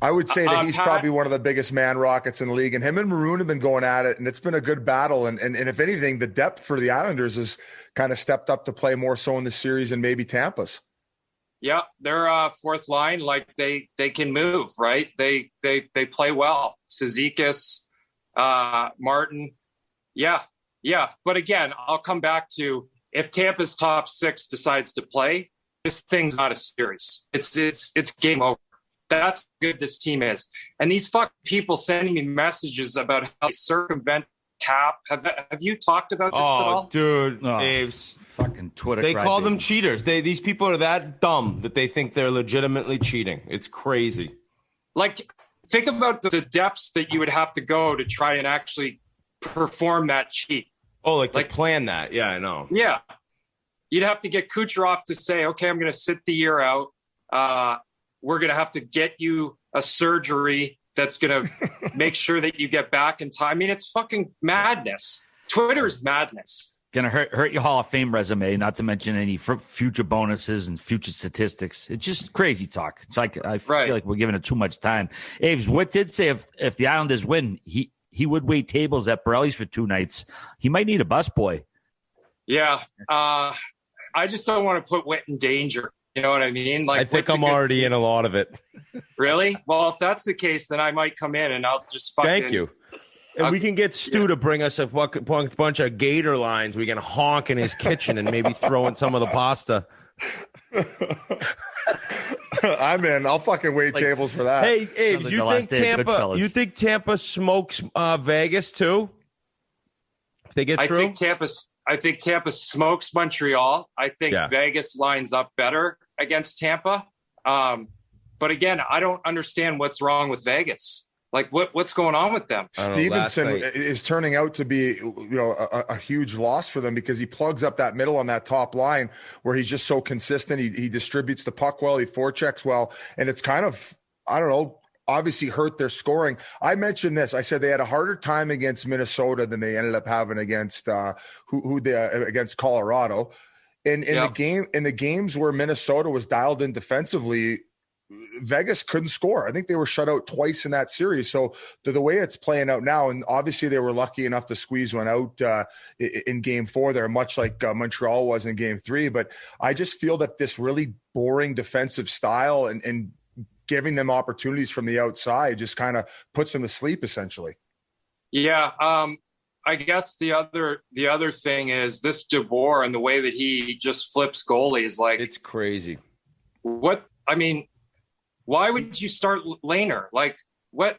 [SPEAKER 3] I would say that he's probably one of the biggest man rockets in the league, and him and Maroon have been going at it, and it's been a good battle. And if anything, the depth for the Islanders has kind of stepped up to play more so in the series than maybe Tampa's.
[SPEAKER 7] Yeah, they're fourth line. Like they can move, right? They play well. Cizikas, Martin. Yeah. But again, I'll come back to if Tampa's top 6 decides to play, this thing's not a series. It's game over. That's how good this team is. And these fucking people sending me messages about how they circumvent cap. Have you talked about this at all?
[SPEAKER 4] Dude, Dave's
[SPEAKER 1] fucking Twitter.
[SPEAKER 4] They call them cheaters. These people are that dumb that they think they're legitimately cheating. It's crazy.
[SPEAKER 7] Like, think about the depths that you would have to go to try and actually perform that cheat.
[SPEAKER 4] Oh, like to plan that. Yeah, I know.
[SPEAKER 7] Yeah. You'd have to get Kucherov to say, okay, I'm going to sit the year out. We're going to have to get you a surgery that's going to make sure that you get back in time. I mean, it's fucking madness. Twitter's madness.
[SPEAKER 1] Going to hurt your Hall of Fame resume, not to mention any future bonuses and future statistics. It's just crazy talk. It's like I feel like we're giving it too much time. Aves, Witt did say if the Islanders win, he would wait tables at Borelli's for 2 nights. He might need a busboy.
[SPEAKER 7] Yeah. I just don't want to put Witt in danger. You know what I mean? Like,
[SPEAKER 4] I think I'm already in a lot of it.
[SPEAKER 7] Really? Well, if that's the case, then I might come in and I'll just fucking...
[SPEAKER 4] Thank you. And we can get Stu to bring us a bunch of gator lines. We can honk in his kitchen and maybe throw in some of the pasta.
[SPEAKER 3] I'm in. I'll fucking wait tables for that.
[SPEAKER 4] Hey, Abe, you think Tampa smokes Vegas too? If they get through?
[SPEAKER 7] I think Tampa smokes Montreal. I think Vegas lines up better against Tampa. But again, I don't understand what's wrong with Vegas. Like, what's going on with them?
[SPEAKER 3] Stevenson is turning out to be, a huge loss for them because he plugs up that middle on that top line where he's just so consistent. He distributes the puck well. He forechecks well. And it's kind of, I don't know, obviously hurt their scoring. I mentioned this. I said they had a harder time against Minnesota than they ended up having against against Colorado. In the games where Minnesota was dialed in defensively, Vegas couldn't score. I think they were shut out twice in that series. So the way it's playing out now, and obviously they were lucky enough to squeeze one out in game 4 there, much like Montreal was in game 3. But I just feel that this really boring defensive style and giving them opportunities from the outside just kind of puts them to sleep essentially.
[SPEAKER 7] Yeah. I guess the other thing is this DeBoer and the way that he just flips goalies. Like,
[SPEAKER 4] it's crazy.
[SPEAKER 7] Why would you start Lehner? Like, what?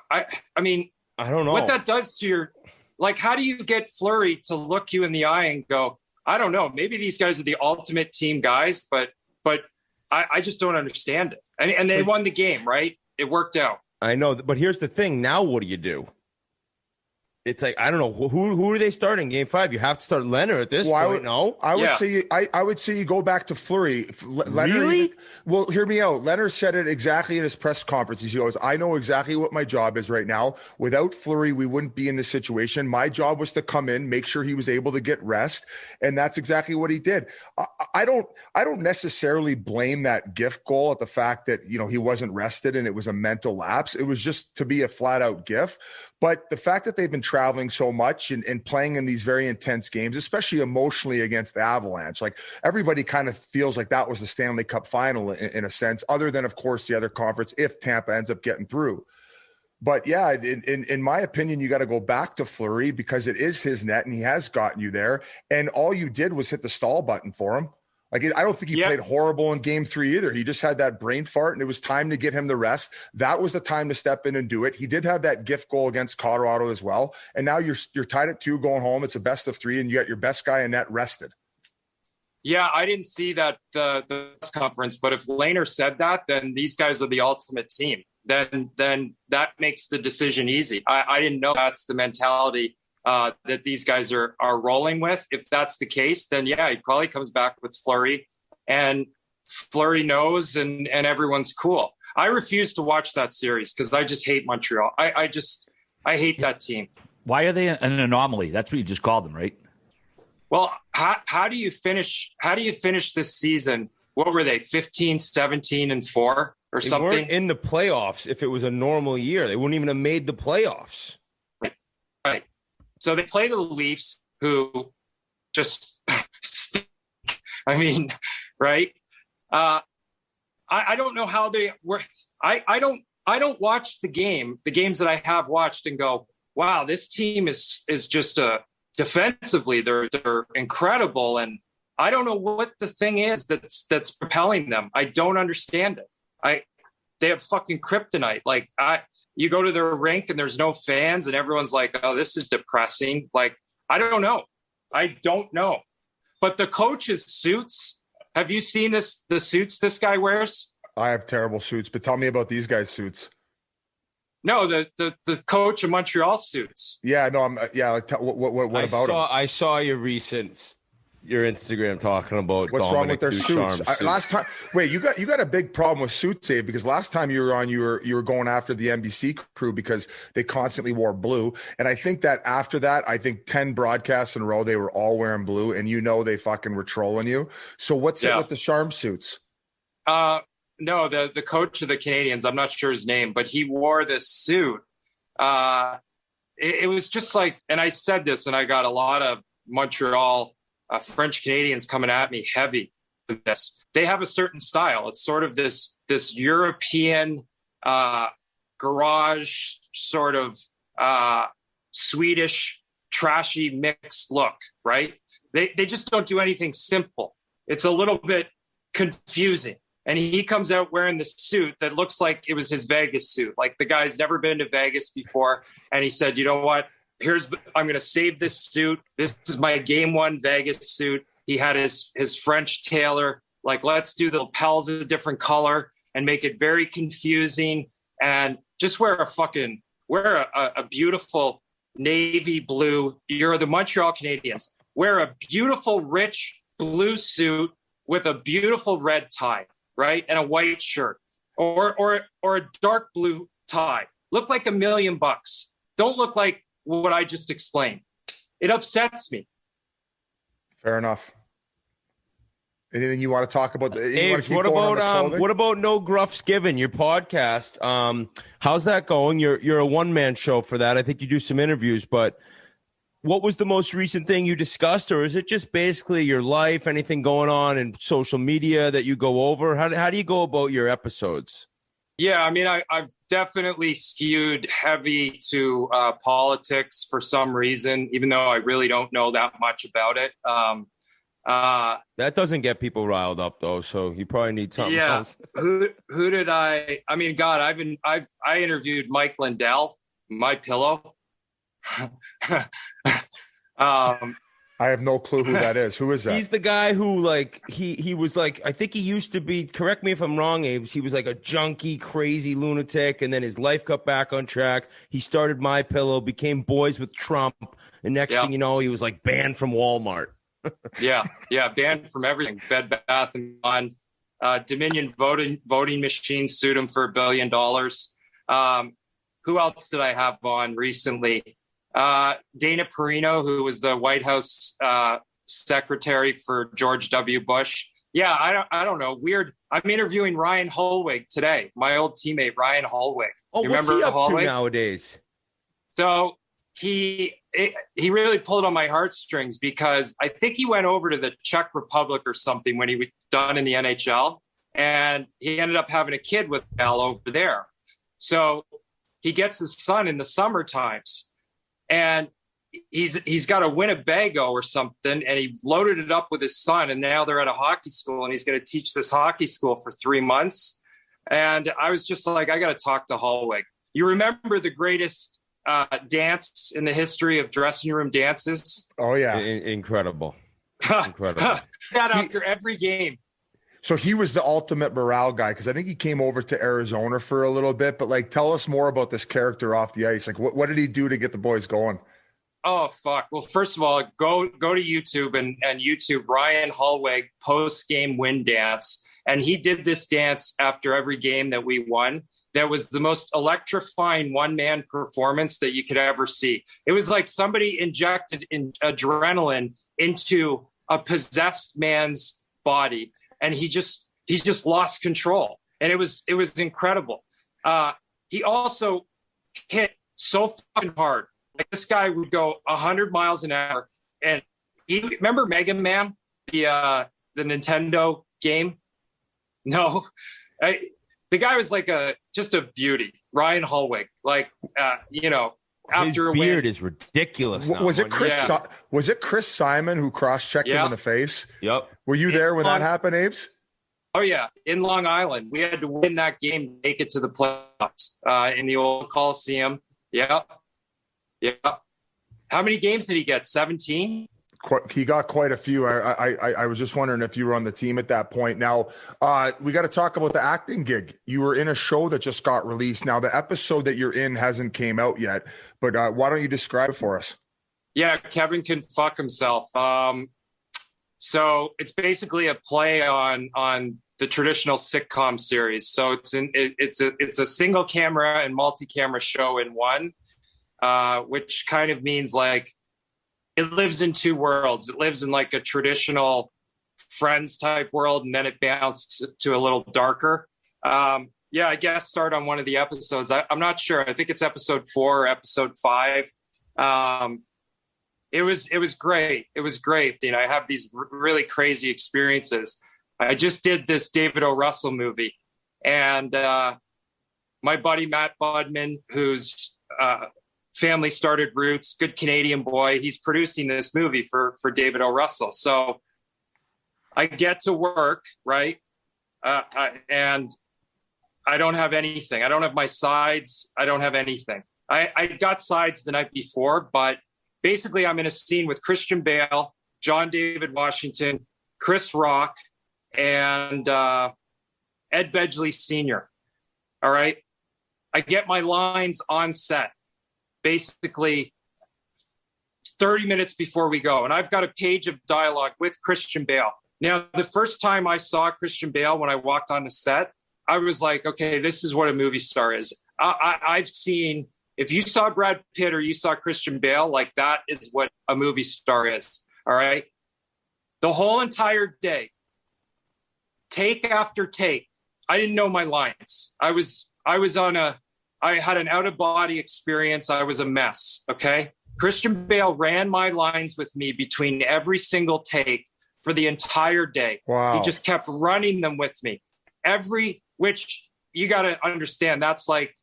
[SPEAKER 7] I don't know what that does to your. Like, how do you get Fleury to look you in the eye and go, I don't know, maybe these guys are the ultimate team guys, but I just don't understand it. And they won the game, right? It worked out.
[SPEAKER 4] I know, but here's the thing. Now, what do you do? It's like, I don't know who are they starting game 5? You have to start Leonard at this point.
[SPEAKER 3] I would say you go back to Fleury.
[SPEAKER 4] Really?
[SPEAKER 3] Well, hear me out. Leonard said it exactly in his press conference. He goes, I know exactly what my job is right now. Without Fleury, we wouldn't be in this situation. My job was to come in, make sure he was able to get rest, and that's exactly what he did. I don't necessarily blame that gift goal at the fact that he wasn't rested and it was a mental lapse. It was just to be a flat out gift. But the fact that they've been traveling so much and playing in these very intense games, especially emotionally against the Avalanche, like everybody kind of feels like that was the Stanley Cup final in a sense, other than, of course, the other conference if Tampa ends up getting through. But yeah, in my opinion, you got to go back to Fleury because it is his net and he has gotten you there. And all you did was hit the stall button for him. Like, I don't think he played horrible in game 3 either. He just had that brain fart and it was time to get him the rest. That was the time to step in and do it. He did have that gift goal against Colorado as well. And now you're tied at 2 going home. It's a best of 3 and you got your best guy in net rested.
[SPEAKER 7] Yeah, I didn't see that the press conference, but if Lehner said that, then these guys are the ultimate team. Then that makes the decision easy. I didn't know that's the mentality that these guys are rolling with. If that's the case, then he probably comes back with Fleury and Fleury knows and everyone's cool. I refuse to watch that series because I just hate Montreal. I hate that team.
[SPEAKER 1] Why are they an anomaly? That's what you just called them, right?
[SPEAKER 7] Well, how do you finish this season? What were they, 15, 17, and 4 or something?
[SPEAKER 4] They weren't in the playoffs. If it was a normal year, they wouldn't even have made the playoffs.
[SPEAKER 7] Right. So they play the Leafs, who just stink. I mean, right? I don't know how they were. I don't watch the games that I have watched and go, wow, this team is just defensively, they're incredible. And I don't know what the thing is that's propelling them. I don't understand it. They have fucking kryptonite. Like you go to their rink and there's no fans and everyone's like, oh, this is depressing. Like, I don't know. But the coach's suits, have you seen the suits this guy wears?
[SPEAKER 3] I have terrible suits, but tell me about these guys' suits.
[SPEAKER 7] No, the coach of Montreal suits.
[SPEAKER 3] Yeah, no, what about them?
[SPEAKER 4] I saw your Instagram talking about
[SPEAKER 3] what's
[SPEAKER 4] Dominic
[SPEAKER 3] wrong with their suits. Last time, wait, you got a big problem with suits, Dave, because last time you were on, you were going after the NBC crew because they constantly wore blue, and I think that after that, 10 broadcasts in a row they were all wearing blue, and they fucking were trolling you. So what's it with the Charm suits?
[SPEAKER 7] No, the coach of the Canadians, I'm not sure his name, but he wore this suit. It was just like, and I said this, and I got a lot of Montreal French Canadians coming at me heavy for this. They have a certain style. It's sort of this European garage sort of Swedish trashy mixed look, right? They just don't do anything simple. It's a little bit confusing. And he comes out wearing this suit that looks like it was his Vegas suit. Like the guy's never been to Vegas before. And he said, you know what? I'm going to save this suit. This is my game one Vegas suit. He had his French tailor. Like, let's do the lapels a different color and make it very confusing. And just wear a beautiful navy blue. You're the Montreal Canadiens. Wear a beautiful, rich blue suit with a beautiful red tie. Right? And a white shirt or a dark blue tie. Look like $1 million. Don't look like what I just explained. It upsets me.
[SPEAKER 3] Fair enough. Anything you want to talk about?
[SPEAKER 4] Dave, what about No Gruffs Given, your podcast? How's that going? You're a one-man show for that. I think you do some interviews, but what was the most recent thing you discussed, or is it just basically your life, anything going on in social media that you go over? How do you go about your episodes?
[SPEAKER 7] Yeah, I mean, I've definitely skewed heavy to politics for some reason, even though I really don't know that much about it.
[SPEAKER 4] That doesn't get people riled up, though, so you probably need something else.
[SPEAKER 7] Who did I mean, God, I interviewed Mike Lindell, My Pillow.
[SPEAKER 3] I have no clue who that is. Who is that?
[SPEAKER 4] He's the guy who, like, he was like, I think he used to be, correct me if I'm wrong, Abe, he was like a junkie, crazy lunatic, and then his life got back on track. He started My Pillow, became boys with Trump, and next thing you know, he was like banned from Walmart.
[SPEAKER 7] yeah, banned from everything. Bed Bath & Beyond, Dominion voting machine sued him for $1 billion. Who else did I have on recently? Dana Perino, who was the White House secretary for George W. Bush. Yeah, I don't know. Weird. I'm interviewing Ryan Holweg today, my old teammate Ryan Holweg.
[SPEAKER 4] Oh, what's he up to nowadays?
[SPEAKER 7] So he really pulled on my heartstrings because I think he went over to the Czech Republic or something when he was done in the NHL, and he ended up having a kid with Al over there. So he gets his son in the summer times. And he's got a Winnebago or something, and he loaded it up with his son, and now they're at a hockey school, and he's going to teach this hockey school for 3 months. And I was just like, I got to talk to Holweg. You remember the greatest dance in the history of dressing room dances?
[SPEAKER 3] Oh, yeah.
[SPEAKER 4] Incredible.
[SPEAKER 7] That after every game.
[SPEAKER 3] So he was the ultimate morale guy, because I think he came over to Arizona for a little bit. But, like, tell us more about this character off the ice. Like, what did he do to get the boys going?
[SPEAKER 7] Oh, fuck. Well, first of all, go to YouTube and YouTube Ryan Holweg post-game win dance. And he did this dance after every game that we won. That was the most electrifying one-man performance that you could ever see. It was like somebody injected adrenaline into a possessed man's body. And he just lost control, and it was incredible. He also hit so fucking hard. Like, this guy would go 100 miles an hour. And remember Mega Man, the Nintendo game? No, the guy was like just a beauty. Ryan Holweg, like after
[SPEAKER 4] his beard is ridiculous. Now.
[SPEAKER 3] Was it Chris?
[SPEAKER 7] Yeah.
[SPEAKER 3] Was it Chris Simon who cross-checked him in the face?
[SPEAKER 4] Yep.
[SPEAKER 3] Were you there when that happened, Abes?
[SPEAKER 7] Oh yeah, in Long Island, we had to win that game to make it to the playoffs in the old Coliseum. Yeah. How many games did he get? 17.
[SPEAKER 3] He got quite a few. I was just wondering if you were on the team at that point. Now, we got to talk about the acting gig. You were in a show that just got released. Now, the episode that you're in hasn't came out yet, but why don't you describe it for us? Yeah,
[SPEAKER 7] Kevin can fuck himself. So it's basically a play on the traditional sitcom series. So it's a single camera and multi-camera show in one, which kind of means like it lives in two worlds. It lives in like a traditional Friends type world, and then it bounced to a little darker. I guess start on one of the episodes. I'm not sure. I think it's episode 4 or episode 5. It was great. It was great. You know, I have these really crazy experiences. I just did this David O. Russell movie, and my buddy Matt Budman, whose family started Roots, good Canadian boy, he's producing this movie for David O. Russell. So I get to work, right? And I don't have anything. I don't have my sides. I don't have anything. I got sides the night before, but basically I'm in a scene with Christian Bale, John David Washington, Chris Rock, and Ed Begley Sr. All right. I get my lines on set basically 30 minutes before we go. And I've got a page of dialogue with Christian Bale. Now, the first time I saw Christian Bale when I walked on the set, I was like, okay, this is what a movie star is. I've seen, if you saw Brad Pitt or you saw Christian Bale, like that is what a movie star is. All right. The whole entire day, take after take, I didn't know my lines. I had an out-of-body experience. I was a mess, okay? Christian Bale ran my lines with me between every single take for the entire day.
[SPEAKER 3] Wow.
[SPEAKER 7] He just kept running them with me. Which you got to understand, that's like,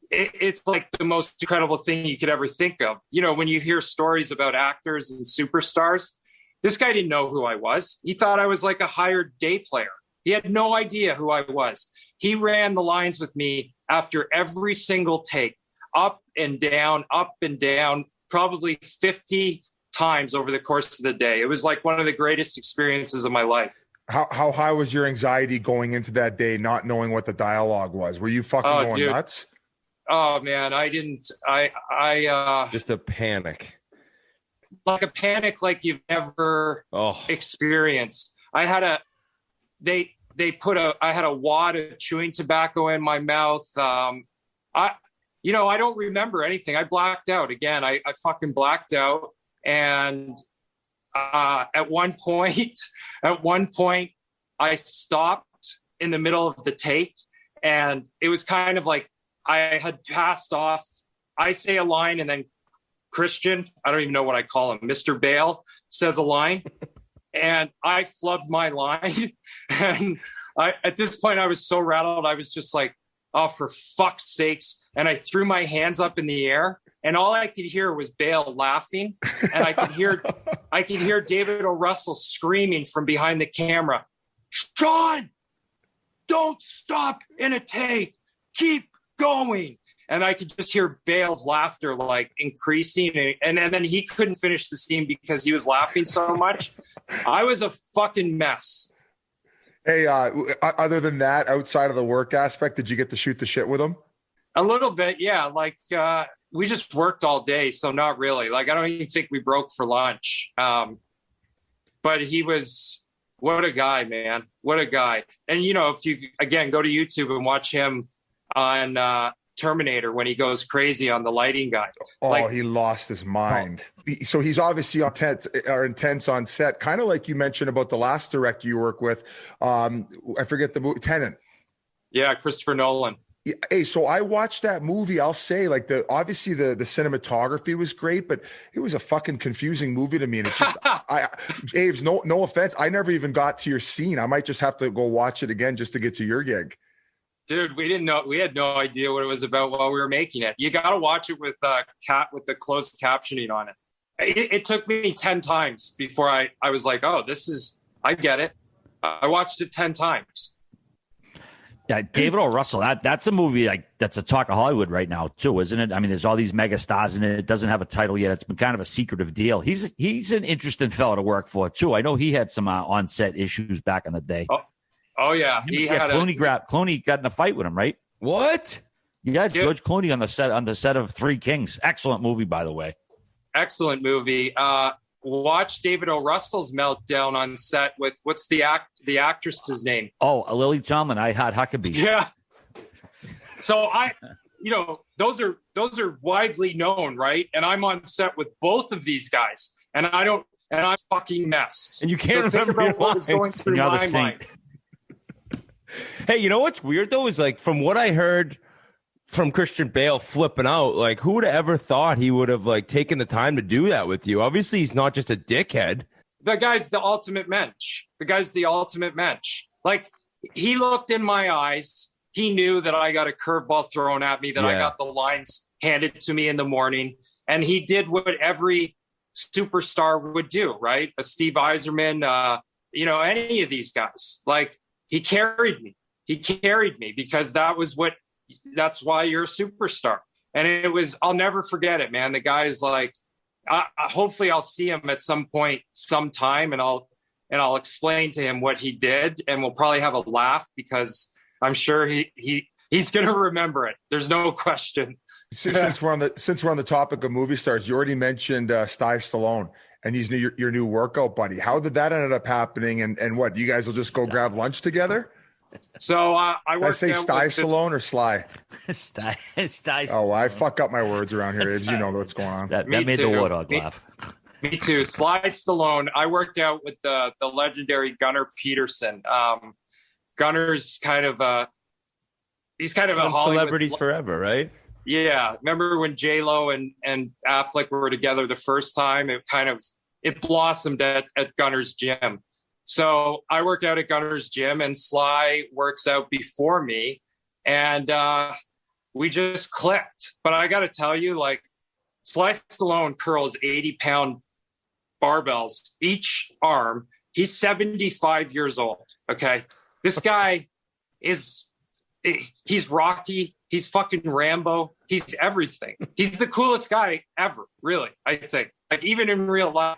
[SPEAKER 7] it's like the most incredible thing you could ever think of. You know, when you hear stories about actors and superstars, this guy didn't know who I was. He thought I was like a hired day player. He had no idea who I was. He ran the lines with me after every single take, up and down, probably 50 times over the course of the day. It was like one of the greatest experiences of my life.
[SPEAKER 3] How high was your anxiety going into that day, not knowing what the dialogue was? Were you fucking going nuts?
[SPEAKER 7] Oh man, I didn't.
[SPEAKER 4] Just a panic.
[SPEAKER 7] Like a panic like you've never experienced. I had a wad of chewing tobacco in my mouth. I don't remember anything. I blacked out again. I fucking blacked out. And at one point, I stopped in the middle of the take, and it was kind of like I had passed off. I say a line, and then Christian, I don't even know what I call him, Mr. Bale, says a line. And I flubbed my line. And at this point, I was so rattled. I was just like, oh, for fuck's sakes. And I threw my hands up in the air. And all I could hear was Bale laughing. And I could hear David O. Russell screaming from behind the camera, Sean, don't stop in a take. Keep going. And I could just hear Bale's laughter like increasing. And then he couldn't finish the scene because he was laughing so much. I was a fucking mess.
[SPEAKER 3] Hey, other than that, outside of the work aspect, did you get to shoot the shit with him?
[SPEAKER 7] A little bit, yeah. Like we just worked all day, so not really. Like I don't even think we broke for lunch. But he was, what a guy, man. What a guy. And, you know, if you, again, go to YouTube and watch him on Terminator when he goes crazy on the lighting guy.
[SPEAKER 3] Oh, he lost his mind. So he's obviously intense on set, kind of like you mentioned about the last director you work with. I forget the movie, Tenet.
[SPEAKER 7] Yeah, Christopher Nolan.
[SPEAKER 3] Hey, so I watched that movie. I'll say, like, obviously the cinematography was great, but it was a fucking confusing movie to me. And it's just, Aves, no offense, I never even got to your scene. I might just have to go watch it again just to get to your gig.
[SPEAKER 7] Dude, we didn't know. We had no idea what it was about while we were making it. You got to watch it with with the closed captioning on it. It took me 10 times before I was like, oh, I get it. I watched it 10 times.
[SPEAKER 1] Yeah, David O. Russell, that's a movie that's a talk of Hollywood right now too, isn't it? I mean, there's all these mega stars in it. It doesn't have a title yet. It's been kind of a secretive deal. He's an interesting fellow to work for too. I know he had some on-set issues back in the day.
[SPEAKER 7] Oh yeah,
[SPEAKER 1] Clooney got in a fight with him, right?
[SPEAKER 4] What?
[SPEAKER 1] Yeah, George Clooney on the set of Three Kings. Excellent movie, by the way.
[SPEAKER 7] Excellent movie. Watch David O. Russell's meltdown on set with what's the actress's name?
[SPEAKER 1] Oh, Lily Tomlin. I had Huckabee.
[SPEAKER 7] Yeah. So those are widely known, right? And I'm on set with both of these guys, and I'm fucking messed.
[SPEAKER 4] And you can't remember
[SPEAKER 7] what was going through my mind.
[SPEAKER 4] Hey, you know what's weird though is like from what I heard from Christian Bale flipping out, like who would have ever thought he would have like taken the time to do that with you? Obviously, he's not just a dickhead.
[SPEAKER 7] The guy's the ultimate mensch. Like he looked in my eyes. He knew that I got a curveball thrown at me, that I got the lines handed to me in the morning, and he did what every superstar would do, right? A Steve Yzerman, any of these guys. Like he carried me because that's why you're a superstar. And I'll never forget it, man. The guy is like, hopefully I'll see him at some point, sometime, and I'll explain to him what he did, and we'll probably have a laugh because I'm sure he's going to remember it. There's no question.
[SPEAKER 3] Since we're on the topic of movie stars, you already mentioned Sty Stallone, and he's your new workout buddy. How did that end up happening? And what, you guys will just go grab lunch together?
[SPEAKER 7] So I worked.
[SPEAKER 3] Did I say Sty Stallone or Sly?
[SPEAKER 1] Sty.
[SPEAKER 3] Oh, I fuck up my words around here. You know what's going on.
[SPEAKER 1] That made the War Dog laugh.
[SPEAKER 7] Me too. Sly Stallone. I worked out with the legendary Gunnar Peterson. Gunner's he's kind of a Hollywood
[SPEAKER 4] celebrities forever, right?
[SPEAKER 7] Yeah. Remember when J-Lo and Affleck were together the first time? It blossomed at Gunner's gym. So I worked out at Gunner's gym, and Sly works out before me, and we just clicked. But I got to tell you, like, Sly Stallone curls 80-pound barbells each arm. He's 75 years old. Okay. This guy he's Rocky. He's fucking Rambo. He's everything. He's the coolest guy ever, really, I think. Like, even in real life,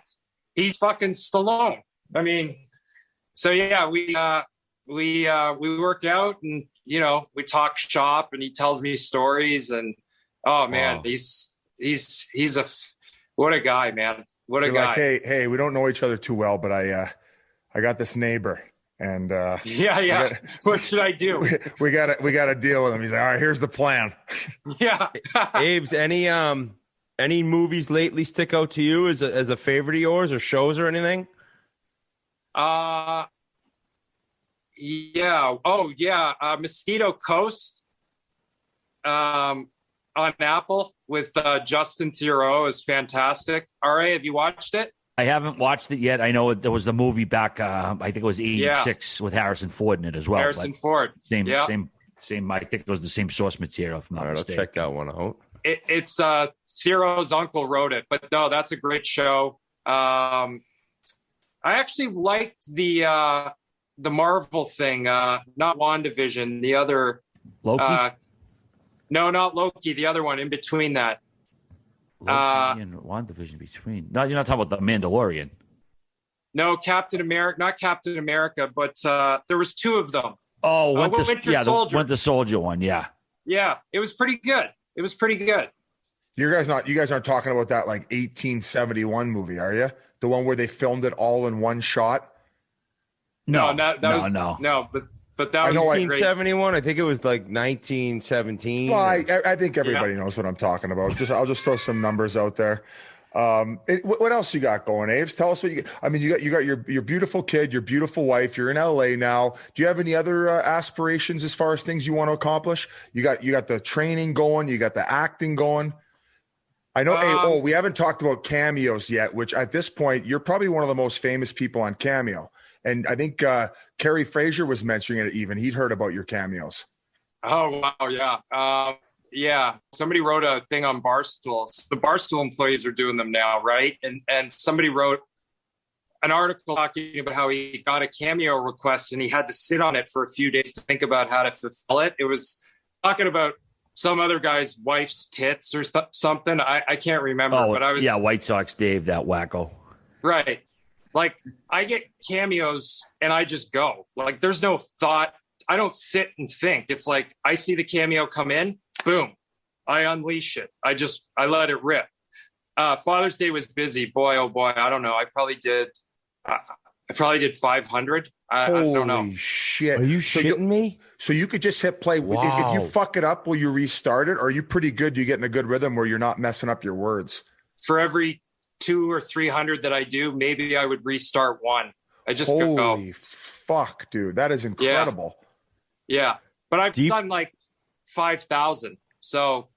[SPEAKER 7] he's fucking Stallone. I mean, so yeah, we worked out, and we talk shop, and he tells me stories, and oh man, he's what a guy, man. What a guy.
[SPEAKER 3] Like, hey, we don't know each other too well, but I got this neighbor, and
[SPEAKER 7] what should I do?
[SPEAKER 3] We got to deal with him. He's like, all right, here's the plan.
[SPEAKER 7] Yeah.
[SPEAKER 4] Abe's, any movies lately stick out to you as a favorite of yours, or shows or anything?
[SPEAKER 7] Yeah. Oh yeah. Mosquito Coast on Apple with Justin Theroux is fantastic. RA, have you watched it?
[SPEAKER 1] I haven't watched it yet. I know there was the movie back, I think it was 86 with Harrison Ford in it as well.
[SPEAKER 7] Harrison Ford.
[SPEAKER 1] Same. I think it was the same source material, if I'm not mistaken.
[SPEAKER 4] I'll check that one out.
[SPEAKER 7] It's Theroux's uncle wrote it, but no, that's a great show. I actually liked the Marvel thing, not WandaVision, the other
[SPEAKER 1] Loki.
[SPEAKER 7] No, not Loki. The other one in between that.
[SPEAKER 1] Loki and WandaVision between. No, you're not talking about the Mandalorian.
[SPEAKER 7] No, Captain America, not Captain America, but there was two of them.
[SPEAKER 1] Oh,
[SPEAKER 7] Winter Soldier.
[SPEAKER 1] The Winter Soldier one, yeah.
[SPEAKER 7] Yeah, it was pretty good.
[SPEAKER 3] You guys aren't talking about that like 1871 movie, are you? The one where they filmed it all in one shot?
[SPEAKER 7] No.
[SPEAKER 1] No.
[SPEAKER 7] But that was
[SPEAKER 4] 1971. I think it was like 1917.
[SPEAKER 3] Well, I think everybody knows what I'm talking about. I'll just throw some numbers out there. What else you got going, Aves? Tell us what you got. I mean, you got your beautiful kid, your beautiful wife. You're in LA now. Do you have any other aspirations as far as things you want to accomplish? You got the training going. You got the acting going. I know. We haven't talked about cameos yet, which at this point you're probably one of the most famous people on Cameo. And I think Kerry Fraser was mentioning it. Even he'd heard about your cameos.
[SPEAKER 7] Oh, wow. Yeah. Yeah. Somebody wrote a thing on Barstool. The Barstool employees are doing them now, right? And somebody wrote an article talking about how he got a cameo request and he had to sit on it for a few days to think about how to fulfill it. It was talking about some other guy's wife's tits or something. I can't remember, but I was.
[SPEAKER 1] Yeah, White Sox Dave, that wacko.
[SPEAKER 7] Right. Like, I get cameos and I just go. Like, there's no thought. I don't sit and think. It's like I see the cameo come in, boom, I unleash it. I let it rip. Father's Day was busy. Boy, oh boy, I don't know. I probably did 500. I don't know.
[SPEAKER 3] Holy shit.
[SPEAKER 4] Are you shitting me?
[SPEAKER 3] So you could just hit play.
[SPEAKER 4] Wow.
[SPEAKER 3] If you fuck it up, will you restart it? Or are you pretty good? Do you get in a good rhythm where you're not messing up your words?
[SPEAKER 7] For every 200 or 300 that I do, maybe I would restart one. I just go.
[SPEAKER 3] Holy fuck, dude. That is incredible.
[SPEAKER 7] Yeah. But I've done like 5,000. So.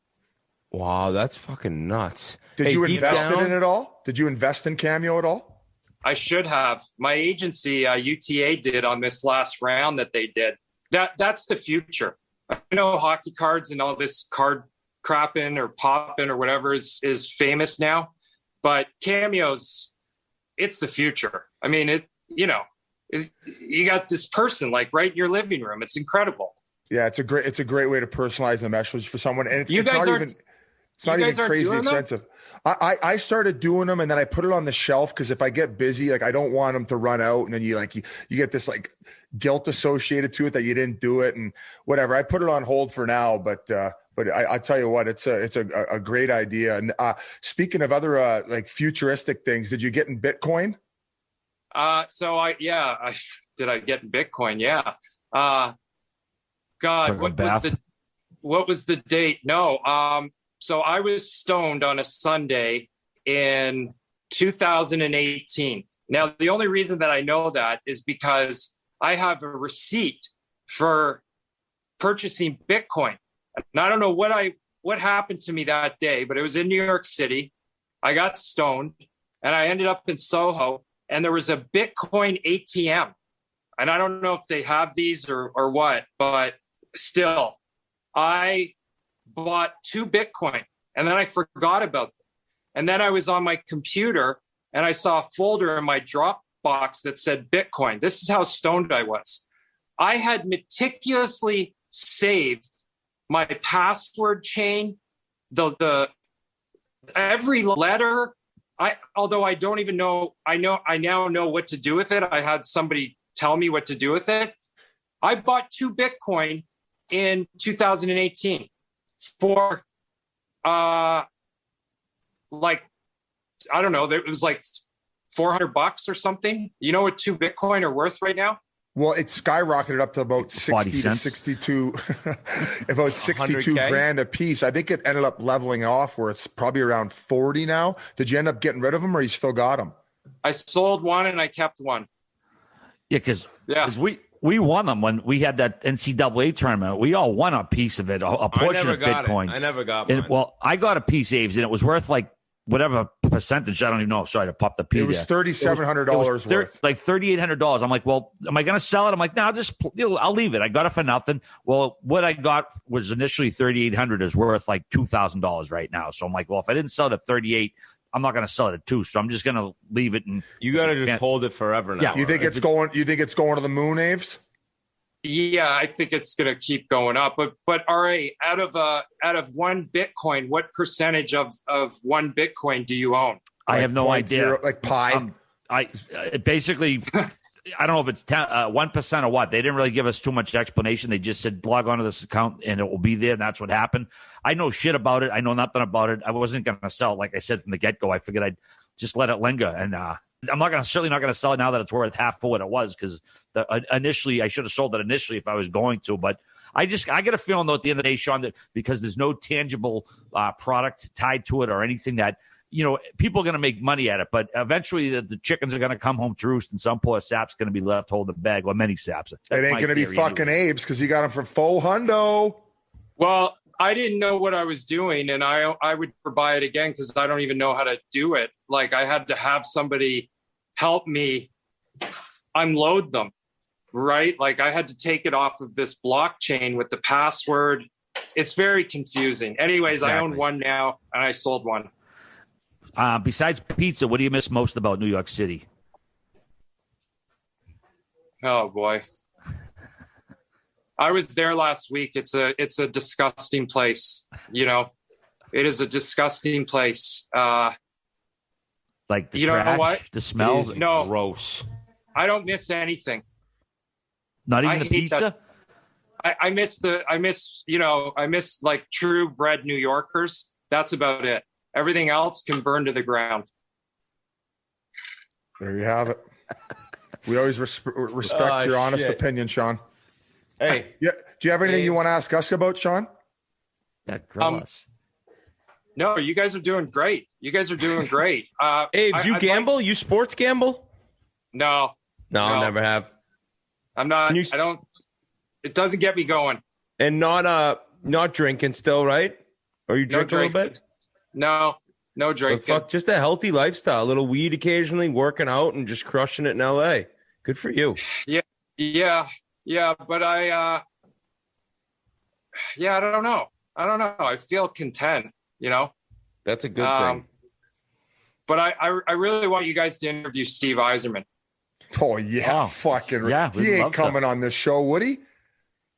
[SPEAKER 4] Wow, that's fucking nuts.
[SPEAKER 3] Did you invest in it at all? Did you invest in Cameo at all?
[SPEAKER 7] I should have. My agency, UTA, did on this last round that they did. That's the future. I know hockey cards and all this card crapping or popping or whatever is famous now, but cameos, it's the future. I mean, you got this person like right in your living room. It's incredible.
[SPEAKER 3] Yeah, it's a great way to personalize the message for someone, and it's not even crazy expensive. I started doing them, and then I put it on the shelf because if I get busy, like I don't want them to run out, and then you get this like guilt associated to it that you didn't do it and whatever. I put it on hold for now, but I tell you what, it's a great idea. And speaking of other like futuristic things, did you get in Bitcoin?
[SPEAKER 7] Did I get in Bitcoin? Yeah. God, what was the date? No. So I was stoned on a Sunday in 2018. Now, the only reason that I know that is because I have a receipt for purchasing Bitcoin. And I don't know what happened to me that day, but it was in New York City. I got stoned and I ended up in Soho, and there was a Bitcoin ATM. And I don't know if they have these or what, but still, I bought 2 Bitcoin and then I forgot about them. And then I was on my computer and I saw a folder in my Dropbox that said Bitcoin. This is how stoned I was. I had meticulously saved my password chain, the every letter. Although I don't even know, I now know what to do with it. I had somebody tell me what to do with it. I bought 2 Bitcoin in 2018 for like, I don't know, it was like $400 or something. You know what 2 Bitcoin are worth right now?
[SPEAKER 3] Well, it skyrocketed up to about 60 to 62, about 62 grand a piece. I think it ended up leveling off where it's probably around 40 now. Did you end up getting rid of them, or you still got them?
[SPEAKER 7] I sold one and I kept one.
[SPEAKER 1] Yeah, because we won them when we had that NCAA tournament. We all won a piece of it, a portion of Bitcoin.
[SPEAKER 4] I never got mine.
[SPEAKER 1] Well, I got a piece, Aves, and it was worth like whatever percentage. I don't even know. Sorry to pop the P.
[SPEAKER 3] It was $3,700 worth.
[SPEAKER 1] Like $3,800. I'm like, well, am I going to sell it? I'm like, no, I'll leave it. I got it for nothing. Well, what I got was initially $3,800 is worth like $2,000 right now. So I'm like, well, if I didn't sell it at 38, I'm not going to sell it at 2. So I'm just going to leave it. And
[SPEAKER 4] you got to just hold it forever now.
[SPEAKER 1] Yeah.
[SPEAKER 3] You think it's going to the moon, Aves?
[SPEAKER 7] Yeah, I think it's going to keep going up. But RA, out of 1 Bitcoin, what percentage of 1 Bitcoin do you own?
[SPEAKER 1] I have no idea.
[SPEAKER 3] Like pi.
[SPEAKER 1] I basically, I don't know if it's 1% or what. They didn't really give us too much explanation. They just said log onto this account and it will be there. And that's what happened. I know shit about it. I know nothing about it. I wasn't going to sell it. Like I said from the get-go, I figured I'd just let it linger. And I'm certainly not going to sell it now that it's worth half for what it was, because initially I should have sold it initially if I was going to. But I get a feeling though at the end of the day, Sean, that because there's no tangible product tied to it or anything that, people are going to make money at it, but eventually the chickens are going to come home to roost, and some poor sap's going to be left holding the bag, or many saps.
[SPEAKER 3] It ain't going to be fucking Abe's because you got them for faux hundo.
[SPEAKER 7] Well, I didn't know what I was doing, and I would buy it again because I don't even know how to do it. Like, I had to have somebody help me unload them. right? Like I had to take it off of this blockchain with the password. It's very confusing. Anyways, exactly. I own one now, and I sold one.
[SPEAKER 1] Besides pizza, what do you miss most about New York City?
[SPEAKER 7] Oh boy. I was there last week. It's a disgusting place. You know, it is a disgusting place.
[SPEAKER 1] Like the
[SPEAKER 7] you
[SPEAKER 1] trash,
[SPEAKER 7] don't know what?
[SPEAKER 1] The smell?
[SPEAKER 7] No.
[SPEAKER 4] Gross.
[SPEAKER 7] I don't miss anything.
[SPEAKER 1] Not even the pizza?
[SPEAKER 7] I miss like true bred New Yorkers. That's about it. Everything else can burn to the ground.
[SPEAKER 3] There you have it. We always respect your honest opinion, Sean.
[SPEAKER 4] Hey.
[SPEAKER 3] Yeah. Do you have anything you want to ask us about, Sean?
[SPEAKER 1] Yeah, us.
[SPEAKER 7] No, you guys are doing great.
[SPEAKER 4] Abe, you gamble? You sports gamble?
[SPEAKER 7] No,
[SPEAKER 4] I never have.
[SPEAKER 7] I'm not. I don't. It doesn't get me going.
[SPEAKER 4] And not drinking still, right? Or you drink a little bit?
[SPEAKER 7] No drinking.
[SPEAKER 4] Fuck, just a healthy lifestyle. A little weed occasionally, working out, and just crushing it in LA. Good for you.
[SPEAKER 7] Yeah. But I don't know. I feel content. You know,
[SPEAKER 4] that's a good thing.
[SPEAKER 7] But I really want you guys to interview Steve Yzerman.
[SPEAKER 3] Oh yeah, fucking yeah. He ain't coming on this show, would he?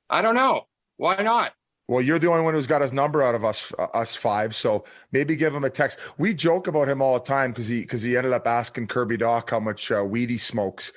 [SPEAKER 7] I don't know. Why not?
[SPEAKER 3] Well, you're the only one who's got his number out of us five, so maybe give him a text. We joke about him all the time because he ended up asking Kirby Dach how much weed he smokes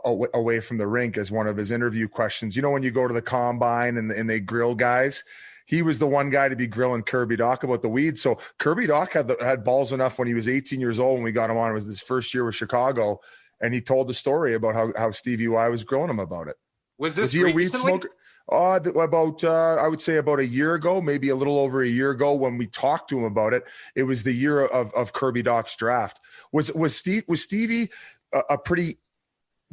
[SPEAKER 3] away from the rink as one of his interview questions. You know, when you go to the combine and they grill guys, he was the one guy to be grilling Kirby Dach about the weed. So Kirby Dach had balls enough when he was 18 years old when we got him on. It was his first year with Chicago, and he told the story about how Stevie Y was grilling him about it.
[SPEAKER 7] Was he
[SPEAKER 3] a weed smoker? About I would say about a year ago, maybe a little over a year ago, when we talked to him about it. It was the year of Kirby Dach's draft. Was Stevie a pretty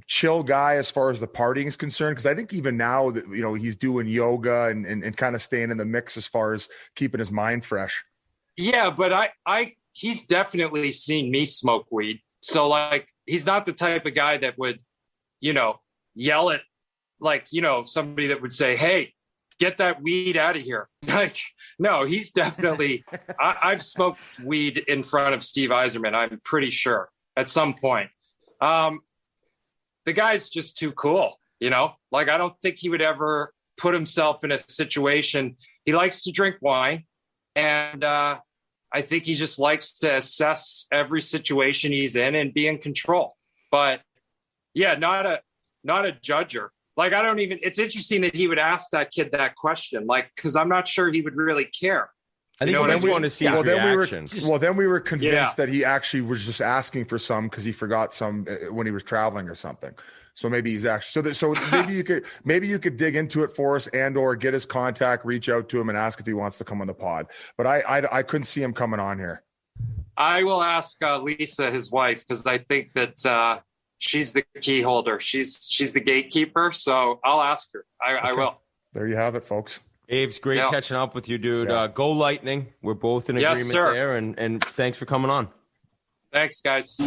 [SPEAKER 3] chill guy as far as the partying is concerned? Because I think even now that he's doing yoga and kind of staying in the mix as far as keeping his mind fresh.
[SPEAKER 7] Yeah, but he's definitely seen me smoke weed. So like he's not the type of guy that would, yell at somebody that would say, "Hey, get that weed out of here." Like, no, he's definitely, I've smoked weed in front of Steve Yzerman. I'm pretty sure at some point. The guy's just too cool, like, I don't think he would ever put himself in a situation. He likes to drink wine. And, I think he just likes to assess every situation he's in and be in control, but yeah, not a judger. Like, it's interesting that he would ask that kid that question, like, because I'm not sure he would really care.
[SPEAKER 4] I think we want to see his reactions.
[SPEAKER 3] Then we were convinced that he actually was just asking for some because he forgot some when he was traveling or something. So maybe he's actually so maybe you could dig into it for us or get his contact, reach out to him and ask if he wants to come on the pod. But I couldn't see him coming on here.
[SPEAKER 7] I will ask Lisa, his wife, because I think that she's the key holder. She's the gatekeeper. So I'll ask her. I will.
[SPEAKER 3] There you have it, folks.
[SPEAKER 4] Abe's great catching up with you, dude. Go Lightning. We're both in agreement there. And thanks for coming on.
[SPEAKER 7] Thanks, guys.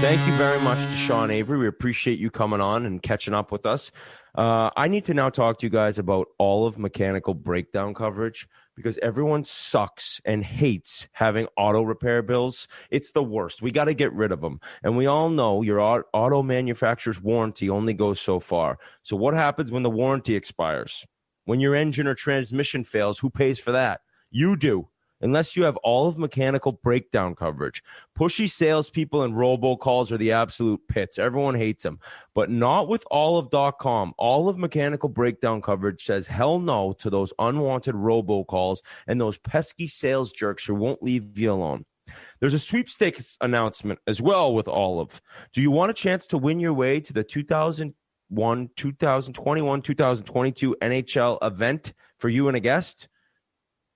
[SPEAKER 4] Thank you very much to Sean Avery. We appreciate you coming on and catching up with us. I need to now talk to you guys about all of mechanical breakdown coverage because everyone sucks and hates having auto repair bills. It's the worst. We got to get rid of them. And we all know your auto manufacturer's warranty only goes so far. So what happens when the warranty expires? When your engine or transmission fails, who pays for that? You do. Unless you have all of mechanical breakdown coverage. Pushy salespeople and robocalls are the absolute pits. Everyone hates them. But not with Olive.com. All of mechanical breakdown coverage says hell no to those unwanted robocalls and those pesky sales jerks who won't leave you alone. There's a sweepstakes announcement as well with Olive. Do you want a chance to win your way to the 2021, 2022 NHL event for you and a guest?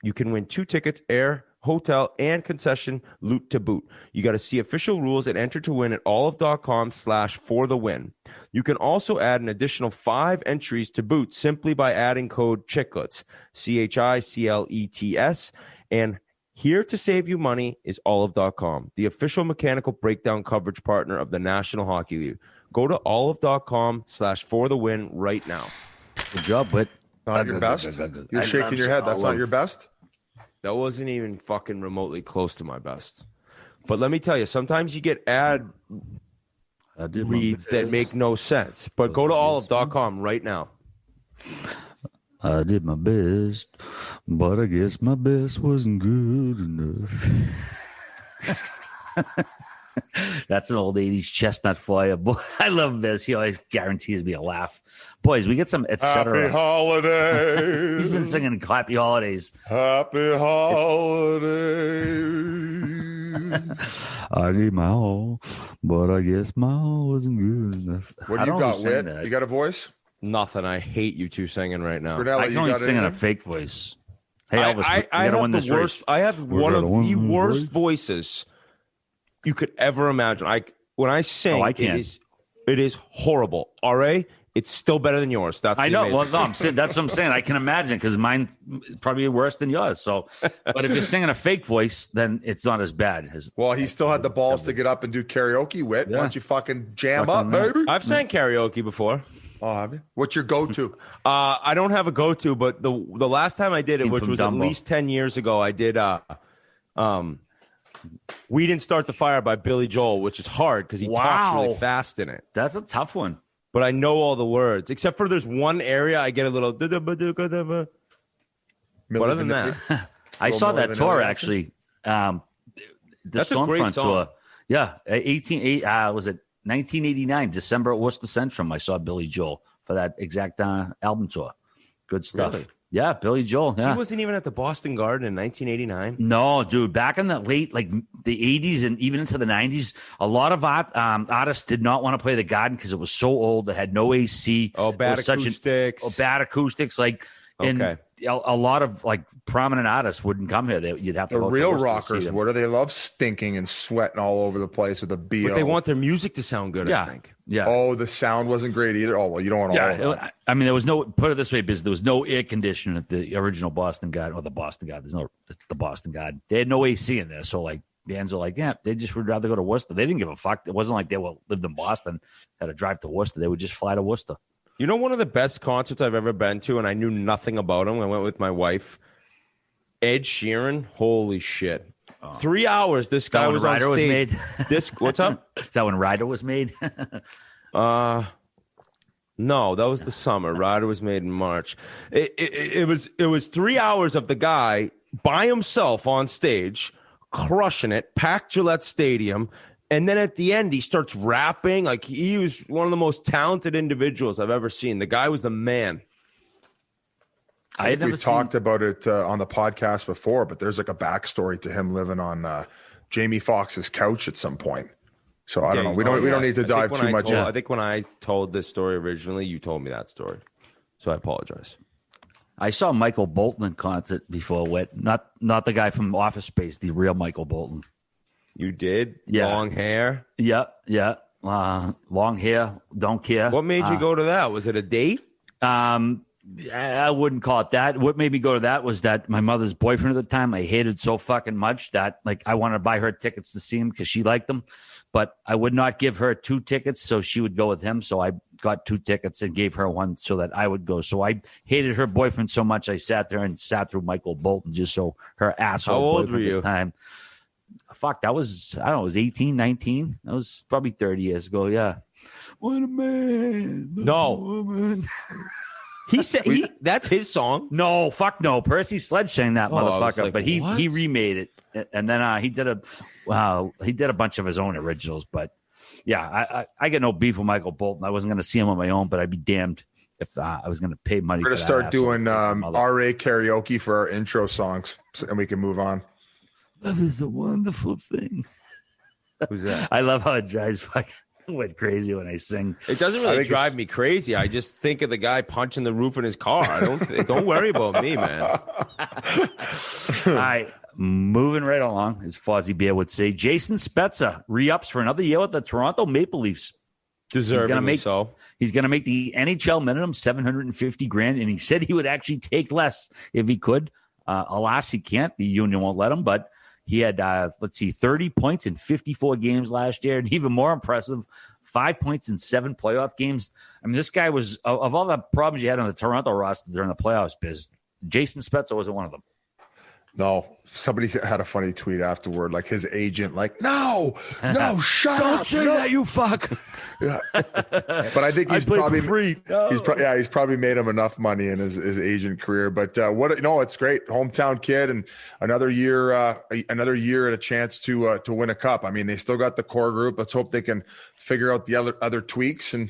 [SPEAKER 4] You can win 2 tickets, air, hotel, and concession loot to boot. You got to see official rules and enter to win at olive.com/forthewin. You can also add an additional 5 entries to boot simply by adding code Chiclets, CHICLETS. And here to save you money is olive.com, the official mechanical breakdown coverage partner of the National Hockey League. Go to olive.com/forthewin right now.
[SPEAKER 1] Good job, Whit.
[SPEAKER 3] Not your best? You're shaking your head. That's not your best?
[SPEAKER 4] That wasn't even fucking remotely close to my best. But let me tell you, sometimes you get ad reads that make no sense. But go to olive.com right now.
[SPEAKER 1] I did my best, but I guess my best wasn't good enough. That's an old 80s chestnut for you. Boy, I love this. He always guarantees me a laugh. Boys, we get some etc.
[SPEAKER 3] Happy holidays.
[SPEAKER 1] He's been singing Happy Holidays.
[SPEAKER 3] Happy holidays.
[SPEAKER 1] I gave my all, but I guess my all wasn't good enough.
[SPEAKER 3] What do you got, Whit? You got a voice?
[SPEAKER 4] Nothing. I hate you two singing right now.
[SPEAKER 3] Brunello,
[SPEAKER 1] I can only sing in a fake voice. Hey, Elvis,
[SPEAKER 4] I have
[SPEAKER 1] win this race.
[SPEAKER 4] I have one of the worst voices you could ever imagine. When I sing, it is horrible. RA, it's still better than yours.
[SPEAKER 1] I know. Well, no, that's what I'm saying. I can imagine because mine is probably worse than yours. So, but if you're singing a fake voice, then it's not as bad.
[SPEAKER 3] Well, he still had the balls to get up and do karaoke, Whit. Yeah. Why don't you fucking jam up, baby?
[SPEAKER 4] I've sang karaoke before.
[SPEAKER 3] Oh, have you? What's your go-to?
[SPEAKER 4] I don't have a go-to, but the last time I did it, which was Dumbo. At least 10 years ago, I did We Didn't Start the Fire by Billy Joel, which is hard because he talks really fast in it.
[SPEAKER 1] That's a tough one.
[SPEAKER 4] But I know all the words, except for there's one area I get a little. But other than that,
[SPEAKER 1] I saw that tour actually. The Stormfront tour. Yeah, 1989, December at Worcester Centrum. I saw Billy Joel for that exact album tour. Good stuff. Really? Yeah, Billy Joel. Yeah.
[SPEAKER 4] He wasn't even at the Boston Garden in 1989.
[SPEAKER 1] No, dude. Back in the late, the 80s and even into the 90s, a lot of artists did not want to play the Garden because it was so old. It had no AC.
[SPEAKER 4] Oh, bad acoustics.
[SPEAKER 1] Bad acoustics. And a lot of prominent artists wouldn't come here. You'd have to.
[SPEAKER 3] The real rockers. What do they love? Stinking and sweating all over the place with the BO.
[SPEAKER 4] But they want their music to sound good.
[SPEAKER 1] Yeah.
[SPEAKER 4] I think.
[SPEAKER 3] Yeah. Oh, the sound wasn't great either. Oh well, you don't want all of that.
[SPEAKER 1] I mean, there was no. Put it this way, because there was no air conditioning at the original Boston Garden or the Boston Garden. It's the Boston Garden. They had no AC in there, so bands are they just would rather go to Worcester. They didn't give a fuck. It wasn't like they lived in Boston, had to drive to Worcester. They would just fly to Worcester.
[SPEAKER 4] You know, one of the best concerts I've ever been to, and I knew nothing about him. I went with my wife. Ed Sheeran. Holy shit. 3 hours. This guy was on stage. What's up?
[SPEAKER 1] Is that when Ryder was made?
[SPEAKER 4] No, that was the summer. Ryder was made in March. It was 3 hours of the guy by himself on stage, crushing it, packed Gillette Stadium. And then at the end, he starts rapping. He was one of the most talented individuals I've ever seen. The guy was the man.
[SPEAKER 3] We've talked about it on the podcast before, but there's a backstory to him living on Jamie Foxx's couch at some point. So I don't know. We don't need to dive too much in.
[SPEAKER 4] I think when I told this story originally, you told me that story. So I apologize.
[SPEAKER 1] I saw Michael Bolton in concert before, not the guy from Office Space, the real Michael Bolton.
[SPEAKER 4] You did?
[SPEAKER 1] Yeah.
[SPEAKER 4] Long hair?
[SPEAKER 1] Yeah. Long hair, don't care.
[SPEAKER 4] What made you go to that? Was it a date?
[SPEAKER 1] I wouldn't call it that. What made me go to that was that my mother's boyfriend at the time, I hated so fucking much that I wanted to buy her tickets to see him because she liked them, but I would not give her 2 tickets so she would go with him. So I got 2 tickets and gave her 1 so that I would go. So I hated her boyfriend so much I sat there and sat through Michael Bolton just so her asshole.
[SPEAKER 4] How old were you?
[SPEAKER 1] At the time. Fuck, that was, I don't know, it was 18, 19. That was probably 30 years ago, yeah. What a man.
[SPEAKER 4] No.
[SPEAKER 1] A woman.
[SPEAKER 4] He said that's his song.
[SPEAKER 1] No, fuck no. Percy Sledge sang that motherfucker, but he remade it, and then he did a bunch of his own originals. But yeah, I get no beef with Michael Bolton. I wasn't going to see him on my own, but I'd be damned if I was going to pay money.
[SPEAKER 3] We're going to start doing RA karaoke for our intro songs, and we can move on.
[SPEAKER 1] Love is a wonderful thing.
[SPEAKER 4] Who's that?
[SPEAKER 1] I love how it drives fucking. Went crazy when I sing.
[SPEAKER 4] It doesn't really drive me crazy. I just think of the guy punching the roof in his car. Don't worry about me, man.
[SPEAKER 1] All right, moving right along, as Fozzie Bear would say. Jason Spezza re-ups for another year with the Toronto Maple Leafs.
[SPEAKER 4] Deservingly so.
[SPEAKER 1] He's going to make the NHL minimum, $750,000, and he said he would actually take less if he could. Alas, he can't. The union won't let him, but He had, 30 points in 54 games last year. And even more impressive, 5 points in 7 playoff games. I mean, this guy was, of all the problems you had on the Toronto roster during the playoffs, Biz, Jason Spezza wasn't one of them.
[SPEAKER 3] No, somebody had a funny tweet afterward, like his agent, like, no, shut
[SPEAKER 1] Don't
[SPEAKER 3] up.
[SPEAKER 1] say that, you fuck.
[SPEAKER 3] Yeah. But I think he's probably free. He's probably made him enough money in his agent career. But it's great. Hometown kid, and another year and a chance to win a cup. I mean, they still got the core group. Let's hope they can figure out the other tweaks and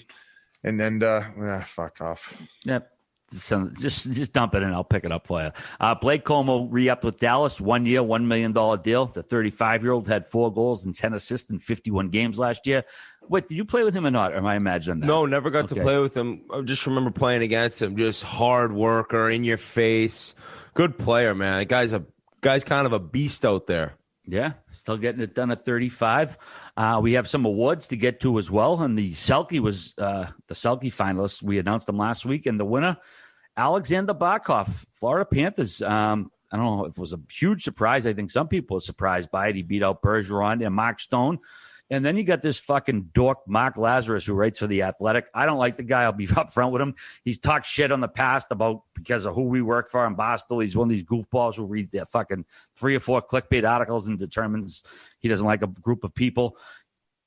[SPEAKER 3] fuck off.
[SPEAKER 1] Yep. So just dump it in. I'll pick it up for you. Blake Como re-upped with Dallas, 1 year, $1 million deal. The 35-year-old had 4 goals and 10 assists in 51 games last year. Wait, did you play with him or not? Or am I imagining that?
[SPEAKER 4] No, never got to play with him. I just remember playing against him. Just hard worker, in your face, good player, man. The guy's kind of a beast out there.
[SPEAKER 1] Yeah, still getting it done at 35. We have some awards to get to as well. And the Selke was the Selke finalists. We announced them last week. And the winner, Alexander Barkov, Florida Panthers. I don't know if it was a huge surprise. I think some people are surprised by it. He beat out Bergeron and Mark Stone. And then you got this fucking dork, Mark Lazarus, who writes for The Athletic. I don't like the guy. I'll be up front with him. He's talked shit on the past about because of who we work for in Barstool. He's one of these goofballs who reads their fucking 3 or 4 clickbait articles and determines he doesn't like a group of people.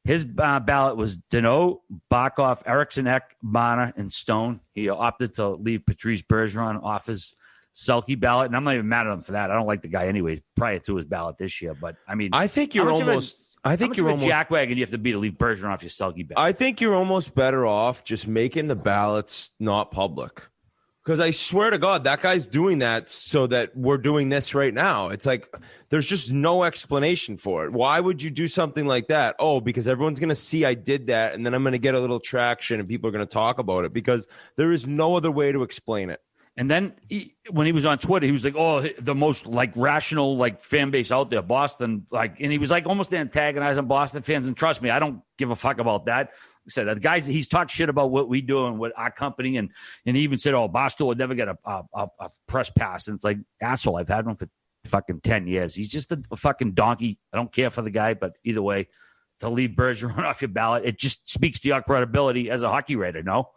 [SPEAKER 1] His ballot was Deneau, Barkov, Eriksson Ek, Marner, and Stone. He opted to leave Patrice Bergeron off his Selke ballot, and I'm not even mad at him for that. I don't like the guy anyways prior to his ballot this year. But, I mean,
[SPEAKER 4] I think you're almost... I think you're almost
[SPEAKER 1] jackwagon you have to be to leave Bergeron off your Selke ballot.
[SPEAKER 4] I think you're almost better off just making the ballots not public. Because I swear to God, that guy's doing that so that we're doing this right now. It's like there's just no explanation for it. Why would you do something like that? Oh, because everyone's going to see I did that, and then I'm going to get a little traction, and people are going to talk about it. Because there is no other way to explain it.
[SPEAKER 1] And then when he was on Twitter, he was like, "Oh, the most rational fan base out there, Boston." And he was almost antagonizing Boston fans. And trust me, I don't give a fuck about that. I said, the guys, he's talked shit about what we do and what our company, and he even said, "Oh, Barstool would never get a press pass." And it's like, asshole, I've had one for fucking 10 years. He's just a fucking donkey. I don't care for the guy, but either way, to leave Bergeron off your ballot, it just speaks to your credibility as a hockey writer, no?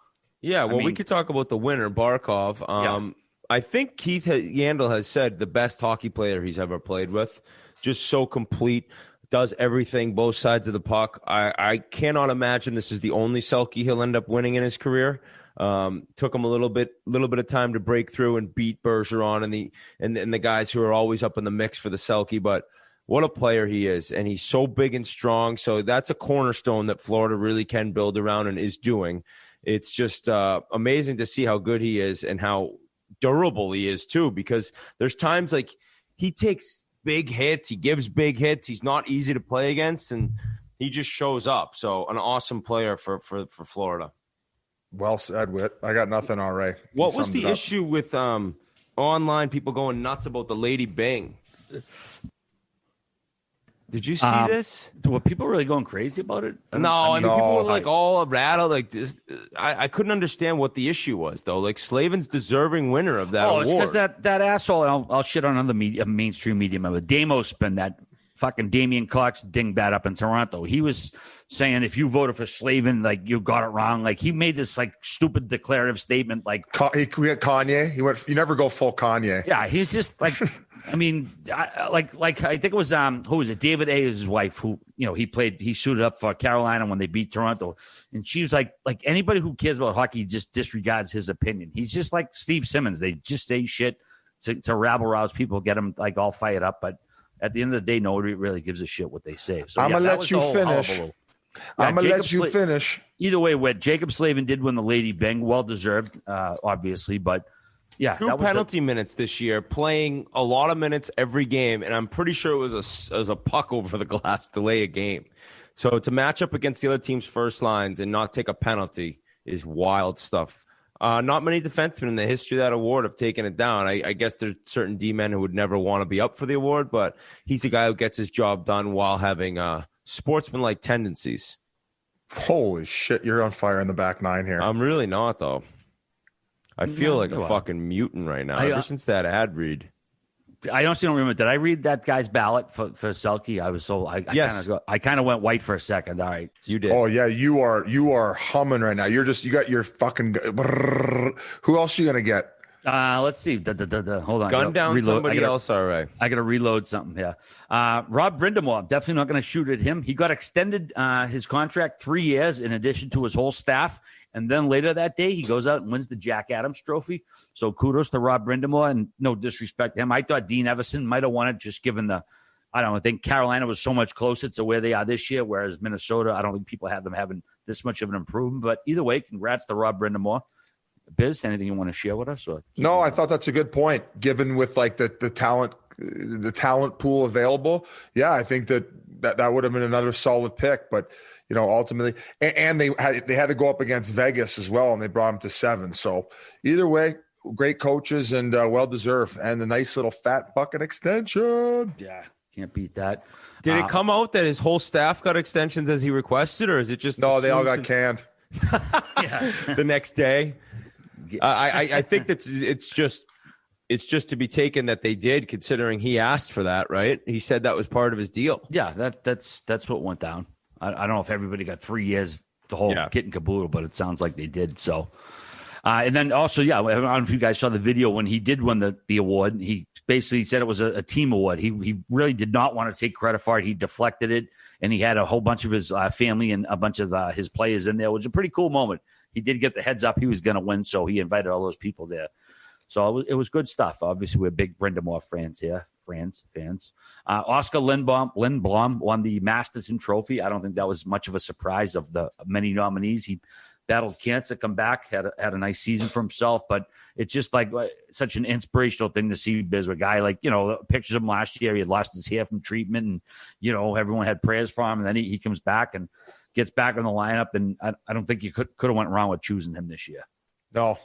[SPEAKER 4] Yeah, well, we could talk about the winner, Barkov. I think Keith Yandel has said the best hockey player he's ever played with. Just so complete, does everything, both sides of the puck. I cannot imagine this is the only Selke he'll end up winning in his career. Took him a little bit of time to break through and beat Bergeron and the guys who are always up in the mix for the Selke. But what a player he is, and he's so big and strong. So that's a cornerstone that Florida really can build around and is doing. It's just amazing to see how good he is and how durable he is too, because there's times he takes big hits, he gives big hits, he's not easy to play against, and he just shows up. So an awesome player for Florida.
[SPEAKER 3] Well said, Whit. I got nothing, all right.
[SPEAKER 4] What was the issue with online people going nuts about the Lady Bing? Did you see this?
[SPEAKER 1] Were people really going crazy about it?
[SPEAKER 4] No, people were all rattled like this. I couldn't understand what the issue was, though. Slavin's deserving winner of that award.
[SPEAKER 1] It's because that asshole, and I'll shit on another mainstream media member, Damospin, that fucking Damian Cox dingbat up in Toronto. He was saying if you voted for Slavin, you got it wrong. He made this stupid declarative statement.
[SPEAKER 3] He had Kanye. You never go full Kanye.
[SPEAKER 1] Yeah, he's just I mean, I think it was who was it? David A. is his wife, who he suited up for Carolina when they beat Toronto, and she was like anybody who cares about hockey just disregards his opinion. He's just like Steve Simmons. They just say shit to rabble rouse people, get them all fired up. But at the end of the day, nobody really gives a shit what they say. So
[SPEAKER 3] I'm gonna let you finish. I'm gonna let you finish.
[SPEAKER 1] Either way, Jacob Slavin did win the Lady Bing, well deserved, obviously, but. Yeah,
[SPEAKER 4] 2 penalty minutes this year, playing a lot of minutes every game, and I'm pretty sure it was a puck over the glass delay a game. So to match up against the other team's first lines and not take a penalty is wild stuff. Not many defensemen in the history of that award have taken it down. I guess there's certain D-men who would never want to be up for the award, but he's a guy who gets his job done while having sportsmanlike tendencies.
[SPEAKER 3] Holy shit, you're on fire in the back nine here.
[SPEAKER 4] I'm really not, though. I feel like a fucking mutant right now ever since that ad read.
[SPEAKER 1] I honestly don't remember. Did I read that guy's ballot for Selke?
[SPEAKER 4] Yes.
[SPEAKER 1] I kind of went white for a second. All right.
[SPEAKER 4] You did.
[SPEAKER 3] Oh yeah, you are humming right now. You got your fucking. Who else are you gonna get?
[SPEAKER 1] Let's see. Hold on.
[SPEAKER 4] Gun down somebody else. All right.
[SPEAKER 1] I got to reload something here. Rob Brindamore. I'm definitely not going to shoot at him. He got extended his contract 3 years in addition to his whole staff. And then later that day, he goes out and wins the Jack Adams Trophy. So kudos to Rob Brindamore, and no disrespect to him. I thought Dean Everson might have won it just given I think Carolina was so much closer to where they are this year, whereas Minnesota, I don't think people have them having this much of an improvement. But either way, congrats to Rob Brindamore. Biz, anything you want to share with us? Or
[SPEAKER 3] No, I thought that's a good point. Given with like the talent pool available, yeah, I think that would have been another solid pick. But ultimately, and they had to go up against Vegas as well, and they brought him to 7. So either way, great coaches and well deserved, and the nice little fat bucket extension.
[SPEAKER 1] Yeah, can't beat that.
[SPEAKER 4] Did it come out that his whole staff got extensions as he requested, or is it just
[SPEAKER 3] no? They all got canned.
[SPEAKER 4] Yeah, the next day. I think it's just to be taken that they did, considering he asked for that, right? He said that was part of his deal.
[SPEAKER 1] Yeah, that's what went down. I don't know if everybody got 3 years, the whole kit and caboodle, but it sounds like they did. So, and then also, I don't know if you guys saw the video when he did win the award. He basically said it was a team award. He really did not want to take credit for it. He deflected it, and he had a whole bunch of his family and a bunch of his players in there. It was a pretty cool moment. He did get the heads up he was going to win, so he invited all those people there. So it was good stuff. Obviously, we're big Brindamore fans here. Fans. Oscar Lindblom won the Masterson Trophy. I don't think that was much of a surprise of the many nominees. He battled cancer, come back, had a nice season for himself. But it's just like such an inspirational thing to see Biz, a guy like, pictures of him last year. He had lost his hair from treatment, and, everyone had prayers for him. And then he comes back and gets back in the lineup. And I don't think you could have went wrong with choosing him this year.
[SPEAKER 3] No,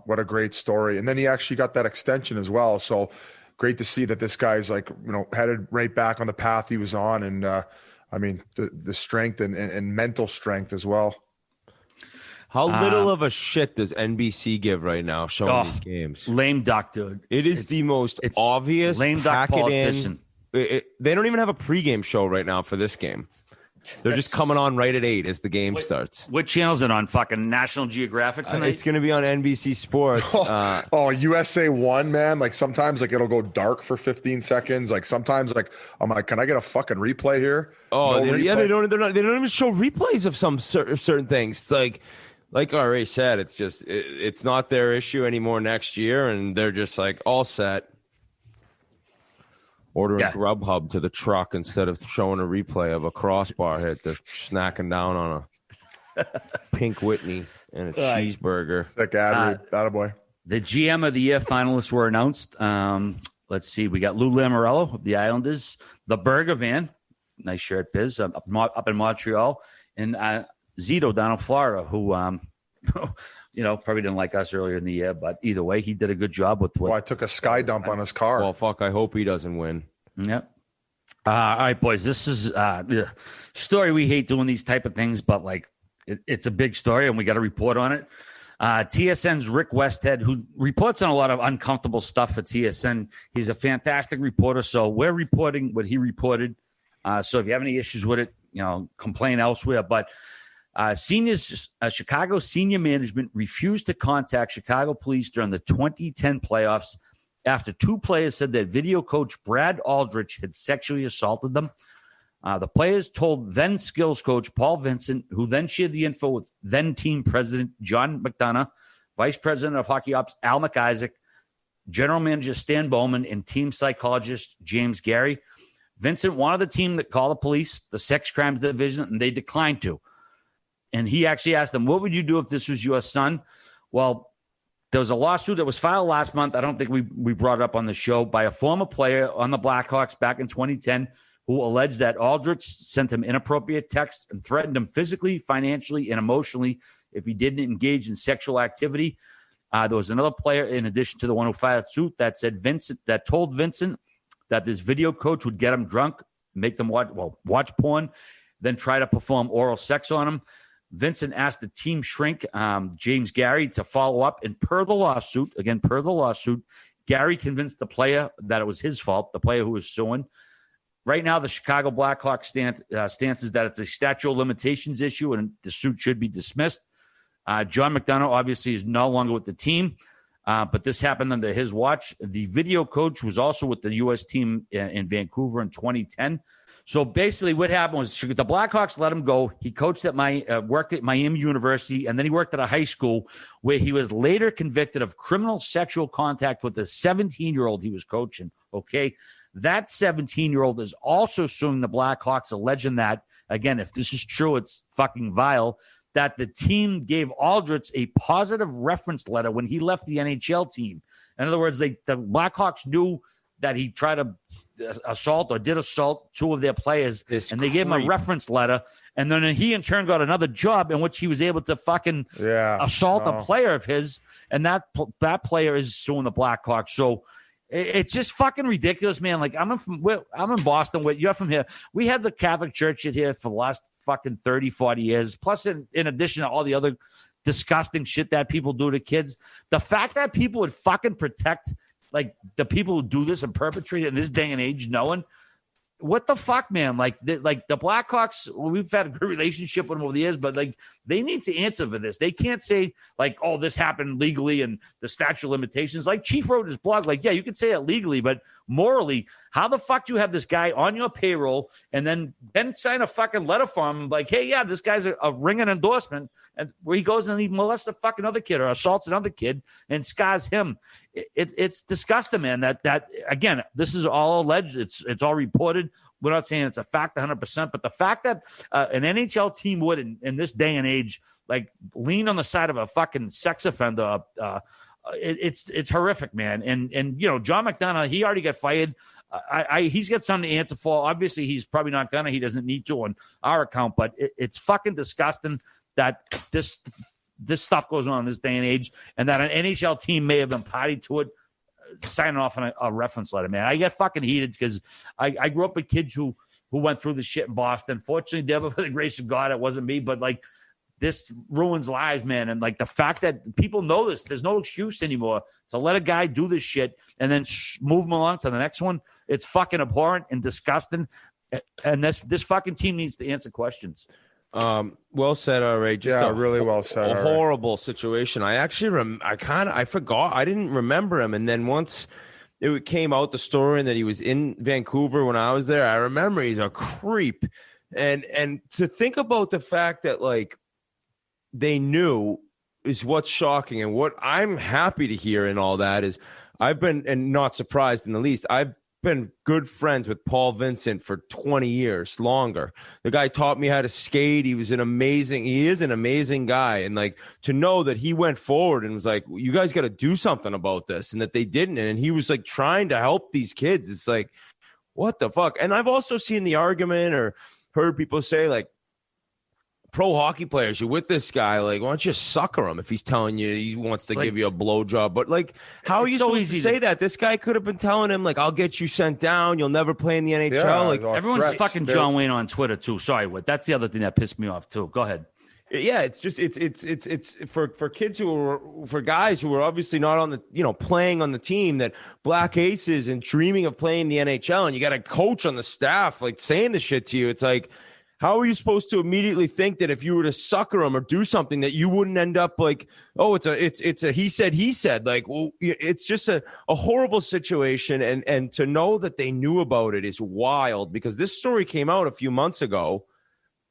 [SPEAKER 3] what a great story. And then he actually got that extension as well. So great to see that this guy's headed right back on the path he was on. And the strength and mental strength as well.
[SPEAKER 4] How little of a shit does NBC give right now showing these games?
[SPEAKER 1] Lame duck, dude.
[SPEAKER 4] It's the most obvious.
[SPEAKER 1] Lame duck politician.
[SPEAKER 4] They don't even have a pregame show right now for this game. They're just coming on right at 8 as the game starts.
[SPEAKER 1] What channel's it on? Fucking National Geographic tonight?
[SPEAKER 4] It's going to be on NBC Sports.
[SPEAKER 3] USA 1, man. Like sometimes it'll go dark for 15 seconds. Like sometimes I'm like, can I get a fucking replay here?
[SPEAKER 4] Oh, no replay? They don't even show replays of some certain things. It's like I already said, it's just it's not their issue anymore next year, and they're just like all set. Ordering Grubhub to the truck instead of showing a replay of a crossbar hit. They're snacking down on a Pink Whitney and a cheeseburger.
[SPEAKER 3] Sick ad, attaboy.
[SPEAKER 1] The GM of the Year finalists were announced. Let's see. We got Lou Lamoriello of the Islanders, the Burger Van, nice shirt, Biz, up in Montreal, and Zito down in Florida, who probably didn't like us earlier in the year, but either way, he did a good job with.
[SPEAKER 3] I took a sky dump on his car.
[SPEAKER 4] Well, fuck, I hope he doesn't win.
[SPEAKER 1] Yep. All right, boys, this is the story. We hate doing these type of things, but it's a big story, and we got to report on it. TSN's Rick Westhead, who reports on a lot of uncomfortable stuff for TSN. He's a fantastic reporter, so we're reporting what he reported. So if you have any issues with it, complain elsewhere. But Chicago senior management refused to contact Chicago police during the 2010 playoffs after 2 players said that video coach Brad Aldrich had sexually assaulted them. The players told then skills coach Paul Vincent, who then shared the info with then team president John McDonough, vice president of hockey ops Al McIsaac, general manager Stan Bowman, and team psychologist James Gary. Vincent wanted the team to call the police, the sex crimes division, and they declined to. And he actually asked them, what would you do if this was your son? Well, there was a lawsuit that was filed last month. I don't think we brought it up on the show, by a former player on the Blackhawks back in 2010 who alleged that Aldrich sent him inappropriate texts and threatened him physically, financially, and emotionally if he didn't engage in sexual activity. There was another player, in addition to the one who filed suit, that told Vincent that this video coach would get him drunk, make them watch porn, then try to perform oral sex on him. Vincent asked the team shrink, James Gary, to follow up, and per the lawsuit, Gary convinced the player that it was his fault, the player who was suing. Right now, the Chicago Blackhawks stance is that it's a statute of limitations issue and the suit should be dismissed. John McDonough obviously is no longer with the team, but this happened under his watch. The video coach was also with the U.S. team in Vancouver in 2010. So basically what happened was the Blackhawks let him go. He coached worked at Miami University, and then he worked at a high school where he was later convicted of criminal sexual contact with a 17-year-old he was coaching, okay? That 17-year-old is also suing the Blackhawks, alleging that, again, if this is true, it's fucking vile, that the team gave Aldrich a positive reference letter when he left the NHL team. In other words, the Blackhawks knew that he tried to assault or did assault two of their players, and they gave him a reference letter, and then he in turn got another job in which he was able to fucking assault a player of his, and that player is suing the Blackhawks. So it's just fucking ridiculous, man. Like I'm in Boston. You're from here. We had the Catholic Church here for the last fucking 30, 40 years. Plus, in addition to all the other disgusting shit that people do to kids, the fact that people would fucking protect like the people who do this and perpetrate it in this day and age, knowing what the fuck, man? Like the Blackhawks, we've had a good relationship with them over the years, but like they need to answer for this. They can't say like, oh, this happened legally and the statute of limitations. Like Chief wrote in his blog, like, yeah, you can say it legally, but morally, how the fuck do you have this guy on your payroll and then sign a fucking letter for him like, hey, yeah, this guy's a ringing endorsement, and where he goes and he molests a fucking other kid or assaults another kid and scars him. It's disgusting, man. That again, this is all alleged. It's all reported. We're not saying it's a fact 100%, but the fact that an NHL team would in this day and age like lean on the side of a fucking sex offender, it's horrific, man. And you know, John McDonough, he already got fired. He's got something to answer for. Obviously, he's probably not gonna. He doesn't need to on our account, but it's fucking disgusting that this stuff goes on in this day and age, and that an NHL team may have been party to it, signing off on a reference letter, man. I get fucking heated because I grew up with kids who went through this shit in Boston. Fortunately, never for the grace of God, it wasn't me, but like this ruins lives, man. And like the fact that people know this, there's no excuse anymore to let a guy do this shit and then move him along to the next one. It's fucking abhorrent and disgusting. And this fucking team needs to answer questions.
[SPEAKER 4] Well said, already. Just
[SPEAKER 3] really well said.
[SPEAKER 4] A horrible situation. I actually, I forgot. I didn't remember him, and then once it came out the story and that he was in Vancouver when I was there, I remember he's a creep. And to think about the fact that like they knew is what's shocking, and what I'm happy to hear and all that is I've been, and not surprised in the least, I've been good friends with Paul Vincent for 20 years longer. The guy taught me how to skate. He is an amazing guy. And like to know that he went forward and was like, you guys got to do something about this, and that they didn't. And he was like trying to help these kids. It's like, what the fuck? And I've also seen the argument or heard people say like, pro hockey players, you're with this guy, like, why don't you sucker him if he's telling you he wants to give you a blowjob? But like, how are you supposed to say that? This guy could have been telling him like, I'll get you sent down, you'll never play in the NHL.
[SPEAKER 3] Yeah,
[SPEAKER 1] like everyone's fucking John Wayne on Twitter too. Sorry, Whit. That's the other thing that pissed me off too. Go ahead.
[SPEAKER 4] Yeah, it's just it's for kids for guys who are obviously not on the playing on the team, that black aces and dreaming of playing the NHL, and you got a coach on the staff like saying the shit to you. It's like, how are you supposed to immediately think that if you were to sucker him or do something that you wouldn't end up like, oh, it's a he said, like, well, it's just a horrible situation. And to know that they knew about it is wild, because this story came out a few months ago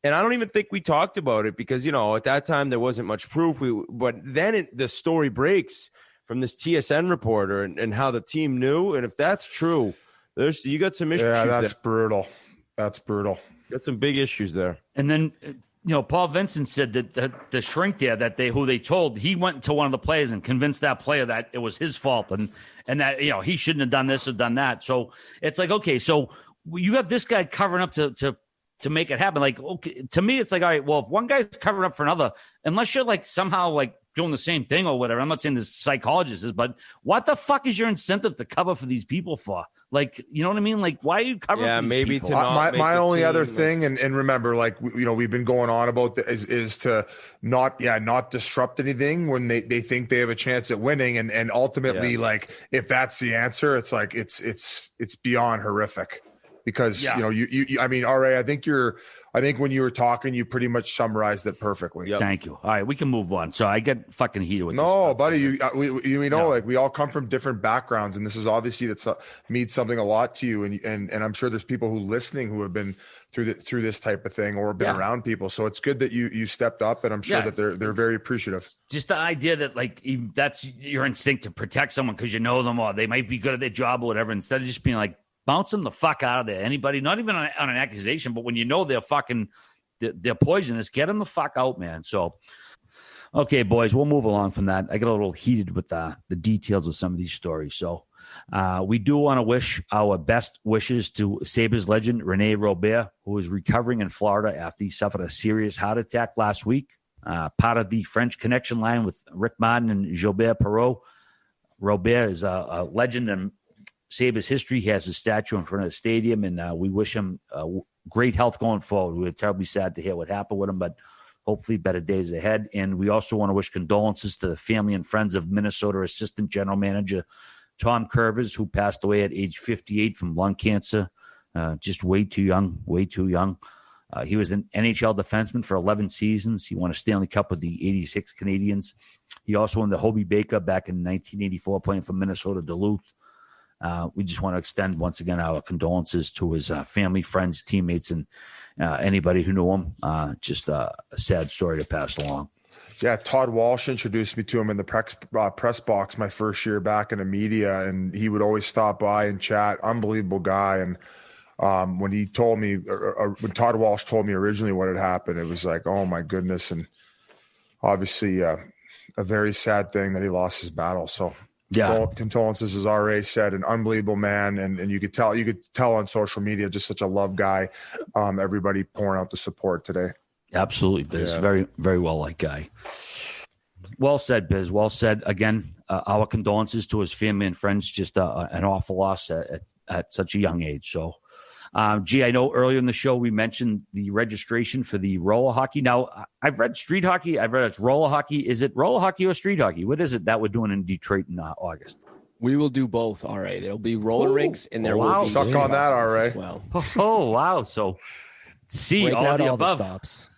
[SPEAKER 4] and I don't even think we talked about it because, at that time there wasn't much proof. But then the story breaks from this TSN reporter and how the team knew. And if that's true, you got some issues.
[SPEAKER 3] Yeah, that's brutal. That's brutal.
[SPEAKER 4] Got some big issues there.
[SPEAKER 1] And then, Paul Vincent said that the shrink there who they told, he went to one of the players and convinced that player that it was his fault and that, he shouldn't have done this or done that. So it's like, okay, so you have this guy covering up to to make it happen. Like, okay, to me, it's like, all right, well, if one guy's covering up for another, unless you're like somehow like doing the same thing or whatever, I'm not saying this psychologist is, but what the fuck is your incentive to cover for these people for? Like, you know what I mean? Like, why are you covering for these
[SPEAKER 4] maybe
[SPEAKER 1] people?
[SPEAKER 4] to not make
[SPEAKER 3] my
[SPEAKER 4] the
[SPEAKER 3] only
[SPEAKER 4] team,
[SPEAKER 3] other thing, and remember, like, we've been going on about this, is to not disrupt anything when they think they have a chance at winning, and ultimately, like, if that's the answer, it's like it's beyond horrific. Because you I mean, RA, I think when you were talking, you pretty much summarized it perfectly.
[SPEAKER 1] Yep. Thank you. All right, we can move on. So I get fucking heated with this stuff.
[SPEAKER 3] Buddy, like, we all come from different backgrounds, and this is obviously means something a lot to you, and I'm sure there's people who listening who have been through this type of thing or been around people. So it's good that you stepped up, and I'm sure that they're very appreciative.
[SPEAKER 1] Just the idea that, like, that's your instinct to protect someone because you know them or they might be good at their job or whatever, instead of just being like, bounce them the fuck out of there. Anybody, not even on an accusation, but when you know they're poisonous, get them the fuck out, man. So, okay, boys, we'll move along from that. I got a little heated with the details of some of these stories. So, we do want to wish our best wishes to Sabres legend Rene Robert, who is recovering in Florida after he suffered a serious heart attack last week. Part of the French connection line with Rick Martin and Gilbert Perreault. Robert is a legend and Sabres history. He has a statue in front of the stadium, and we wish him great health going forward. We were terribly sad to hear what happened with him, but hopefully better days ahead. And we also want to wish condolences to the family and friends of Minnesota Assistant General Manager Tom Curvers, who passed away at age 58 from lung cancer. Just way too young. He was an NHL defenseman for 11 seasons. He won a Stanley Cup with the 86 Canadiens. He also won the Hobey Baker back in 1984, playing for Minnesota Duluth. We just want to extend once again our condolences to his family, friends, teammates, and anybody who knew him. Just a sad story to pass along.
[SPEAKER 3] Yeah, Todd Walsh introduced me to him in the press box my first year back in the media, and he would always stop by and chat. Unbelievable guy. And when he told me, when Todd Walsh told me originally what had happened, it was like, oh my goodness. And obviously a very sad thing that he lost his battle. So condolences, as RA said, an unbelievable man. And you could tell on social media, just such a love guy. Everybody pouring out the support today.
[SPEAKER 1] Absolutely, Biz. Very, very well liked guy. Well said, Biz. Well said. Again, our condolences to his family and friends. Just an awful loss at such a young age. So, I know earlier in the show we mentioned the registration for the roller hockey. Now, I've read street hockey. I've read it's roller hockey. Is it roller hockey or street hockey? What is it that we're doing in Detroit in August?
[SPEAKER 2] We will do both, all right. There'll be roller rinks, and there will be
[SPEAKER 3] suck on that, all right.
[SPEAKER 2] Well.
[SPEAKER 1] Oh, wow. So, all of the above.
[SPEAKER 2] Stops.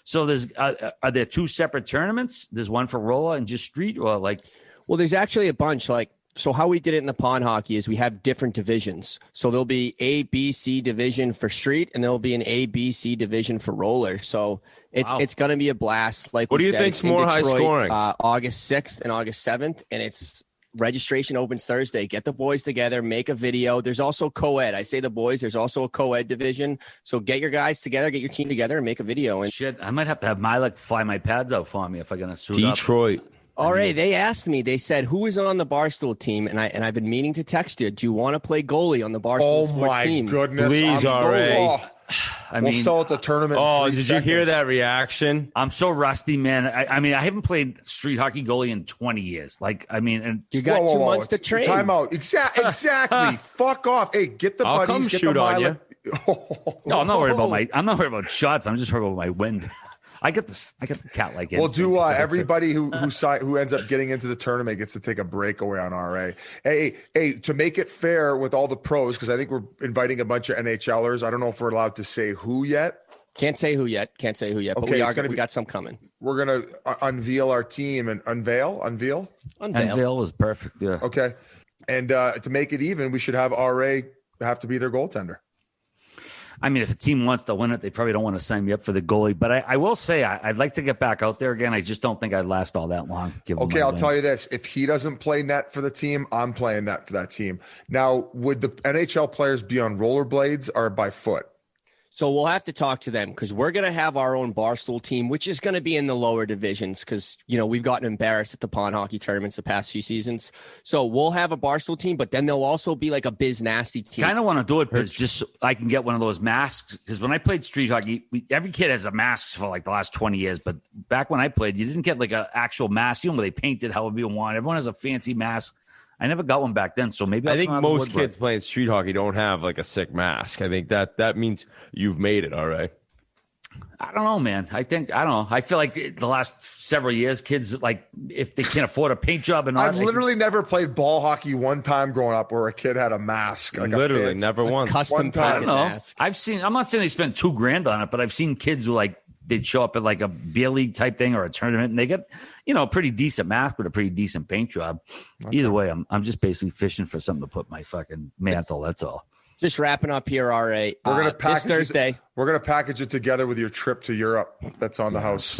[SPEAKER 1] So there's are there two separate tournaments? There's one for roller and just street, or like?
[SPEAKER 2] Well, there's actually a bunch. So how we did it in the pond hockey is we have different divisions. So there'll be A, B, C division for street, and there'll be an A, B, C division for roller. So it's going to be a blast. Like,
[SPEAKER 4] what do you think's more high scoring?
[SPEAKER 2] August 6th and August 7th, and it's registration opens Thursday. Get the boys together, make a video. There's also co-ed. I say the boys. There's also a co-ed division. So get your guys together, get your team together, and make a video. And
[SPEAKER 1] shit, I might have to have Mylek fly my pads out for me if I'm gonna suit
[SPEAKER 4] Detroit.
[SPEAKER 1] up.
[SPEAKER 2] All right, they asked me. They said, "Who is on the Barstool team?" And I've been meaning to text you. Do you want to play goalie on the Barstool Sports team?
[SPEAKER 3] Oh my goodness!
[SPEAKER 4] Please, RA.
[SPEAKER 3] We'll sell at the tournament.
[SPEAKER 4] Oh,
[SPEAKER 3] in 3
[SPEAKER 4] did
[SPEAKER 3] seconds.
[SPEAKER 4] you hear that reaction?
[SPEAKER 1] I'm so rusty, man. I mean, I haven't played street hockey goalie in 20 years. Like, I mean, and
[SPEAKER 2] you got 2 months to train.
[SPEAKER 3] Time out. Exactly. Fuck off. Hey, get the
[SPEAKER 4] I'll
[SPEAKER 3] buddies.
[SPEAKER 4] come
[SPEAKER 3] get
[SPEAKER 4] shoot
[SPEAKER 3] the
[SPEAKER 4] on you.
[SPEAKER 1] No, I'm not worried about shots. I'm just worried about my wind. I get the cat-like.
[SPEAKER 3] We'll do everybody who ends up getting into the tournament gets to take a breakaway on RA. Hey, to make it fair with all the pros, because I think we're inviting a bunch of NHLers. I don't know if we're allowed to say who yet.
[SPEAKER 2] Can't say who yet. But
[SPEAKER 3] okay,
[SPEAKER 2] we got some coming.
[SPEAKER 3] We're gonna unveil our team and unveil.
[SPEAKER 1] Unveil is perfect. Yeah.
[SPEAKER 3] Okay, and to make it even, we should have RA have to be their goaltender.
[SPEAKER 1] I mean, if a team wants to win it, they probably don't want to sign me up for the goalie. But I will say I'd like to get back out there again. I just don't think I'd last all that long.
[SPEAKER 3] Okay, I'll tell you this. If he doesn't play net for the team, I'm playing net for that team. Now, would the NHL players be on rollerblades or by foot?
[SPEAKER 2] So we'll have to talk to them because we're going to have our own Barstool team, which is going to be in the lower divisions because, we've gotten embarrassed at the pond hockey tournaments the past few seasons. So we'll have a Barstool team, but then there'll also be like a Biz Nasty team.
[SPEAKER 1] Kind of want to do it because just so I can get one of those masks. Because when I played street hockey, every kid has a mask for like the last 20 years. But back when I played, you didn't get like an actual mask. Where they painted however you want. Everyone has a fancy mask. I never got one back then, so maybe
[SPEAKER 4] I think most kids playing street hockey don't have like a sick mask. I think that means you've made it all right.
[SPEAKER 1] I don't know, man. I don't know. I feel like the last several years, kids, like, if they can't afford a paint job and all
[SPEAKER 3] I've literally never played ball hockey one time growing up where a kid had a mask. Like
[SPEAKER 4] literally never once.
[SPEAKER 2] Custom
[SPEAKER 1] I don't know.
[SPEAKER 2] mask.
[SPEAKER 1] I'm not saying they spent $2,000 on it, but I've seen kids who they'd show up at like a beer league type thing or a tournament and they get, a pretty decent mask with a pretty decent paint job. Okay. Either way, I'm just basically fishing for something to put my fucking mantle. That's all.
[SPEAKER 2] Just wrapping up here, RA.
[SPEAKER 3] We're gonna package
[SPEAKER 2] this Thursday.
[SPEAKER 3] We're gonna package it together with your trip to Europe. That's on the house.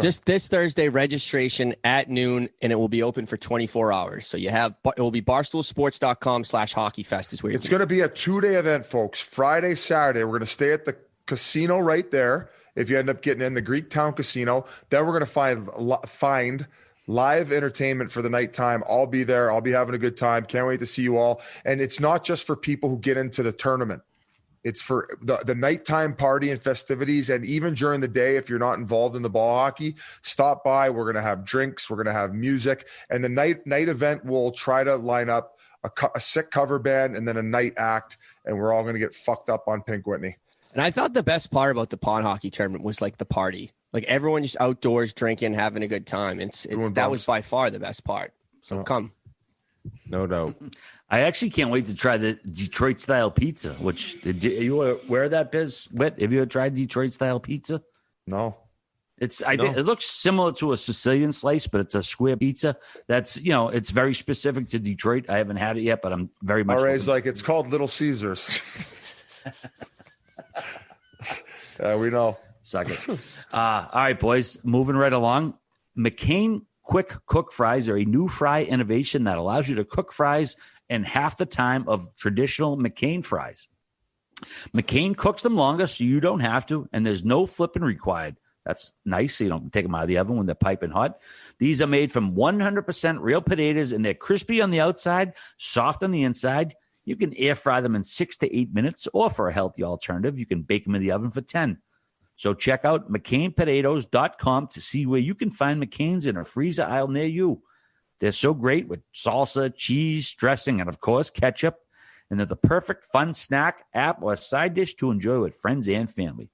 [SPEAKER 2] Just this Thursday, registration at noon, and it will be open for 24 hours. So it will be barstoolsports.com/hockeyfest is where
[SPEAKER 3] it's going to be a 2-day event, folks. Friday, Saturday. We're going to stay at the casino right there. If you end up getting in the Greektown Casino, then we're going to find live entertainment for the nighttime. I'll be there. I'll be having a good time. Can't wait to see you all. And it's not just for people who get into the tournament. It's for the nighttime party and festivities. And even during the day, if you're not involved in the ball hockey, stop by. We're going to have drinks. We're going to have music. And the night event, we'll try to line up a sick cover band and then a night act. And we're all going to get fucked up on Pink Whitney.
[SPEAKER 2] And I thought the best part about the pond hockey tournament was like the party. Like everyone just outdoors drinking, having a good time. That was by far the best part. So come.
[SPEAKER 4] No doubt.
[SPEAKER 1] I actually can't wait to try the Detroit style pizza, which are you aware of that, Biz? Whit, have you ever tried Detroit style pizza?
[SPEAKER 3] No.
[SPEAKER 1] Think it looks similar to a Sicilian slice, but it's a square pizza. That's, it's very specific to Detroit. I haven't had it yet, but I'm very much.
[SPEAKER 3] RA's like, it's called Little Caesars. We know.
[SPEAKER 1] Suck it. All right, boys, moving right along. McCaine Quick Cook Fries are a new fry innovation that allows you to cook fries in half the time of traditional McCaine fries. McCaine cooks them longer so you don't have to, and there's no flipping required. That's nice, so you don't take them out of the oven when they're piping hot. These are made from 100% real potatoes, and they're crispy on the outside, soft on the inside. You can air fry them in 6 to 8 minutes, or for a healthy alternative, you can bake them in the oven for 10. So check out McCainepotatoes.com to see where you can find McCain's in a freezer aisle near you. They're so great with salsa, cheese, dressing, and, of course, ketchup. And they're the perfect fun snack, app, or side dish to enjoy with friends and family.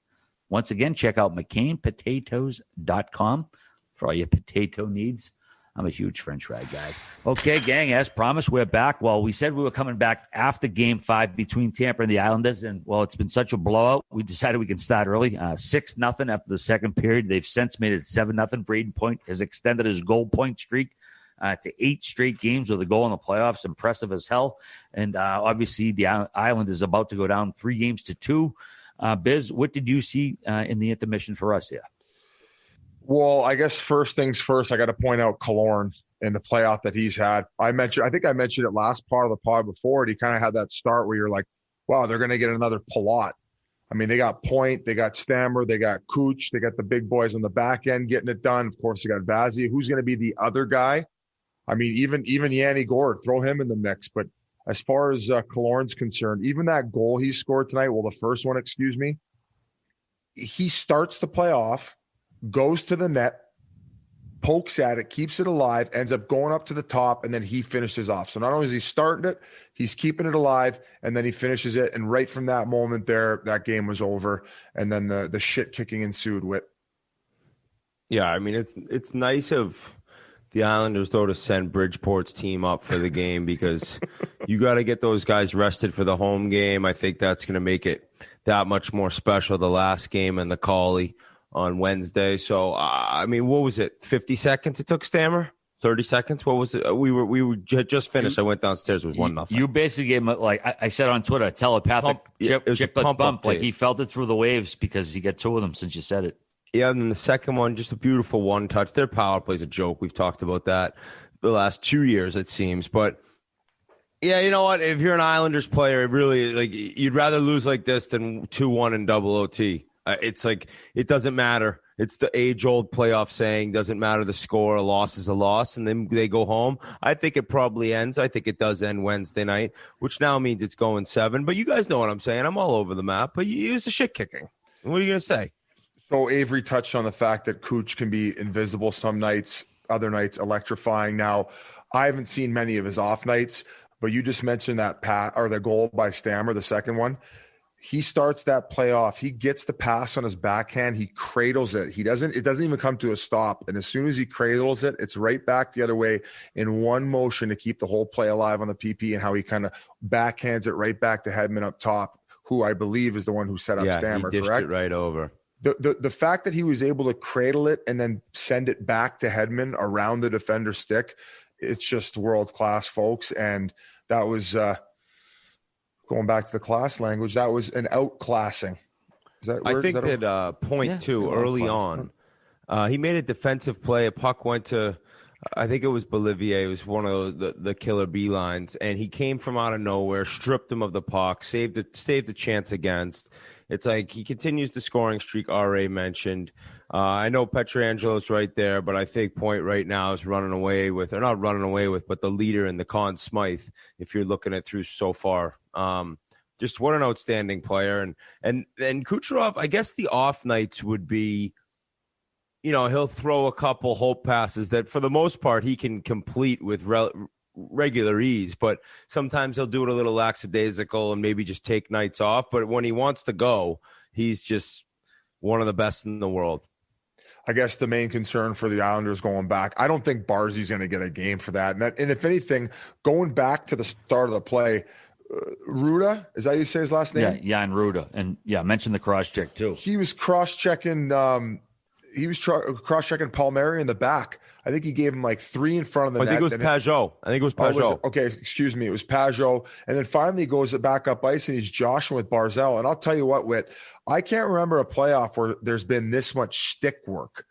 [SPEAKER 1] Once again, check out McCainepotatoes.com for all your potato needs. I'm a huge French fry guy. Okay, gang, as promised, we're back. Well, we said we were coming back after Game 5 between Tampa and the Islanders, and, well, it's been such a blowout. We decided we can start early. 6-0 after the second period. They've since made it 7-0. Braden Point has extended his goal point streak to 8 straight games with a goal in the playoffs. Impressive as hell. And obviously, the Island is about to go down 3-2. Biz, what did you see in the intermission for us here?
[SPEAKER 3] Well, I guess first things first, I got to point out Killorn in the playoff that he's had. I think I mentioned it last part of the pod before. He kind of had that start where you're like, wow, they're going to get another Palat. I mean, they got Point, they got Stammer, they got Cooch, they got the big boys on the back end getting it done. Of course, they got Vazzy. Who's going to be the other guy? I mean, even Yanni Gourde, throw him in the mix. But as far as Killorn's concerned, even that goal he scored tonight, well, the first one, he starts the playoff, goes to the net, pokes at it, keeps it alive, ends up going up to the top, and then he finishes off. So not only is he starting it, he's keeping it alive, and then he finishes it. And right from that moment there, that game was over. And then the shit kicking ensued. Whit.
[SPEAKER 4] Yeah, I mean, it's nice of the Islanders, though, to send Bridgeport's team up for the game because you got to get those guys rested for the home game. I think that's going to make it that much more special, the last game and the Cawley on Wednesday. So, I mean, what was it? 50 seconds it took Stammer? 30 seconds? What was it? We were just finished. I went downstairs with 1-0.
[SPEAKER 1] You basically gave him, like I said on Twitter, a telepathic Chiclets bump. Like he felt it through the waves because he got 2 of them since you said it.
[SPEAKER 4] Yeah, and then the second one, just a beautiful one touch. Their power play is a joke. We've talked about that the last 2 years, it seems. But Yeah, you know what? If you're an Islanders player, really, like, you'd rather lose like this than 2-1 in double OT. It's like, it doesn't matter. It's the age-old playoff saying, doesn't matter the score, a loss is a loss, and then they go home. I think it probably ends. I think it does end Wednesday night, which now means it's going 7. But you guys know what I'm saying. I'm all over the map, but you use the shit kicking. What are you going to say?
[SPEAKER 3] So Avery touched on the fact that Cooch can be invisible some nights, other nights electrifying. Now, I haven't seen many of his off nights, but you just mentioned that the goal by Stammer, the second one. He starts that play off. He gets the pass on his backhand. He cradles it. It doesn't even come to a stop. And as soon as he cradles it, it's right back the other way in one motion to keep the whole play alive on the PP, and how he kind of backhands it right back to Hedman up top, who I believe is the one who set up Stammer,
[SPEAKER 4] he dished
[SPEAKER 3] correct?
[SPEAKER 4] it right over.
[SPEAKER 3] The fact that he was able to cradle it and then send it back to Hedman around the defender's stick, it's just world-class, folks. And that was going back to the class language, that was an outclassing.
[SPEAKER 4] I think that point two early on, he made a defensive play. A puck went to, I think it was Bolivier. It was one of the killer B lines, and he came from out of nowhere, stripped him of the puck, saved a chance against. It's like he continues the scoring streak RA mentioned. I know Petrangelo's right there, but I think Point right now is running away with, or not running away with, but the leader in the Conn Smythe, if you're looking at through so far. Just what an outstanding player. And Kucherov, I guess the off nights would be, he'll throw a couple hope passes that for the most part he can complete with regular ease, but sometimes he'll do it a little lackadaisical and maybe just take nights off. But when he wants to go, he's just one of the best in the world.
[SPEAKER 3] I guess the main concern for the Islanders going back, I don't think Barzzy's going to get a game for that. And if anything, going back to the start of the play, Ruda, is that how you say his last name?
[SPEAKER 1] Yeah, and Ruda. And yeah, mention the cross check too.
[SPEAKER 3] He was cross-checking cross-checking Palmieri in the back. I think he gave him like 3 in front of the net.
[SPEAKER 4] I think it was Pajot.
[SPEAKER 3] Okay, excuse me. It was Pajot. And then finally he goes back up ice and he's joshing with Barzal. And I'll tell you what, Whit, I can't remember a playoff where there's been this much stick work.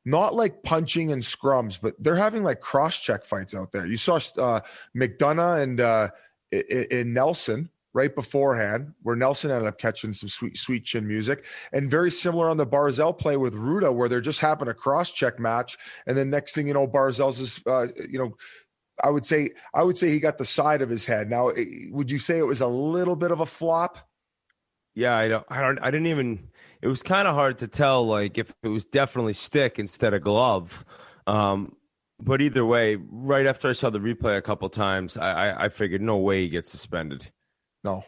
[SPEAKER 3] Not like punching and scrums, but they're having like cross-check fights out there. You saw McDonough and Nelson right beforehand, where Nelson ended up catching some sweet chin music, and very similar on the Barzal play with Ruda, where they're just having a cross-check match, and then next thing you know, Barzal's is, I would say he got the side of his head. Now, would you say it was a little bit of a flop?
[SPEAKER 4] Yeah, I didn't even. It was kind of hard to tell, like if it was definitely stick instead of glove. But either way, right after I saw the replay a couple times, I figured no way he gets suspended.
[SPEAKER 3] No,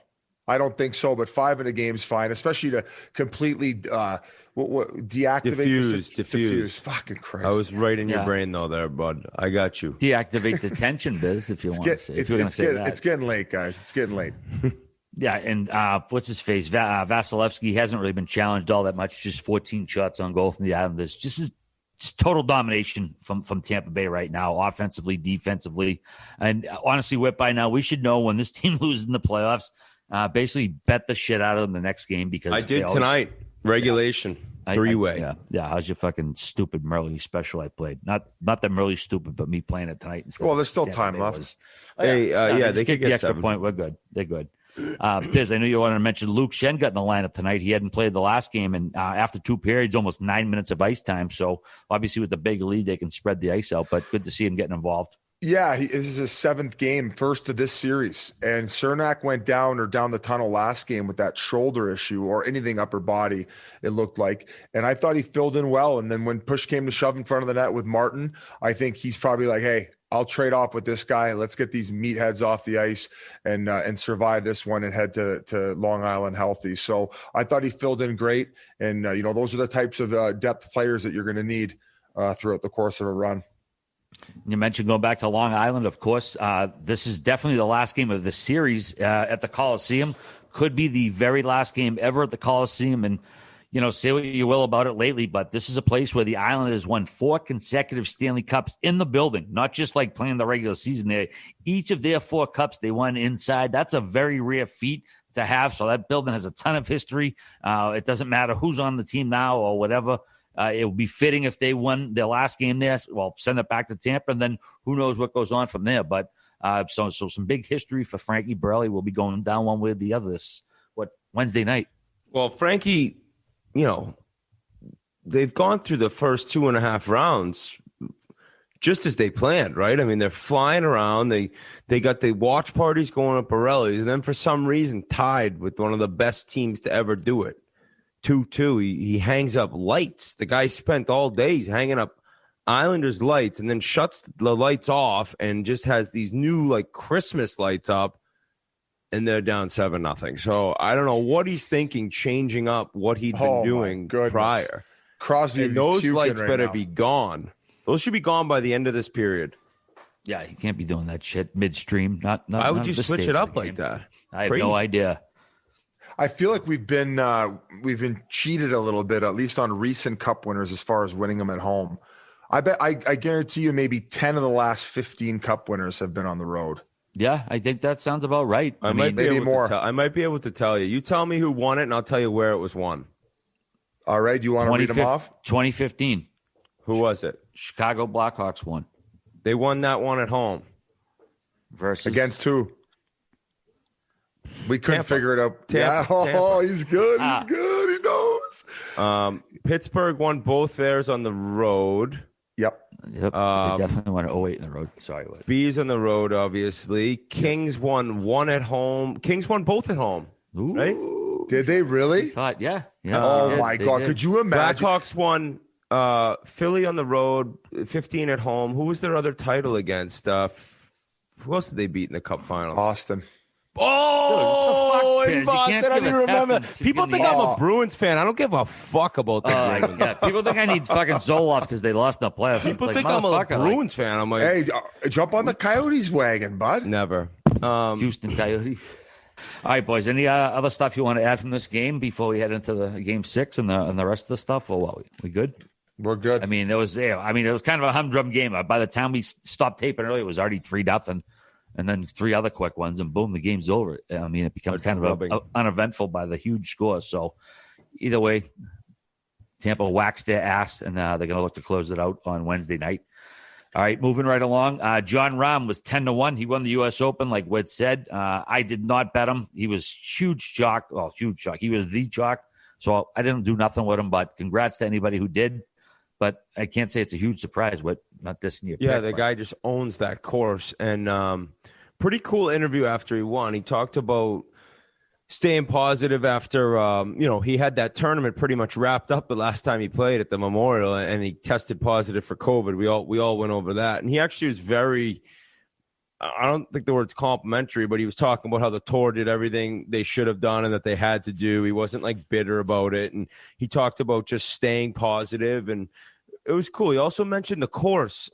[SPEAKER 3] I don't think so. But 5 in a game is fine, especially to completely deactivate. Diffuse. Fucking Christ.
[SPEAKER 4] I was right in your brain though, there, bud. I got you.
[SPEAKER 1] Deactivate the tension, Biz. If you want to say,
[SPEAKER 3] it's getting late, guys. It's getting late.
[SPEAKER 1] Yeah, and what's his face? Vasilevsky hasn't really been challenged all that much. Just 14 shots on goal from the Islanders. Just total domination from Tampa Bay right now, offensively, defensively. And honestly, Whit, by now, we should know when this team loses in the playoffs, basically bet the shit out of them the next game. Because
[SPEAKER 4] I did tonight. Regulation. 3-way.
[SPEAKER 1] Yeah. How's your fucking stupid Murley special I played? Not that Murley's stupid, but me playing it tonight.
[SPEAKER 3] Well, there's still time left.
[SPEAKER 4] They
[SPEAKER 1] could get the extra
[SPEAKER 4] 7.
[SPEAKER 1] point. We're good. They're good. Biz, I know you wanted to mention Luke Shen got in the lineup tonight. He hadn't played the last game, and after 2 periods, almost 9 minutes of ice time. So obviously with the big lead, they can spread the ice out, but good to see him getting involved.
[SPEAKER 3] Yeah, this is his 7th game, first of this series. And Cernak went down the tunnel last game with that shoulder issue or anything upper body, it looked like. And I thought he filled in well. And then when push came to shove in front of the net with Martin, I think he's probably like, hey, I'll trade off with this guy. Let's get these meatheads off the ice and survive this one and head to Long Island healthy. So I thought he filled in great. And, those are the types of depth players that you're going to need throughout the course of a run.
[SPEAKER 1] You mentioned going back to Long Island, of course. This is definitely the last game of the series at the Coliseum. Could be the very last game ever at the Coliseum. And, say what you will about it lately, but this is a place where the Islanders won 4 consecutive Stanley Cups in the building, not just like playing the regular season there. Each of their 4 cups they won inside. That's a very rare feat to have. So that building has a ton of history. It doesn't matter who's on the team now or whatever. It would be fitting if they won their last game there. Well, send it back to Tampa, and then who knows what goes on from there. But So some big history for Frankie Burley. We'll be going down one way or the other this Wednesday night.
[SPEAKER 4] Well, Frankie, they've gone through the first 2.5 rounds just as they planned, right? I mean, they're flying around. They got the watch parties going at Borelli's, and then for some reason tied with one of the best teams to ever do it. 2-2. He hangs up lights. The guy spent all day hanging up Islanders lights and then shuts the lights off and just has these new like Christmas lights up, and they're down 7-0. So I don't know what he's thinking, changing up what he'd been doing prior.
[SPEAKER 3] Crosby,
[SPEAKER 4] and those lights better be gone. Those should be gone by the end of this period.
[SPEAKER 1] Yeah, you can't be doing that shit midstream.
[SPEAKER 4] Why would you switch it up like that?
[SPEAKER 1] I have no idea.
[SPEAKER 3] I feel like we've been cheated a little bit, at least on recent Cup winners, as far as winning them at home. I guarantee you, maybe 10 of the last 15 Cup winners have been on the road.
[SPEAKER 1] Yeah, I think that sounds about right.
[SPEAKER 4] I might be able to tell you. You tell me who won it, and I'll tell you where it was won.
[SPEAKER 3] All right, do you want to read them off?
[SPEAKER 1] 2015.
[SPEAKER 4] Who was it?
[SPEAKER 1] Chicago Blackhawks won.
[SPEAKER 4] They won that one at home.
[SPEAKER 3] Against who? We couldn't figure it out.
[SPEAKER 4] Tampa.
[SPEAKER 3] Oh, he's good. He's good. He knows.
[SPEAKER 4] Pittsburgh won both theirs on the road.
[SPEAKER 3] Yep.
[SPEAKER 1] They definitely won 08 in the road. Sorry.
[SPEAKER 4] Bees on the road, obviously. Kings won one at home. Kings won both at home.
[SPEAKER 1] Ooh.
[SPEAKER 4] Right?
[SPEAKER 3] Did they really?
[SPEAKER 1] Yeah.
[SPEAKER 3] Oh, my God. Could you imagine?
[SPEAKER 4] Blackhawks won Philly on the road, 15 at home. Who was their other title against? Who else did they beat in the Cup finals?
[SPEAKER 3] Boston.
[SPEAKER 4] Oh,
[SPEAKER 1] in Boston.
[SPEAKER 4] I don't even remember. People think I'm a Bruins fan. I don't give a fuck about the Bruins.
[SPEAKER 1] Yeah, people think I need fucking Zoloft because they lost in the playoffs.
[SPEAKER 4] People think I'm a Bruins fan. I'm like,
[SPEAKER 3] hey, jump on the Coyotes wagon, bud.
[SPEAKER 4] Never.
[SPEAKER 1] Houston Coyotes. All right, boys. Any other stuff you want to add from this game before we head into the game 6 and the rest of the stuff? Or what? We good?
[SPEAKER 3] We're good.
[SPEAKER 1] I mean, it was kind of a humdrum game. By the time we stopped taping early, it was already 3-0. And then 3 other quick ones, and boom, the game's over. I mean, it becomes kind of uneventful by the huge score. So either way, Tampa waxed their ass, and they're going to look to close it out on Wednesday night. All right, moving right along. Jon Rahm was 10-1. He won the U.S. Open, like Whit said. I did not bet him. He was huge shock. He was the shock. So I didn't do nothing with him, but congrats to anybody who did. But I can't say it's a huge surprise. What? Not this in your pick,
[SPEAKER 4] the guy just owns that course. And pretty cool interview after he won. He talked about staying positive after, he had that tournament pretty much wrapped up the last time he played at the Memorial, and he tested positive for COVID. We all went over that. And he actually was very, I don't think the word's complimentary, but he was talking about how the tour did everything they should have done and that they had to do. He wasn't like bitter about it. And he talked about just staying positive, and it was cool. He also mentioned the course,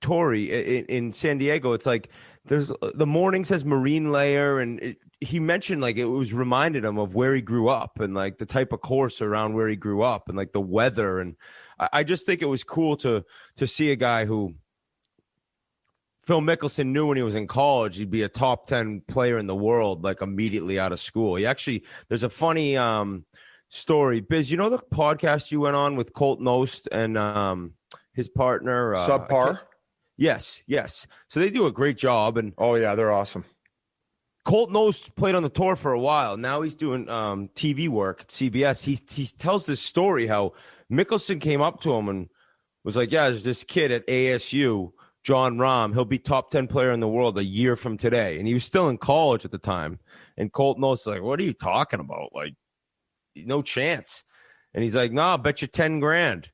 [SPEAKER 4] Torrey in San Diego. It's like there's the morning says marine layer, and he mentioned like it was reminded him of where he grew up and like the type of course around where he grew up and like the weather. And I just think it was cool to see a guy who Phil Mickelson knew when he was in college he'd be a top 10 player in the world like immediately out of school. There's a funny story. Biz, you know the podcast you went on with Colt Knost and his partner?
[SPEAKER 3] Subpar?
[SPEAKER 4] Yes. So they do a great job. And
[SPEAKER 3] oh, yeah, they're awesome.
[SPEAKER 4] Colt Knost played on the tour for a while. Now he's doing TV work at CBS. He tells this story how Mickelson came up to him and was like, yeah, there's this kid at ASU, Jon Rahm. He'll be top 10 player in the world a year from today. And he was still in college at the time. And Colt Knost was like, what are you talking about? Like, no chance. And he's like, nah, I'll bet you 10 grand.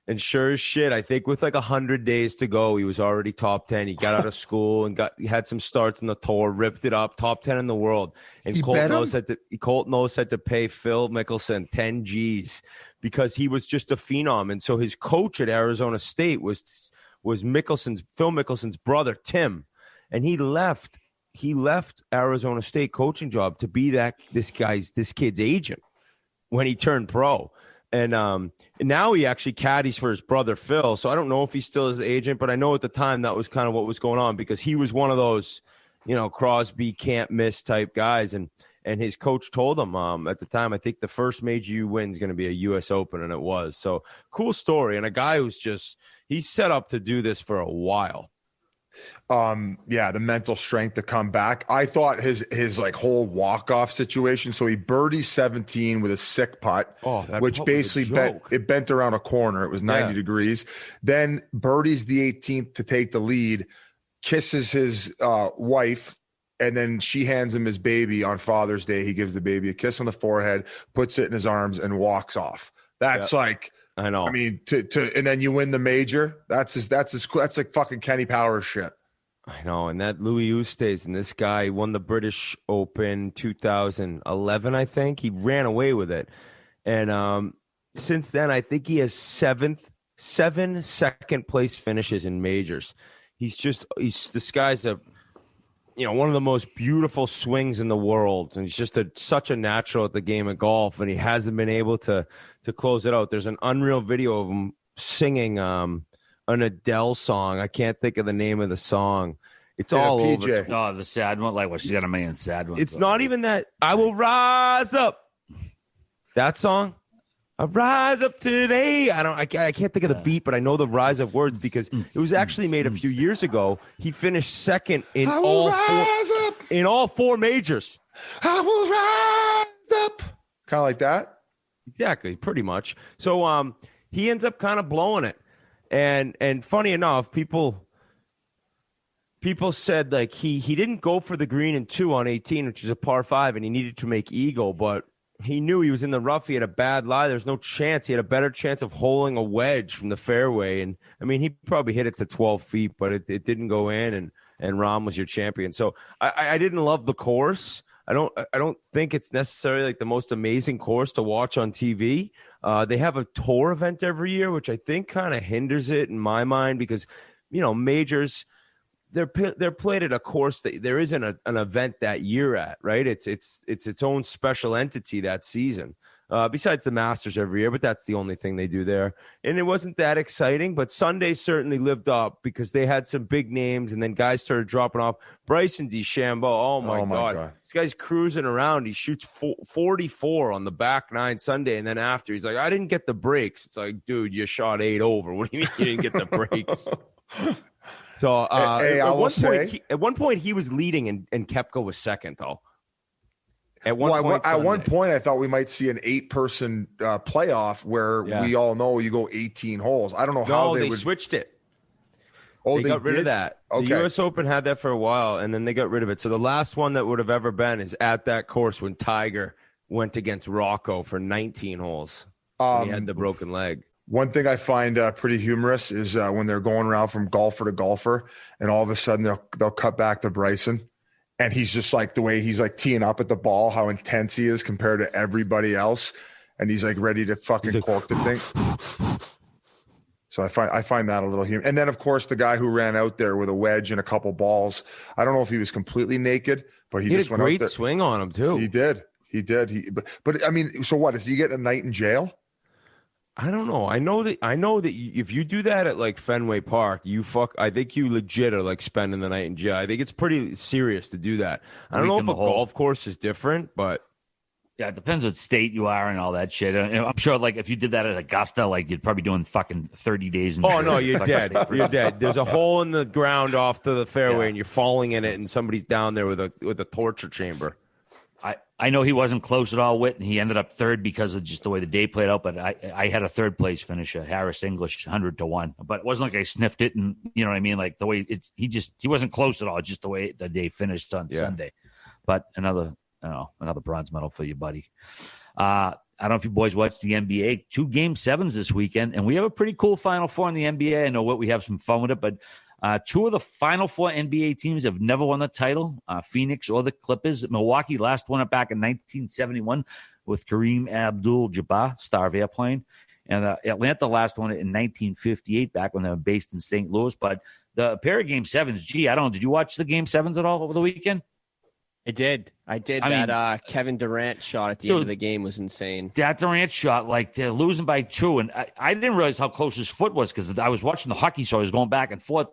[SPEAKER 4] And sure as shit, I think with like 100 days to go, he was already top 10. He got out of school and he had some starts on the tour, ripped it up, top 10 in the world. And Colt Knost had to pay Phil Mickelson 10 G's because he was just a phenom. And so his coach at Arizona State was Phil Mickelson's brother, Tim. And he left Arizona State coaching job to be this kid's agent when he turned pro. And now he actually caddies for his brother, Phil. So I don't know if he's still his agent, but I know at the time that was kind of what was going on because he was one of those, Crosby can't miss type guys. And his coach told him at the time, I think the first major you win is going to be a U.S. Open, and it was. So cool story. And a guy who's he's set up to do this for a while.
[SPEAKER 3] The mental strength to come back. I thought his like whole walk-off situation. So he birdied 17 with a sick putt, which basically bent around a corner. It was 90 degrees. Then birdies the 18th to take the lead, kisses his wife, and then she hands him his baby on Father's Day. He gives the baby a kiss on the forehead, puts it in his arms, and walks off. That's like,
[SPEAKER 4] I know.
[SPEAKER 3] I mean, and then you win the major. That's like fucking Kenny Powers shit.
[SPEAKER 4] I know. And that Louis Oosthuizen, and this guy won the British Open 2011, I think. He ran away with it. And since then, I think he has 7 second place finishes in majors. This guy's one of the most beautiful swings in the world, and he's just such a natural at the game of golf, and he hasn't been able to close it out. There's an unreal video of him singing an Adele song. I can't think of the name of the song. It's all over.
[SPEAKER 1] Oh, the sad one, like she's got a million sad ones.
[SPEAKER 4] It's not even that. I will rise up. That song. I rise up today. I can't think of the beat, but I know the rise of words because it was actually made a few years ago. He finished second in all four majors.
[SPEAKER 3] I will rise up. Kind of like that.
[SPEAKER 4] Exactly, pretty much. So he ends up kind of blowing it. And funny enough, people said like he didn't go for the green in 2 on 18, which is a par 5, and he needed to make eagle, but he knew he was in the rough. He had a bad lie. There's no chance. He had a better chance of holing a wedge from the fairway. And I mean, he probably hit it to 12 feet, but it didn't go in, and Rahm was your champion. So I didn't love the course. I don't think it's necessarily like the most amazing course to watch on TV. They have a tour event every year, which I think kind of hinders it in my mind because, majors, they're played at a course that there isn't an event that year at, right? It's its own special entity that season. Besides the Masters every year, but that's the only thing they do there. And it wasn't that exciting, but Sunday certainly lived up because they had some big names, and then guys started dropping off. Bryson DeChambeau, oh my God. This guy's cruising around. He shoots 44 on the back 9 Sunday, and then after, he's like, I didn't get the breaks. It's like, dude, you shot 8 over. What do you mean you didn't get the breaks? So at one point, he was leading, and Koepka was second, though. At one
[SPEAKER 3] point, I thought we might see an 8-person playoff where we all know you go 18 holes. I don't know how they
[SPEAKER 4] switched it.
[SPEAKER 3] Oh,
[SPEAKER 4] they got rid of that. Okay. The U.S. Open had that for a while, and then they got rid of it. So the last one that would have ever been is at that course when Tiger went against Rocco for 19 holes. He had the broken leg.
[SPEAKER 3] One thing I find pretty humorous is when they're going around from golfer to golfer, and all of a sudden they'll cut back to Bryson, and he's just like the way he's like teeing up at the ball, how intense he is compared to everybody else, and he's like ready to fucking cork the thing. So I find that a little humorous. And then of course the guy who ran out there with a wedge and a couple balls, I don't know if he was completely naked, but he just
[SPEAKER 4] had a great swing on him too.
[SPEAKER 3] He did. But I mean, so what? Is he getting a night in jail?
[SPEAKER 4] I don't know. I know that if you do that at like Fenway Park, I think you legit are like spending the night in jail. I think it's pretty serious to do that. I don't know if a golf course is different, but
[SPEAKER 1] yeah, it depends what state you are and all that shit. I'm sure, like if you did that at Augusta, like you'd probably doing fucking 30 days.
[SPEAKER 4] Oh no, you're dead. You're dead. There's a hole in the ground off to the fairway, and you're falling in it, and somebody's down there with a torture chamber.
[SPEAKER 1] I know he wasn't close at all, Whit, and he ended up third because of just the way the day played out. But I had a third place finisher, Harris English, 100-1. But it wasn't like I sniffed it, and you know what I mean. Like the way he wasn't close at all, just the way the day finished on Sunday. But another bronze medal for you, buddy. I don't know if you boys watched the NBA. 2 Game 7s this weekend, and we have a pretty cool Final Four in the NBA. I know we have some fun with it, but 2 of the Final Four NBA teams have never won the title, Phoenix or the Clippers. Milwaukee last won it back in 1971 with Kareem Abdul-Jabbar, star of Airplane. And Atlanta last won it in 1958 back when they were based in St. Louis. But the pair of Game 7s, I don't know, did you watch the Game 7s at all over the weekend?
[SPEAKER 2] I did. Kevin Durant shot at the end of the game was insane.
[SPEAKER 1] That Durant shot, like they're losing by 2. And I didn't realize how close his foot was because I was watching the hockey, so I was going back and forth.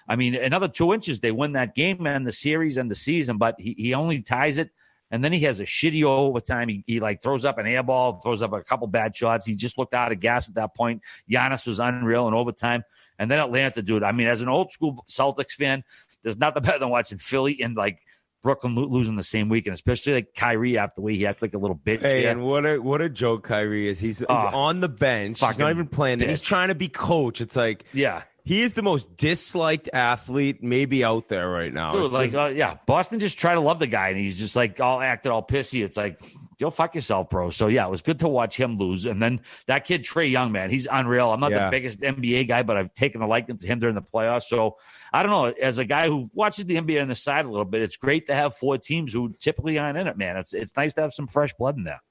[SPEAKER 1] I mean, another 2 inches, they win that game and the series and the season, but he only ties it. And then he has a shitty overtime. He like throws up an air ball, throws up a couple bad shots. He just looked out of gas at that point. Giannis was unreal in overtime. And then Atlanta, dude. I mean, as an old school Celtics fan, there's nothing better than watching Philly and like Brooklyn losing the same weekend, especially like Kyrie after the way he acted like a little bitch.
[SPEAKER 4] Hey,
[SPEAKER 1] here.
[SPEAKER 4] and what a joke Kyrie is. He's on the bench. He's not even playing. And he's trying to be coach. It's like,
[SPEAKER 1] yeah.
[SPEAKER 4] He is the most disliked athlete maybe out there right now.
[SPEAKER 1] Dude, Boston just tried to love the guy, and he's just like all acted all pissy. It's like, go fuck yourself, bro. So, yeah, it was good to watch him lose. And then that kid, Trae Young, man, he's unreal. I'm not the biggest NBA guy, but I've taken a liking to him during the playoffs. So, I don't know. As a guy who watches the NBA on the side a little bit, it's great to have 4 teams who typically aren't in it, man. It's nice to have some fresh blood in there.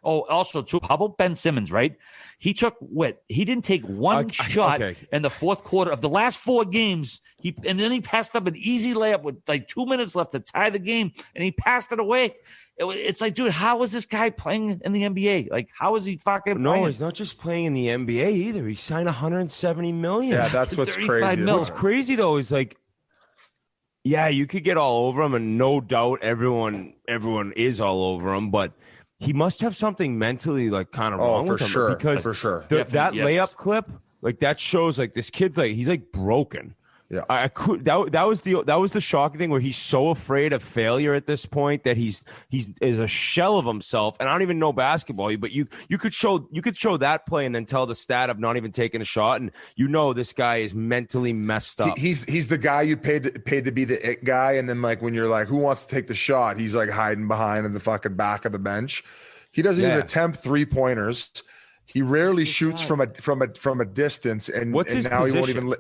[SPEAKER 1] Oh, also, too, how about Ben Simmons, right? He took he didn't take one shot in the fourth quarter of the last 4 games. And then he passed up an easy layup with like 2 minutes left to tie the game, and he passed it away. It's like, dude, how is this guy playing in the NBA? Like, how is he fucking playing?
[SPEAKER 4] No, he's not just playing in the NBA either. He signed $170 million.
[SPEAKER 3] Yeah, that's what's crazy.
[SPEAKER 4] What's crazy, though, is like, yeah, you could get all over him, and no doubt everyone is all over him, but he must have something mentally like kind of wrong with him. Because
[SPEAKER 3] for sure.
[SPEAKER 4] That layup clip, like that shows like this kid's like he's like broken.
[SPEAKER 3] Yeah,
[SPEAKER 4] that was the shocking thing where he's so afraid of failure at this point that he's a shell of himself. And I don't even know basketball, but you could show that play and then tell the stat of not even taking a shot, and this guy is mentally messed up.
[SPEAKER 3] He's the guy you paid to be the it guy, and then like when you're like, who wants to take the shot? He's like hiding behind in the fucking back of the bench. He doesn't even attempt 3-pointers. He rarely shoots from a distance, and
[SPEAKER 4] what's his
[SPEAKER 3] now
[SPEAKER 4] position?
[SPEAKER 3] He won't even.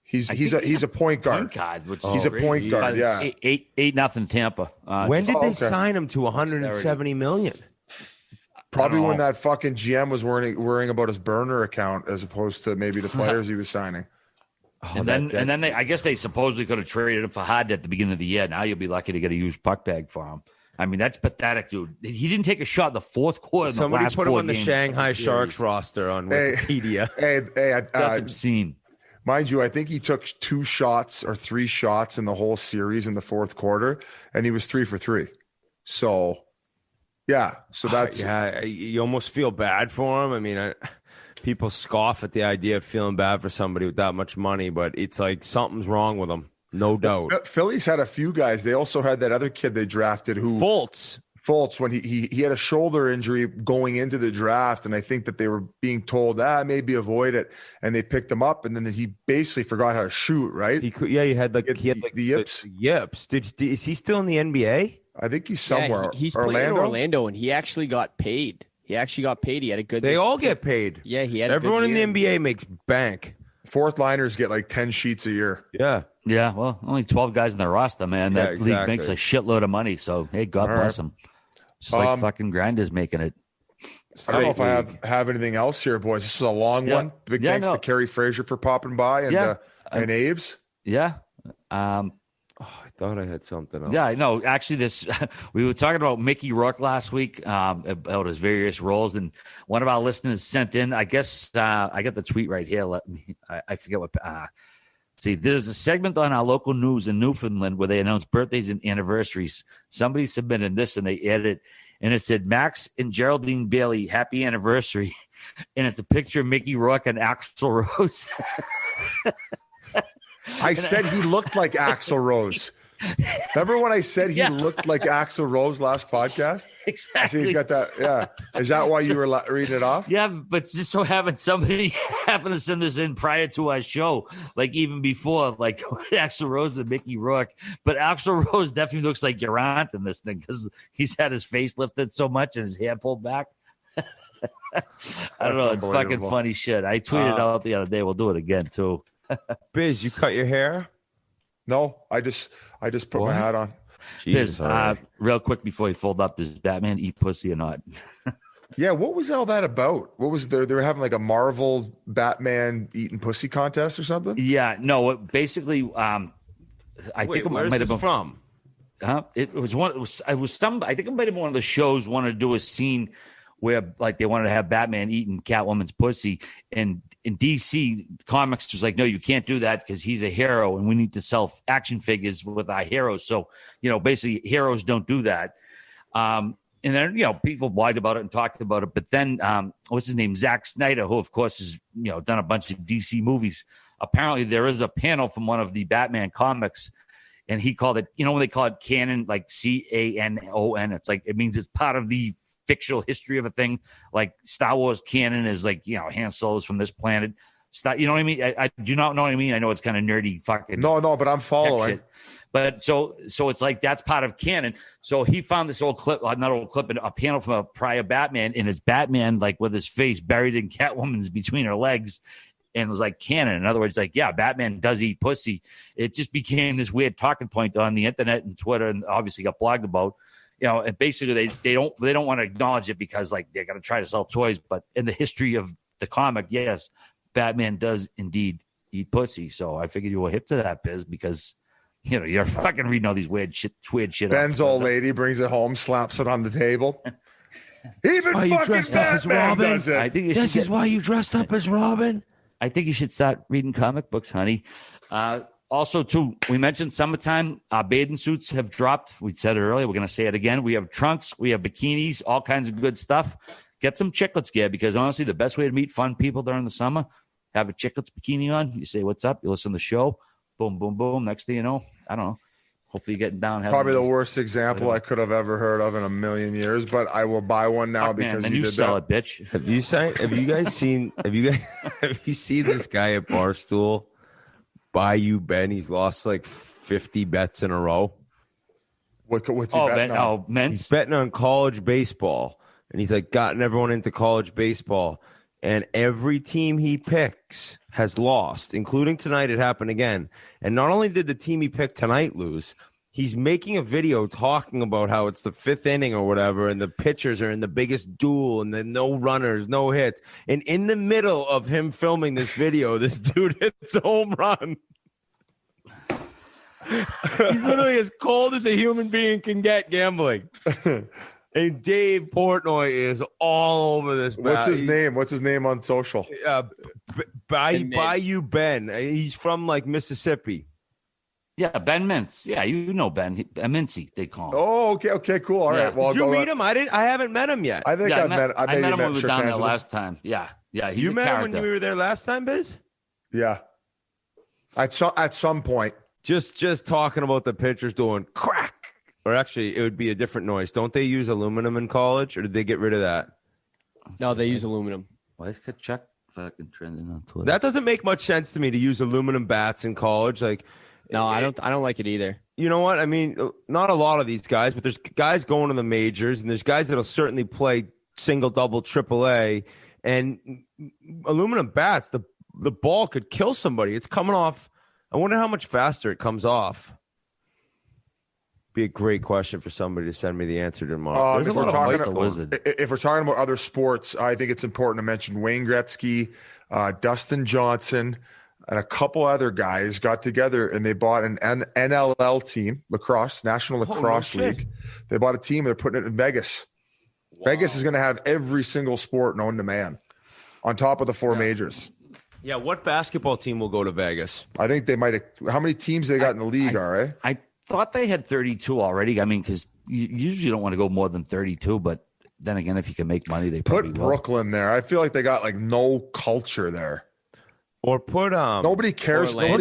[SPEAKER 3] He's a point guard.
[SPEAKER 1] He's
[SPEAKER 3] a point guard. Yeah,
[SPEAKER 1] 8-0 Tampa.
[SPEAKER 4] When did they sign him to $170 million?
[SPEAKER 3] Probably when that fucking GM was worrying about his burner account as opposed to maybe the players he was signing.
[SPEAKER 1] And then I guess they supposedly could have traded him for Hard at the beginning of the year. Now you'll be lucky to get a used puck bag for him. I mean, that's pathetic, dude. He didn't take a shot in the fourth quarter.
[SPEAKER 4] Somebody put him on the
[SPEAKER 1] games.
[SPEAKER 4] Shanghai Sharks roster on Wikipedia.
[SPEAKER 3] That's
[SPEAKER 1] obscene.
[SPEAKER 3] Mind you, I think he took 2 shots or 3 shots in the whole series in the fourth quarter, and he was 3 for 3. So, yeah. So that's
[SPEAKER 4] you almost feel bad for him. I mean, people scoff at the idea of feeling bad for somebody with that much money, but it's like something's wrong with him, no doubt.
[SPEAKER 3] Philly's had a few guys. They also had that other kid they drafted who Fultz, when he had a shoulder injury going into the draft, and I think that they were being told, maybe avoid it, and they picked him up, and then he basically forgot how to shoot, right?
[SPEAKER 4] He had the yips. Yips. Is he still in the NBA?
[SPEAKER 3] I think he's somewhere.
[SPEAKER 2] He's playing in Orlando, and he actually got paid. He had a good.
[SPEAKER 4] They all get paid.
[SPEAKER 2] Yeah, he had.
[SPEAKER 4] Everyone in the NBA makes bank.
[SPEAKER 3] Fourth liners get like 10 sheets a year.
[SPEAKER 4] Yeah.
[SPEAKER 1] Yeah, well, only 12 guys in their roster, man. That league makes a shitload of money. So, hey, God bless them. Just like fucking Grinders making it.
[SPEAKER 3] I don't know if I have anything else here, boys. This was a long one. Big thanks to Kerry Fraser for popping by and Abe's.
[SPEAKER 1] Yeah.
[SPEAKER 4] I thought I had something else.
[SPEAKER 1] Yeah, I know. Actually, we were talking about Mickey Rourke last week about his various roles, and one of our listeners sent in. I guess I got the tweet right here. I forget what. See, there's a segment on our local news in Newfoundland where they announce birthdays and anniversaries. Somebody submitted this, and they aired it, and it said Max and Geraldine Bailey, happy anniversary, and it's a picture of Mickey Rourke and Axl Rose.
[SPEAKER 3] I said he looked like Axl Rose. Remember when I said he looked like Axl Rose last podcast?
[SPEAKER 1] Exactly.
[SPEAKER 3] So he's got that. Yeah. Is that why you were reading it off?
[SPEAKER 1] Yeah, but just so happened somebody happened to send this in prior to our show, like even before, like Axl Rose and Mickey Rourke. But Axl Rose definitely looks like your aunt in this thing because he's had his face lifted so much and his hair pulled back. I don't know. It's fucking funny shit. I tweeted out the other day. We'll do it again too.
[SPEAKER 4] Biz, you cut your hair?
[SPEAKER 3] No, I just put my hat on.
[SPEAKER 1] Jesus, real quick before you fold up, does Batman eat pussy or not?
[SPEAKER 3] Yeah, what was all that about? What was there? They were having like a Marvel Batman eating pussy contest or something?
[SPEAKER 1] Yeah, no. Basically, I think it might have been
[SPEAKER 4] from.
[SPEAKER 1] It was one. It was some. I think it might have been one of the shows wanted to do a scene where like they wanted to have Batman eating Catwoman's pussy, and in DC Comics was like, no, you can't do that because he's a hero and we need to sell action figures with our heroes. So, basically heroes don't do that. And then, people lied about it and talked about it. But then, what's his name? Zack Snyder, who, of course, has, done a bunch of DC movies. Apparently, there is a panel from one of the Batman comics, and he called it, when they call it canon, like CANON, it's like, it means it's part of the fictional history of a thing. Like Star Wars canon is like, Han Solo's from this planet. You know what I mean? I do not know what I mean. I know it's kind of nerdy fucking.
[SPEAKER 3] No, but I'm following.
[SPEAKER 1] But so it's like that's part of canon. So he found this old clip, not old clip, a panel from a prior Batman, and it's Batman like with his face buried in Catwoman's between her legs, and it was like canon. In other words, like, yeah, Batman does eat pussy. It just became this weird talking point on the internet and Twitter, and obviously got blogged about. And basically they don't want to acknowledge it because like they're gonna try to sell toys. But in the history of the comic, yes, Batman does indeed eat pussy. So I figured you were hip to that, Biz, because you're fucking reading all these weird shit.
[SPEAKER 3] Ben's old lady brings it home, slaps it on the table. Even
[SPEAKER 4] why
[SPEAKER 3] fucking
[SPEAKER 4] dressed up as
[SPEAKER 3] Batman
[SPEAKER 4] Robin?
[SPEAKER 3] does it.
[SPEAKER 1] I think
[SPEAKER 4] This is why you dressed up as Robin.
[SPEAKER 1] I think you should start reading comic books, honey. Also, too, we mentioned summertime. Bathing suits have dropped. We said it earlier. We're going to say it again. We have trunks. We have bikinis, all kinds of good stuff. Get some Chiclets gear because, honestly, the best way to meet fun people during the summer, have a Chiclets bikini on. You say, what's up? You listen to the show. Boom, boom, boom. Next thing you know, I don't know. Hopefully you're getting down.
[SPEAKER 3] Probably the worst example I could have ever heard of in a million years, but I will buy one now because
[SPEAKER 1] you did
[SPEAKER 3] sell
[SPEAKER 1] it, bitch.
[SPEAKER 4] Have you guys seen this guy at Barstool? Bayou Ben, he's lost like 50 bets in a row.
[SPEAKER 3] What's he betting on?
[SPEAKER 4] He's betting on college baseball, and he's like gotten everyone into college baseball. And every team he picks has lost, including tonight. It happened again. And not only did the team he picked tonight lose, he's making a video talking about how it's the fifth inning or whatever, and the pitchers are in the biggest duel, and then no runners, no hits. And in the middle of him filming this video, this dude hits a home run. He's literally as cold as a human being can get gambling. And Dave Portnoy is all over this.
[SPEAKER 3] What's his name? What's his name on social?
[SPEAKER 4] Bayou Ben. He's from like Mississippi.
[SPEAKER 1] Yeah, Ben Mintz. Yeah, you know Ben. Mincy, they call him.
[SPEAKER 3] Oh, okay, cool. All right. Well,
[SPEAKER 4] did you meet him? I haven't met him yet.
[SPEAKER 3] I think I met
[SPEAKER 1] him when we were down there last time. Yeah. He's
[SPEAKER 4] you met
[SPEAKER 1] character.
[SPEAKER 4] him when you were there last time, Biz?
[SPEAKER 3] Yeah. At some point.
[SPEAKER 4] Just talking about the pitchers doing crack. Or actually, it would be a different noise. Don't they use aluminum in college, or did they get rid of that?
[SPEAKER 2] No, they use aluminum.
[SPEAKER 1] Why is Chuck fucking trending on Twitter?
[SPEAKER 4] That doesn't make much sense to me to use aluminum bats in college. Like,
[SPEAKER 2] no, I don't like it either.
[SPEAKER 4] You know what? I mean, not a lot of these guys, but there's guys going to the majors, and there's guys that'll certainly play single, double, triple A, and aluminum bats. The ball could kill somebody. It's coming off. I wonder how much faster it comes off. Be a great question for somebody to send me the answer tomorrow.
[SPEAKER 3] If we're talking about other sports, I think it's important to mention Wayne Gretzky, Dustin Johnson, and a couple other guys got together and they bought an NLL team, National Lacrosse League. They bought a team and they're putting it in Vegas. Wow. Vegas is going to have every single sport known to man on top of the four majors.
[SPEAKER 4] Yeah, what basketball team will go to Vegas?
[SPEAKER 3] I think they might have. How many teams they got in the league, all right?
[SPEAKER 1] I thought they had 32 already. I mean, because you usually don't want to go more than 32, but then again, if you can make money, they probably
[SPEAKER 3] put Brooklyn there. I feel like they got like no culture there.
[SPEAKER 4] Or put
[SPEAKER 3] nobody cares.
[SPEAKER 4] Put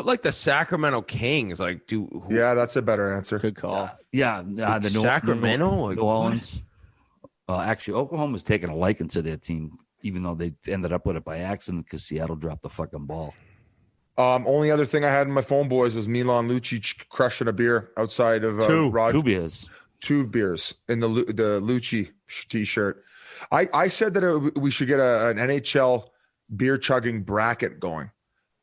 [SPEAKER 4] like the Sacramento Kings. Like
[SPEAKER 3] yeah, that's a better answer.
[SPEAKER 2] Good call.
[SPEAKER 1] The
[SPEAKER 4] Sacramento,
[SPEAKER 1] New Orleans. Well, actually, Oklahoma's taking a liking to their team, even though they ended up with it by accident because Seattle dropped the fucking ball.
[SPEAKER 3] Only other thing I had in my phone, boys, was Milan Lucic crushing a beer outside of
[SPEAKER 1] Two beers.
[SPEAKER 3] 2 beers in the Lucci t-shirt. I said that we should get an NHL beer chugging bracket going,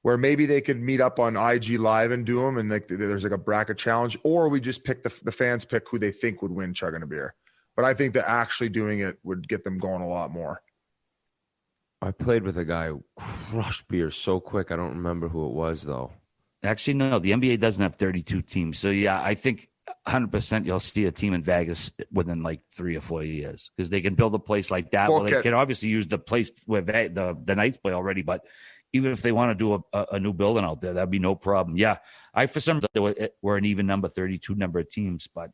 [SPEAKER 3] where maybe they could meet up on IG Live and do them, and there's like a bracket challenge, or we just pick the fans pick who they think would win chugging a beer. But I think that actually doing it would get them going a lot more.
[SPEAKER 4] I played with a guy who crushed beer so quick. I don't remember who it was, though.
[SPEAKER 1] Actually, no. The NBA doesn't have 32 teams. So, yeah, I think 100% you'll see a team in Vegas within like 3 or 4 years because they can build a place like that. Well, they can obviously use the place where the Knights play already, but even if they want to do a new building out there, that'd be no problem. Yeah, for some reason, we're an even number, 32 number of teams, but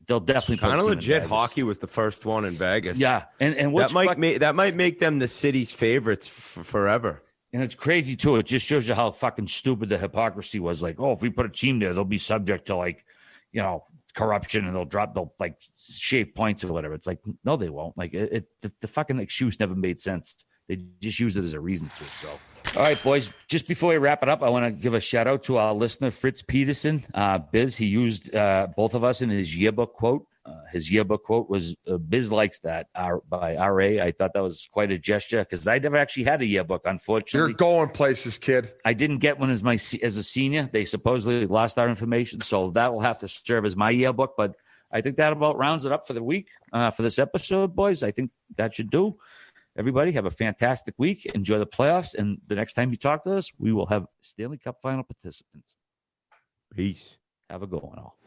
[SPEAKER 1] they'll definitely
[SPEAKER 4] kind
[SPEAKER 1] put a
[SPEAKER 4] of
[SPEAKER 1] team in
[SPEAKER 4] legit.
[SPEAKER 1] Vegas.
[SPEAKER 4] Hockey was the first one in Vegas.
[SPEAKER 1] Yeah, and what's
[SPEAKER 4] that might make them the city's favorites forever.
[SPEAKER 1] And it's crazy too. It just shows you how fucking stupid the hypocrisy was. Like, oh, if we put a team there, they'll be subject to like, you know, corruption, and they'll like shave points or whatever. It's like, no, they won't. Like the fucking excuse never made sense. They just used it as a reason to. So, all right, boys. Just before we wrap it up, I want to give a shout out to our listener Fritz Peterson. Biz, he used both of us in his yearbook quote. His yearbook quote was Biz likes that by RA. I thought that was quite a gesture because I never actually had a yearbook, unfortunately.
[SPEAKER 3] You're going places, kid.
[SPEAKER 1] I didn't get one as a senior. They supposedly lost our information, so that will have to serve as my yearbook. But I think that about rounds it up for the week for this episode, boys. I think that should do. Everybody have a fantastic week. Enjoy the playoffs, and the next time you talk to us, we will have Stanley Cup final participants.
[SPEAKER 4] Peace.
[SPEAKER 1] Have a good one, all.